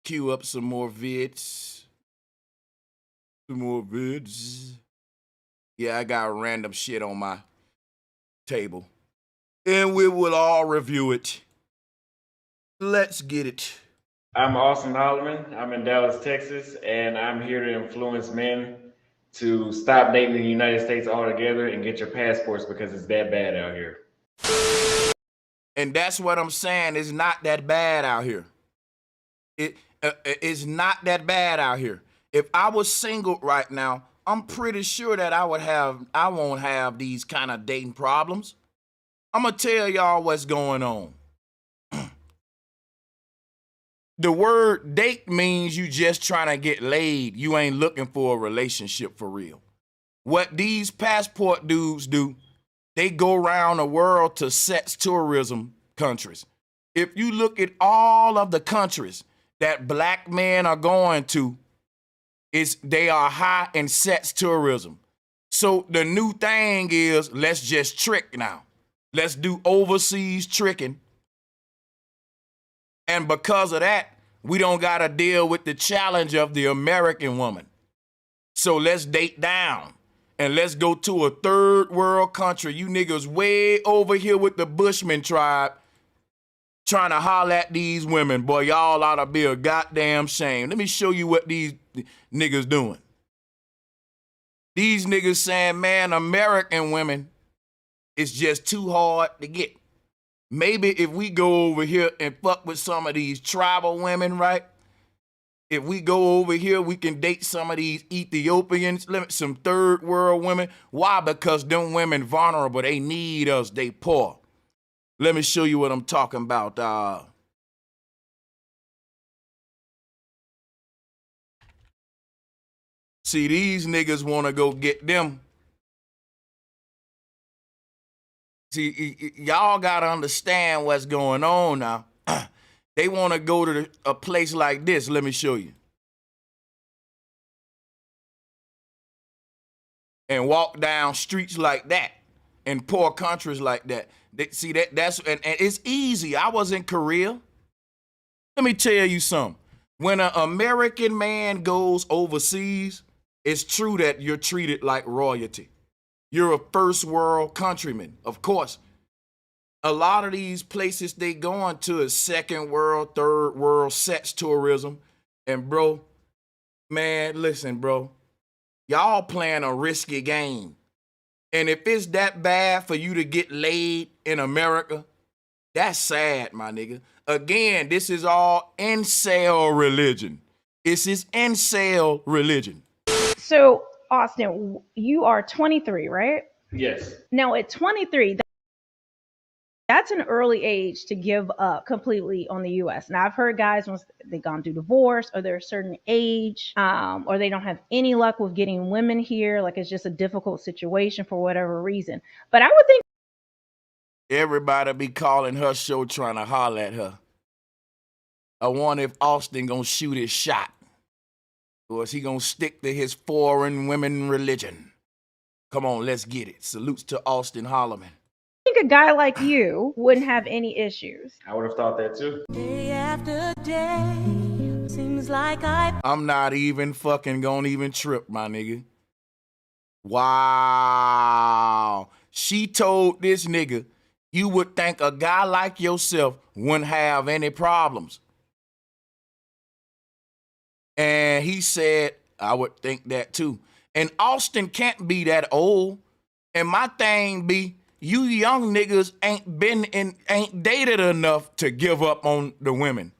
queue up some more vids? Some more vids. Yeah, I got random shit on my table. And we will all review it. Let's get it. I'm Austin Holloman. I'm in Dallas, Texas, and I'm here to influence men to stop dating in the United States altogether and get your passports, because it's that bad out here. And that's what I'm saying. It's not that bad out here. It's not that bad out here. If I was single right now, I'm pretty sure that I won't have these kind of dating problems. I'm gonna tell y'all what's going on. The word date means you just trying to get laid. You ain't looking for a relationship for real. What these passport dudes do, they go around the world to sex tourism countries. If you look at all of the countries that black men are going to, they are high in sex tourism. So the new thing is, let's just trick now. Let's do overseas tricking. And because of that, we don't got to deal with the challenge of the American woman. So let's date down and let's go to a third world country. You niggas way over here with the Bushman tribe trying to holler at these women. Boy, y'all ought to be a goddamn shame. Let me show you what these niggas doing. These niggas saying, man, American women is just too hard to get. Maybe if we go over here and fuck with some of these tribal women, right? If we go over here, we can date some of these Ethiopians, some third world women. Why? Because them women vulnerable. They need us. They poor. Let me show you what I'm talking about. See, these niggas want to go get them. See, y'all got to understand what's going on now. They want to go to a place like this. Let me show you. And walk down streets like that in poor countries like that. See, that's it's easy. I was in Korea. Let me tell you something. When an American man goes overseas, it's true that you're treated like royalty. You're a first world countryman, of course. A lot of these places they going to is second world, third world sex tourism. And bro, man, listen, bro, y'all playing a risky game. And if it's that bad for you to get laid in America, that's sad, my nigga. Again, this is all incel religion. This is incel religion. So, Austin, you are 23, right? Yes. Now, at 23, that's an early age to give up completely on the U.S. Now, I've heard guys, once they've gone through divorce or they're a certain age, or they don't have any luck with getting women here, like it's just a difficult situation for whatever reason. But I would think everybody be calling her show trying to holler at her. I wonder if Austin gonna shoot his shot. Or is he gonna stick to his foreign women religion? Come on, let's get it. Salutes to Austin Holloman. I think a guy like you wouldn't have any issues. I would have thought that too. Day after day, seems like I'm not even fucking gonna even trip, my nigga. Wow. She told this nigga, you would think a guy like yourself wouldn't have any problems. And he said, I would think that too. And Austin can't be that old. And my thing be, you young niggas ain't dated enough to give up on the women.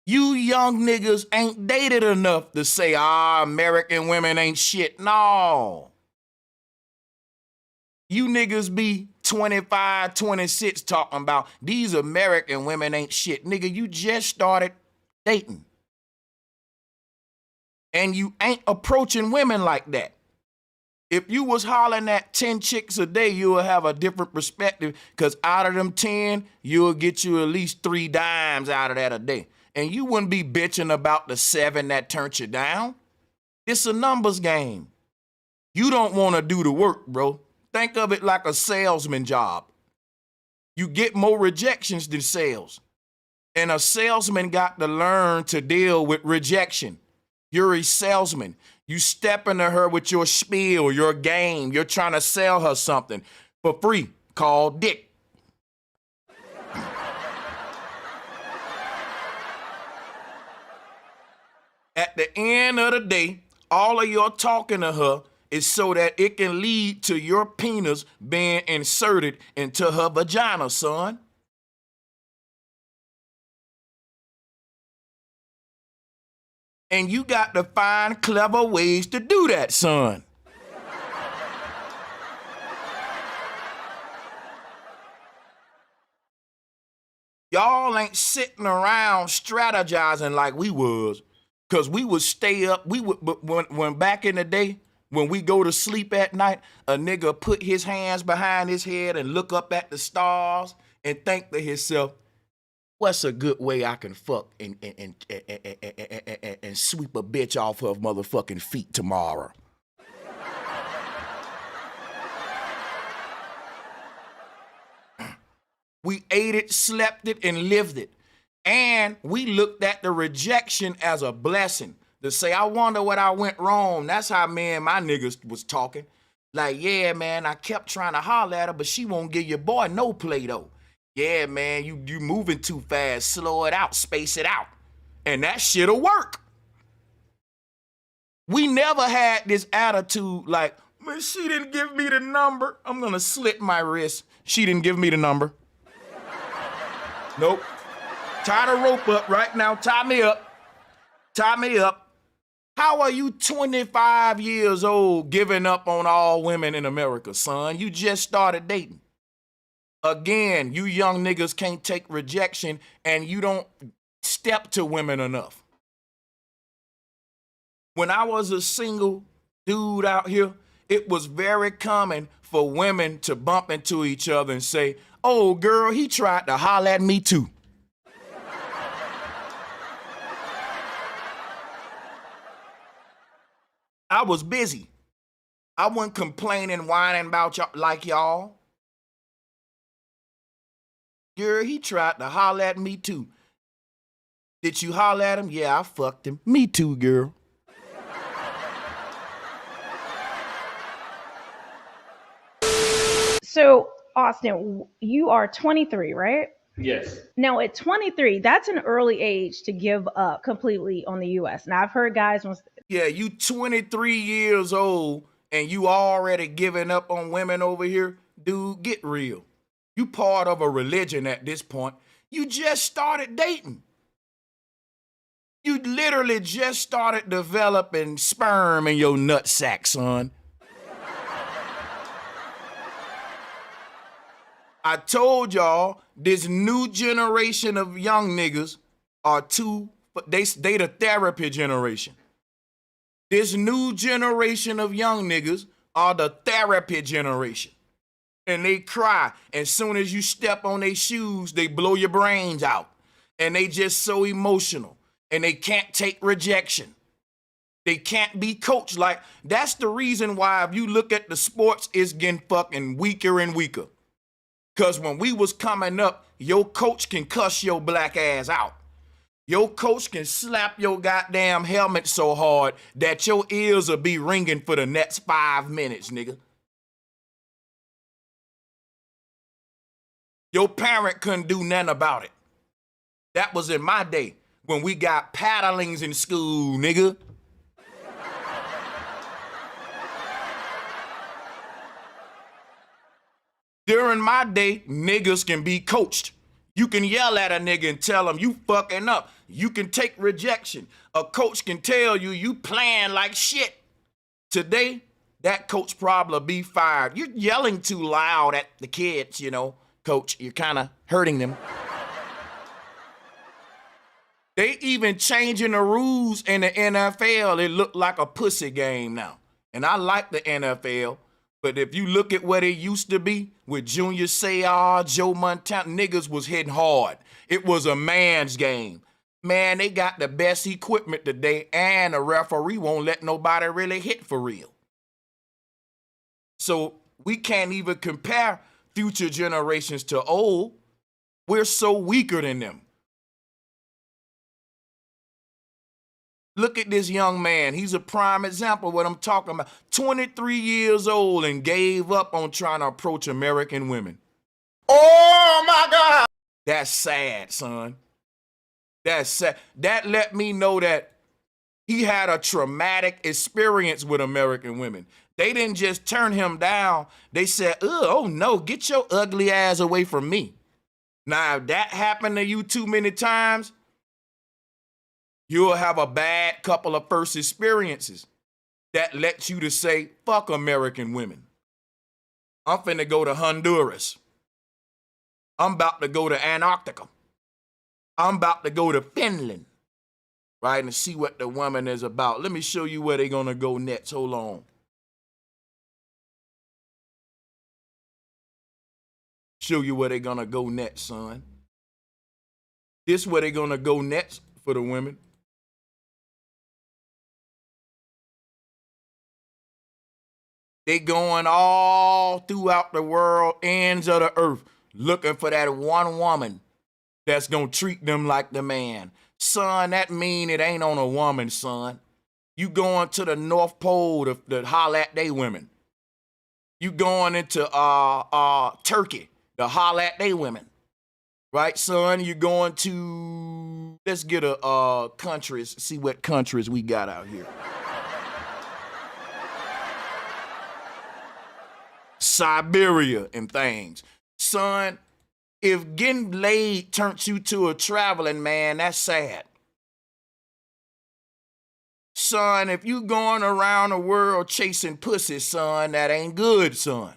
You young niggas ain't dated enough to say, American women ain't shit. No. You niggas be 25, 26 talking about these American women ain't shit. Nigga, you just started dating. And you ain't approaching women like that. If you was hollering at 10 chicks a day, you will have a different perspective, because out of them 10, you'll get you at least 3 dimes out of that a day. And you wouldn't be bitching about the 7 that turned you down. It's a numbers game. You don't want to do the work, bro. Think of it like a salesman job. You get more rejections than sales. And a salesman got to learn to deal with rejection. You're a salesman. You step into her with your spiel, your game. You're trying to sell her something for free called dick. At the end of the day, all of your talking to her is so that it can lead to your penis being inserted into her vagina, son. And you got to find clever ways to do that, son. Y'all ain't sitting around strategizing like we was. Cause we would stay up, but when back in the day, when we go to sleep at night, a nigga put his hands behind his head and look up at the stars and think to himself, what's a good way I can fuck and sweep a bitch off her motherfucking feet tomorrow? We ate it, slept it, and lived it. And we looked at the rejection as a blessing. To say, I wonder what I went wrong. That's how me and my niggas was talking. Like, yeah, man, I kept trying to holler at her, but she won't give your boy no play, though. Yeah, man, you moving too fast. Slow it out, space it out. And that shit'll work. We never had this attitude like, man, she didn't give me the number. I'm gonna slit my wrist. She didn't give me the number. Nope. Tie the rope up right now. Tie me up. Tie me up. How are you 25 years old giving up on all women in America, son? You just started dating. Again, you young niggas can't take rejection and you don't step to women enough. When I was a single dude out here, it was very common for women to bump into each other and say, oh, girl, he tried to holler at me too. I was busy. I wasn't complaining, whining about y'all like y'all. Girl, he tried to holler at me too. Did you holler at him? Yeah, I fucked him. Me too, girl. So, Austin, you are 23, right? Yes. Now, at 23, that's an early age to give up completely on the U.S. Now, I've heard guys once. Yeah, you 23 years old and you already giving up on women over here? Dude, get real. You part of a religion at this point. You just started dating. You literally just started developing sperm in your nutsack, son. I told y'all this new generation of young niggas are they the therapy generation. This new generation of young niggas are the therapy generation. And they cry. As soon as you step on their shoes, they blow your brains out. And they just so emotional. And they can't take rejection. They can't be coached. Like, that's the reason why if you look at the sports, it's getting fucking weaker and weaker. Because when we was coming up, your coach can cuss your black ass out. Your coach can slap your goddamn helmet so hard that your ears will be ringing for the next 5 minutes, nigga. Your parent couldn't do nothing about it. That was in my day when we got paddlings in school, nigga. During my day, niggas can be coached. You can yell at a nigga and tell him you fucking up. You can take rejection. A coach can tell you you playing like shit. Today, that coach probably be fired. You're yelling too loud at the kids, you know, coach. You're kind of hurting them. They even changing the rules in the NFL. It look like a pussy game now. And I like the NFL, but if you look at what it used to be with Junior Seau, Joe Montana, niggas was hitting hard. It was a man's game. Man, they got the best equipment today, and the referee won't let nobody really hit for real. So we can't even compare future generations to old. We're so weaker than them. Look at this young man. He's a prime example of what I'm talking about. 23 years old and gave up on trying to approach American women. Oh my God. That's sad, son. That's sad. That let me know that he had a traumatic experience with American women. They didn't just turn him down. They said, oh no, get your ugly ass away from me. Now, if that happened to you too many times, you'll have a bad couple of first experiences that lets you to say, fuck American women. I'm finna go to Honduras. I'm about to go to Antarctica. I'm about to go to Finland, right, and see what the woman is about. Let me show you where they're gonna go next. Hold on. Show you where they're gonna go next, son. This where they're gonna go next for the women. They going all throughout the world, ends of the earth, looking for that one woman that's gonna treat them like the man. Son, that mean it ain't on a woman, son. You going to the North Pole to holler at they women. You going into Turkey to holler at they women. Right, son? You going to, let's get a countries, see what countries we got out here. Siberia and things. Son, if getting laid turns you to a traveling man, that's sad. Son, if you going around the world chasing pussy, son, that ain't good, son.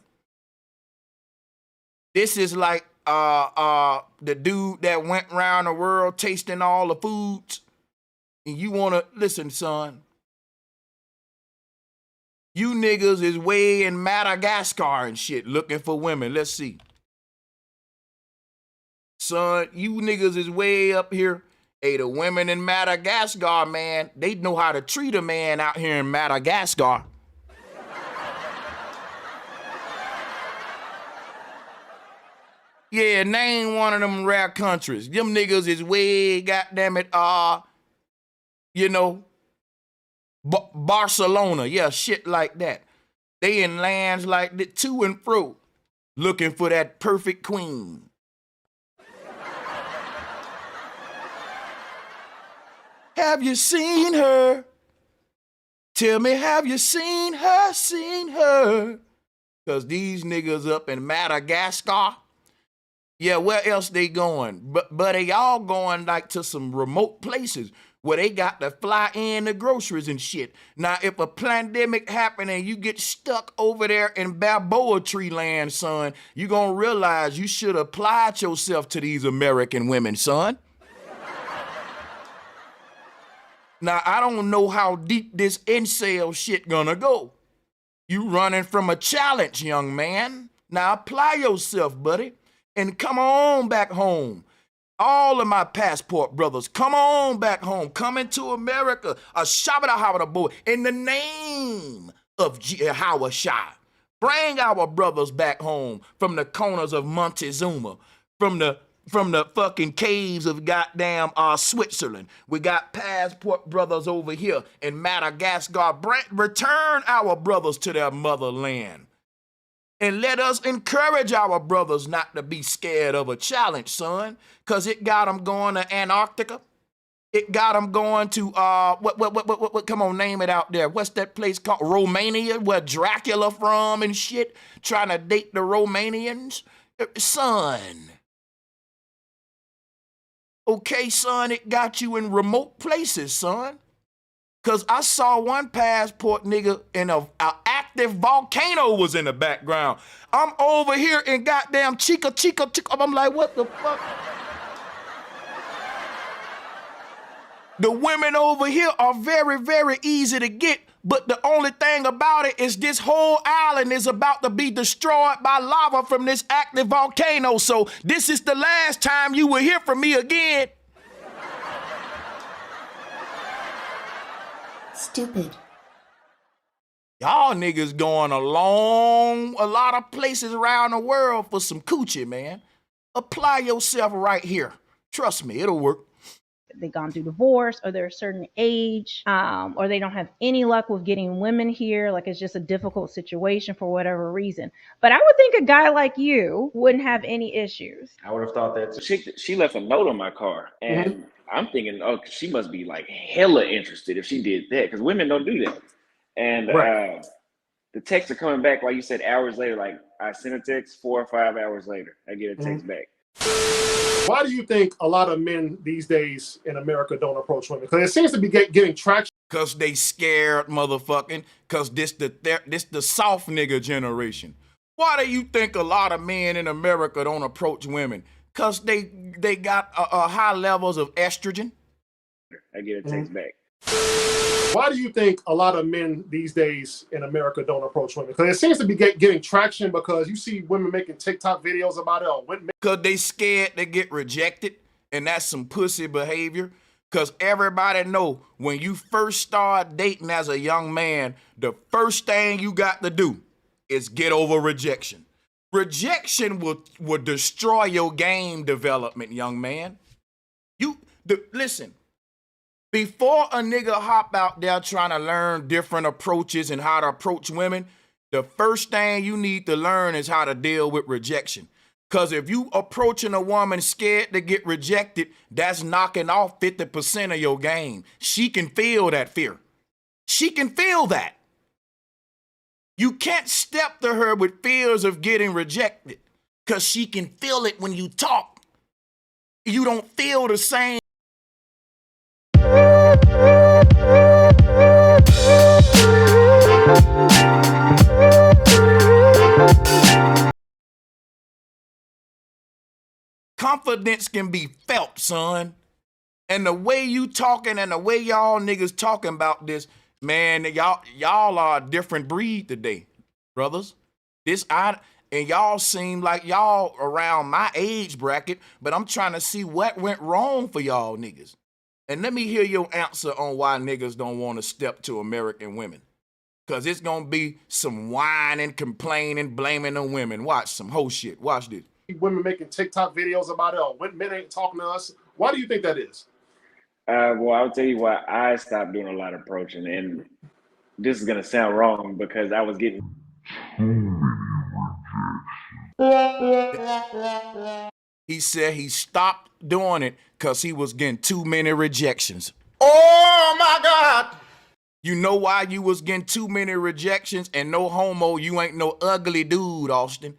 This is like the dude that went around the world tasting all the foods. And you wanna, listen, son. You niggas is way in Madagascar and shit looking for women. Let's see. Son, you niggas is way up here. Hey, the women in Madagascar, man, they know how to treat a man out here in Madagascar. Yeah, name one of them rare countries. Them niggas is way, goddamn it, you know, Barcelona, yeah, shit like that. They in lands like that, to and fro, looking for that perfect queen. Have you seen her? Tell me, have you seen her, seen her? Because these niggas up in Madagascar, yeah, where else they going? But they all going like to some remote places where they got to fly in the groceries and shit. Now, if a pandemic happen and you get stuck over there in Balboa Tree land, son, you gonna realize you should apply yourself to these American women, son. Now, I don't know how deep this incel shit gonna go. You running from a challenge, young man. Now apply yourself, buddy, and come on back home. All of my passport brothers, come on back home. Come into America, a shabba boy, in the name of Howard Shah. Bring our brothers back home from the corners of Montezuma, from the fucking caves of goddamn Switzerland. We got passport brothers over here in Madagascar. Return our brothers to their motherland. And let us encourage our brothers not to be scared of a challenge, son, because it got them going to Antarctica. It got them going to what? Come on, name it out there. What's that place called? Romania, where Dracula from and shit. Trying to date the Romanians, son. Okay, son, it got you in remote places, son. Cause I saw one passport nigga in a active volcano was in the background. I'm over here in goddamn Chica. I'm like, what the fuck? The women over here are very, very easy to get, but the only thing about it is this whole island is about to be destroyed by lava from this active volcano. So this is the last time you will hear from me again. Stupid. Y'all niggas going a lot of places around the world for some coochie, man. Apply yourself right here. Trust me, it'll work. They've gone through divorce, or they're a certain age, or they don't have any luck with getting women here. Like, it's just a difficult situation for whatever reason. But I would think a guy like you wouldn't have any issues. I would have thought that too. She left a note on my car, and I'm thinking, oh, she must be like hella interested if she did that, because women don't do that. And the texts are coming back, like you said, hours later. Like, I sent a text 4 or 5 hours later, I get a text back. Why do you think a lot of men these days in America don't approach women? Because it seems to be getting traction. Cause they scared, motherfucking. Cause this the soft nigga generation. Why do you think a lot of men in America don't approach women? Cause they got high levels of estrogen. I get a text back. Why do you think a lot of men these days in America don't approach women? Because it seems to be getting traction, because you see women making TikTok videos about it. Because they scared they get rejected, and that's some pussy behavior. Because everybody know when you first start dating as a young man, the first thing you got to do is get over rejection. Rejection will destroy your game development, young man. Listen. Before a nigga hop out there trying to learn different approaches and how to approach women, the first thing you need to learn is how to deal with rejection. Because if you approaching a woman scared to get rejected, that's knocking off 50% of your game. She can feel that fear. She can feel that. You can't step to her with fears of getting rejected, because she can feel it when you talk. You don't feel the same. Confidence can be felt, son. And the way you talking and the way y'all niggas talking about this, man, y'all are a different breed today, brothers. And y'all seem like y'all around my age bracket, but I'm trying to see what went wrong for y'all niggas. And let me hear your answer on why niggas don't want to step to American women. Because it's going to be some whining, complaining, blaming the women. Watch some whole shit. Watch this. Women making TikTok videos about it. When men ain't talking to us. Why do you think that is? Well, I'll tell you why I stopped doing a lot of approaching. And this is going to sound wrong, because I was getting... He said he stopped doing it because he was getting too many rejections. Oh my God! You know why you was getting too many rejections? And no homo, you ain't no ugly dude, Austin.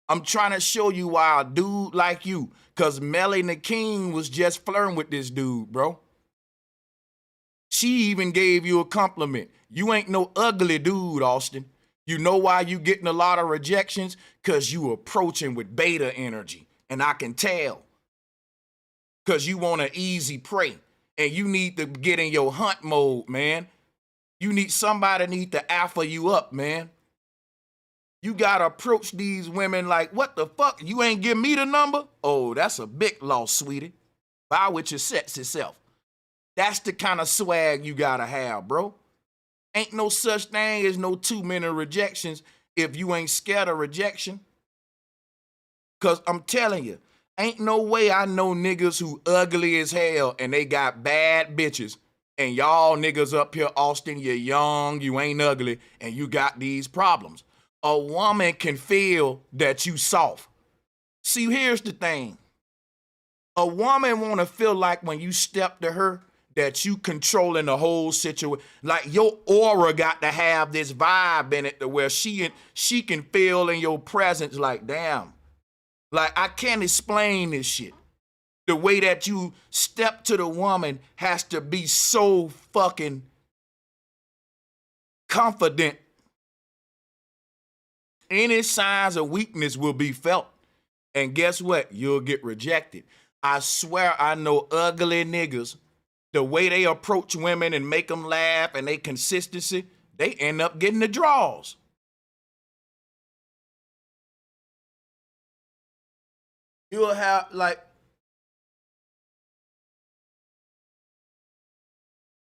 I'm trying to show you why a dude like you, because Melanie King was just flirting with this dude, bro. She even gave you a compliment. You ain't no ugly dude, Austin. You know why you getting a lot of rejections? Because you approaching with beta energy. And I can tell. Because you want an easy prey. And you need to get in your hunt mode, man. Somebody need to alpha you up, man. You gotta approach these women like, what the fuck? You ain't give me the number? Oh, that's a big loss, sweetie. Buy with your sexy self. That's the kind of swag you gotta have, bro. Ain't no such thing as no too many rejections if you ain't scared of rejection. Cause I'm telling you, ain't no way I know niggas who ugly as hell and they got bad bitches. And y'all niggas up here, Austin, you're young, you ain't ugly, and you got these problems. A woman can feel that you soft. See, here's the thing. A woman want to feel like when you step to her, that you controlling the whole situation. Like your aura got to have this vibe in it to where she can feel in your presence like, damn. Like I can't explain this shit. The way that you step to the woman has to be so fucking confident. Any signs of weakness will be felt. And guess what? You'll get rejected. I swear I know ugly niggas. The way they approach women and make them laugh and they consistency, they end up getting the draws. You'll have like,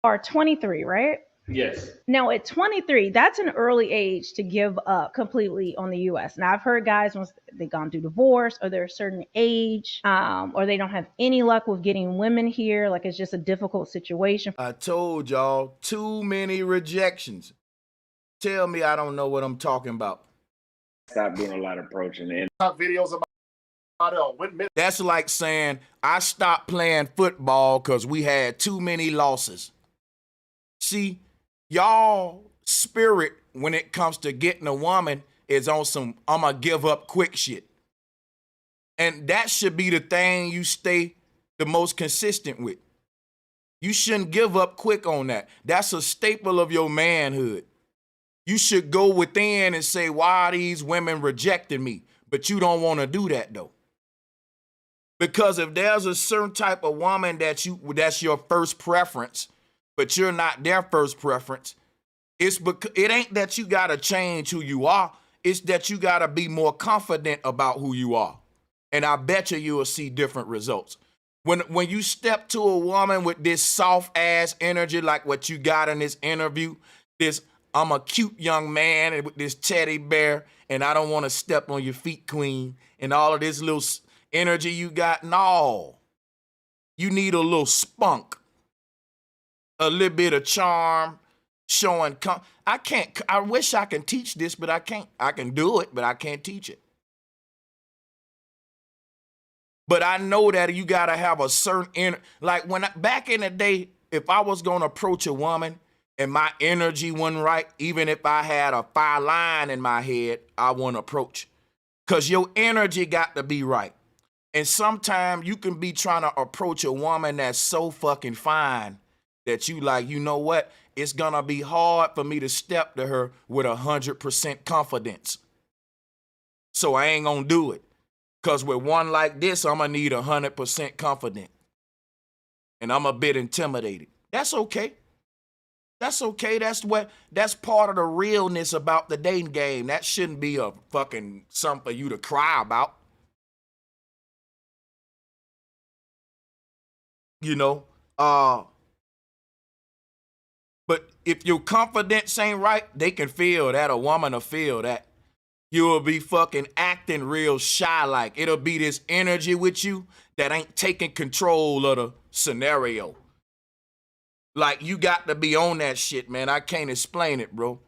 are 23, right? Yes. Now, at 23, that's an early age to give up completely on the U.S. Now, I've heard guys once they've gone through divorce or they're a certain age, or they don't have any luck with getting women here, like it's just a difficult situation. I told y'all, too many rejections. Tell me I don't know what I'm talking about. Stop doing a lot of approaching and videos about women. That's like saying I stopped playing football because we had too many losses. See, y'all spirit when it comes to getting a woman is on some I'ma give up quick shit. And that should be the thing you stay the most consistent with. You shouldn't give up quick on that. That's a staple of your manhood. You should go within and say, why are these women rejecting me? But you don't want to do that though. Because if there's a certain type of woman that's your first preference, but you're not their first preference, it ain't that you gotta change who you are, it's that you gotta be more confident about who you are. And I bet you will see different results. When you step to a woman with this soft ass energy like what you got in this interview, this I'm a cute young man and with this teddy bear and I don't want to step on your feet, queen, and all of this little energy you got, no. You need a little spunk. A little bit of charm, showing. I wish I can teach this, but I can't. I can do it, but I can't teach it. But I know that you gotta have a certain like back in the day, if I was gonna approach a woman and my energy wasn't right, even if I had a fire line in my head, I wouldn't approach. Cause your energy got to be right. And sometimes you can be trying to approach a woman that's so fucking fine that you like, you know what? It's gonna be hard for me to step to her with 100% confidence. So I ain't gonna do it. Cause with one like this, I'm gonna need 100% confident. And I'm a bit intimidated. That's okay. That's okay. That's part of the realness about the dating game. That shouldn't be a fucking something for you to cry about. You know, but if your confidence ain't right, they can feel that. A woman will feel that. You will be fucking acting real shy like. It'll be this energy with you that ain't taking control of the scenario. Like, you got to be on that shit, man. I can't explain it, bro.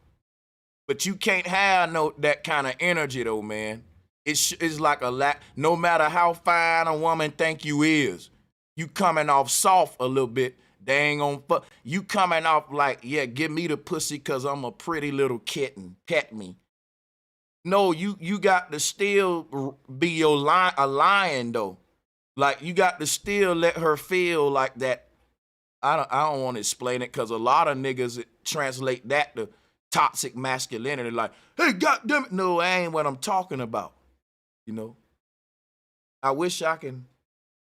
But you can't have that kind of energy, though, man. It's like no matter how fine a woman think you is, you coming off soft a little bit, they ain't gonna fuck. You coming off like, yeah, give me the pussy because I'm a pretty little kitten. Pet me. No, you got to still be a lion, though. Like, you got to still let her feel like that. I don't want to explain it because a lot of niggas translate that to toxic masculinity. Like, hey, goddamn it. No, I ain't what I'm talking about. You know? I wish I can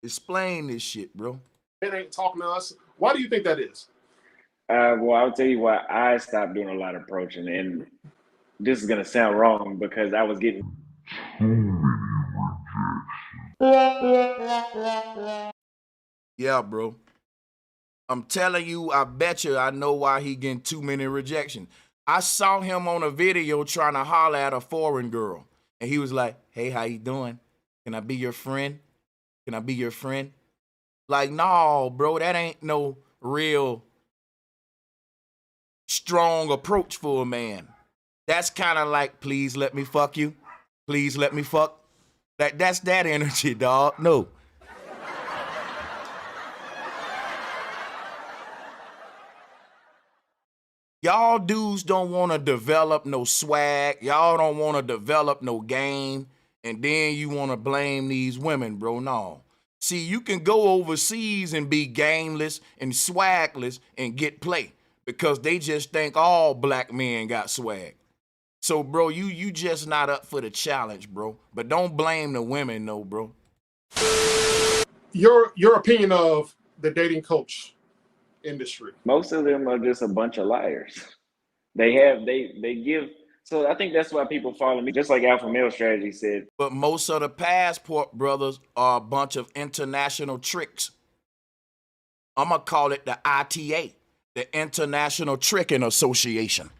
explain this shit, bro. It ain't talking to us. Why do you think that is? Well, I'll tell you why I stopped doing a lot of approaching. And this is going to sound wrong because I was getting... Yeah, bro. I'm telling you, I bet you I know why he getting too many rejections. I saw him on a video trying to holler at a foreign girl. And he was like, hey, how you doing? Can I be your friend? Can I be your friend? Like, no, bro, that ain't no real strong approach for a man. That's kind of like, please let me fuck you. Please let me fuck. That's that energy, dog. No. Y'all dudes don't want to develop no swag. Y'all don't want to develop no game. And then you want to blame these women, bro. No. See, you can go overseas and be gameless and swagless and get play because they just think all black men got swag. So, bro, you just not up for the challenge, bro. But don't blame the women, no, bro. Your opinion of the dating coach industry? Most of them are just a bunch of liars. They give. So I think that's why people follow me, just like Alpha Male Strategy said. But most of the passport brothers are a bunch of international tricks. I'm going to call it the ITA, the International Tricking Association.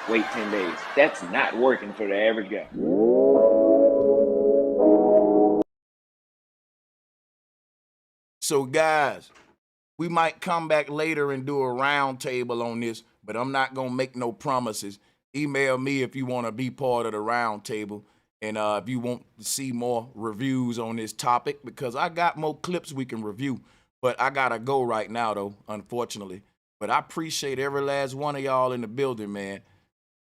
Wait 10 days. That's not working for the average guy. So guys, we might come back later and do a round table on this, but I'm not going to make no promises. Email me if you want to be part of the round table. And if you want to see more reviews on this topic, because I got more clips we can review. But I got to go right now, though, unfortunately. But I appreciate every last one of y'all in the building, man.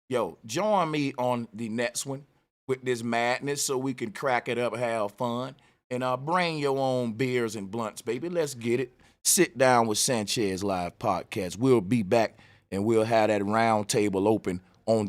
Yo, join me on the next one with this madness so we can crack it up, have fun. And bring your own beers and blunts, baby. Let's get it. Sit down with Sanchez Live Podcast. We'll be back, and we'll have that round table open on the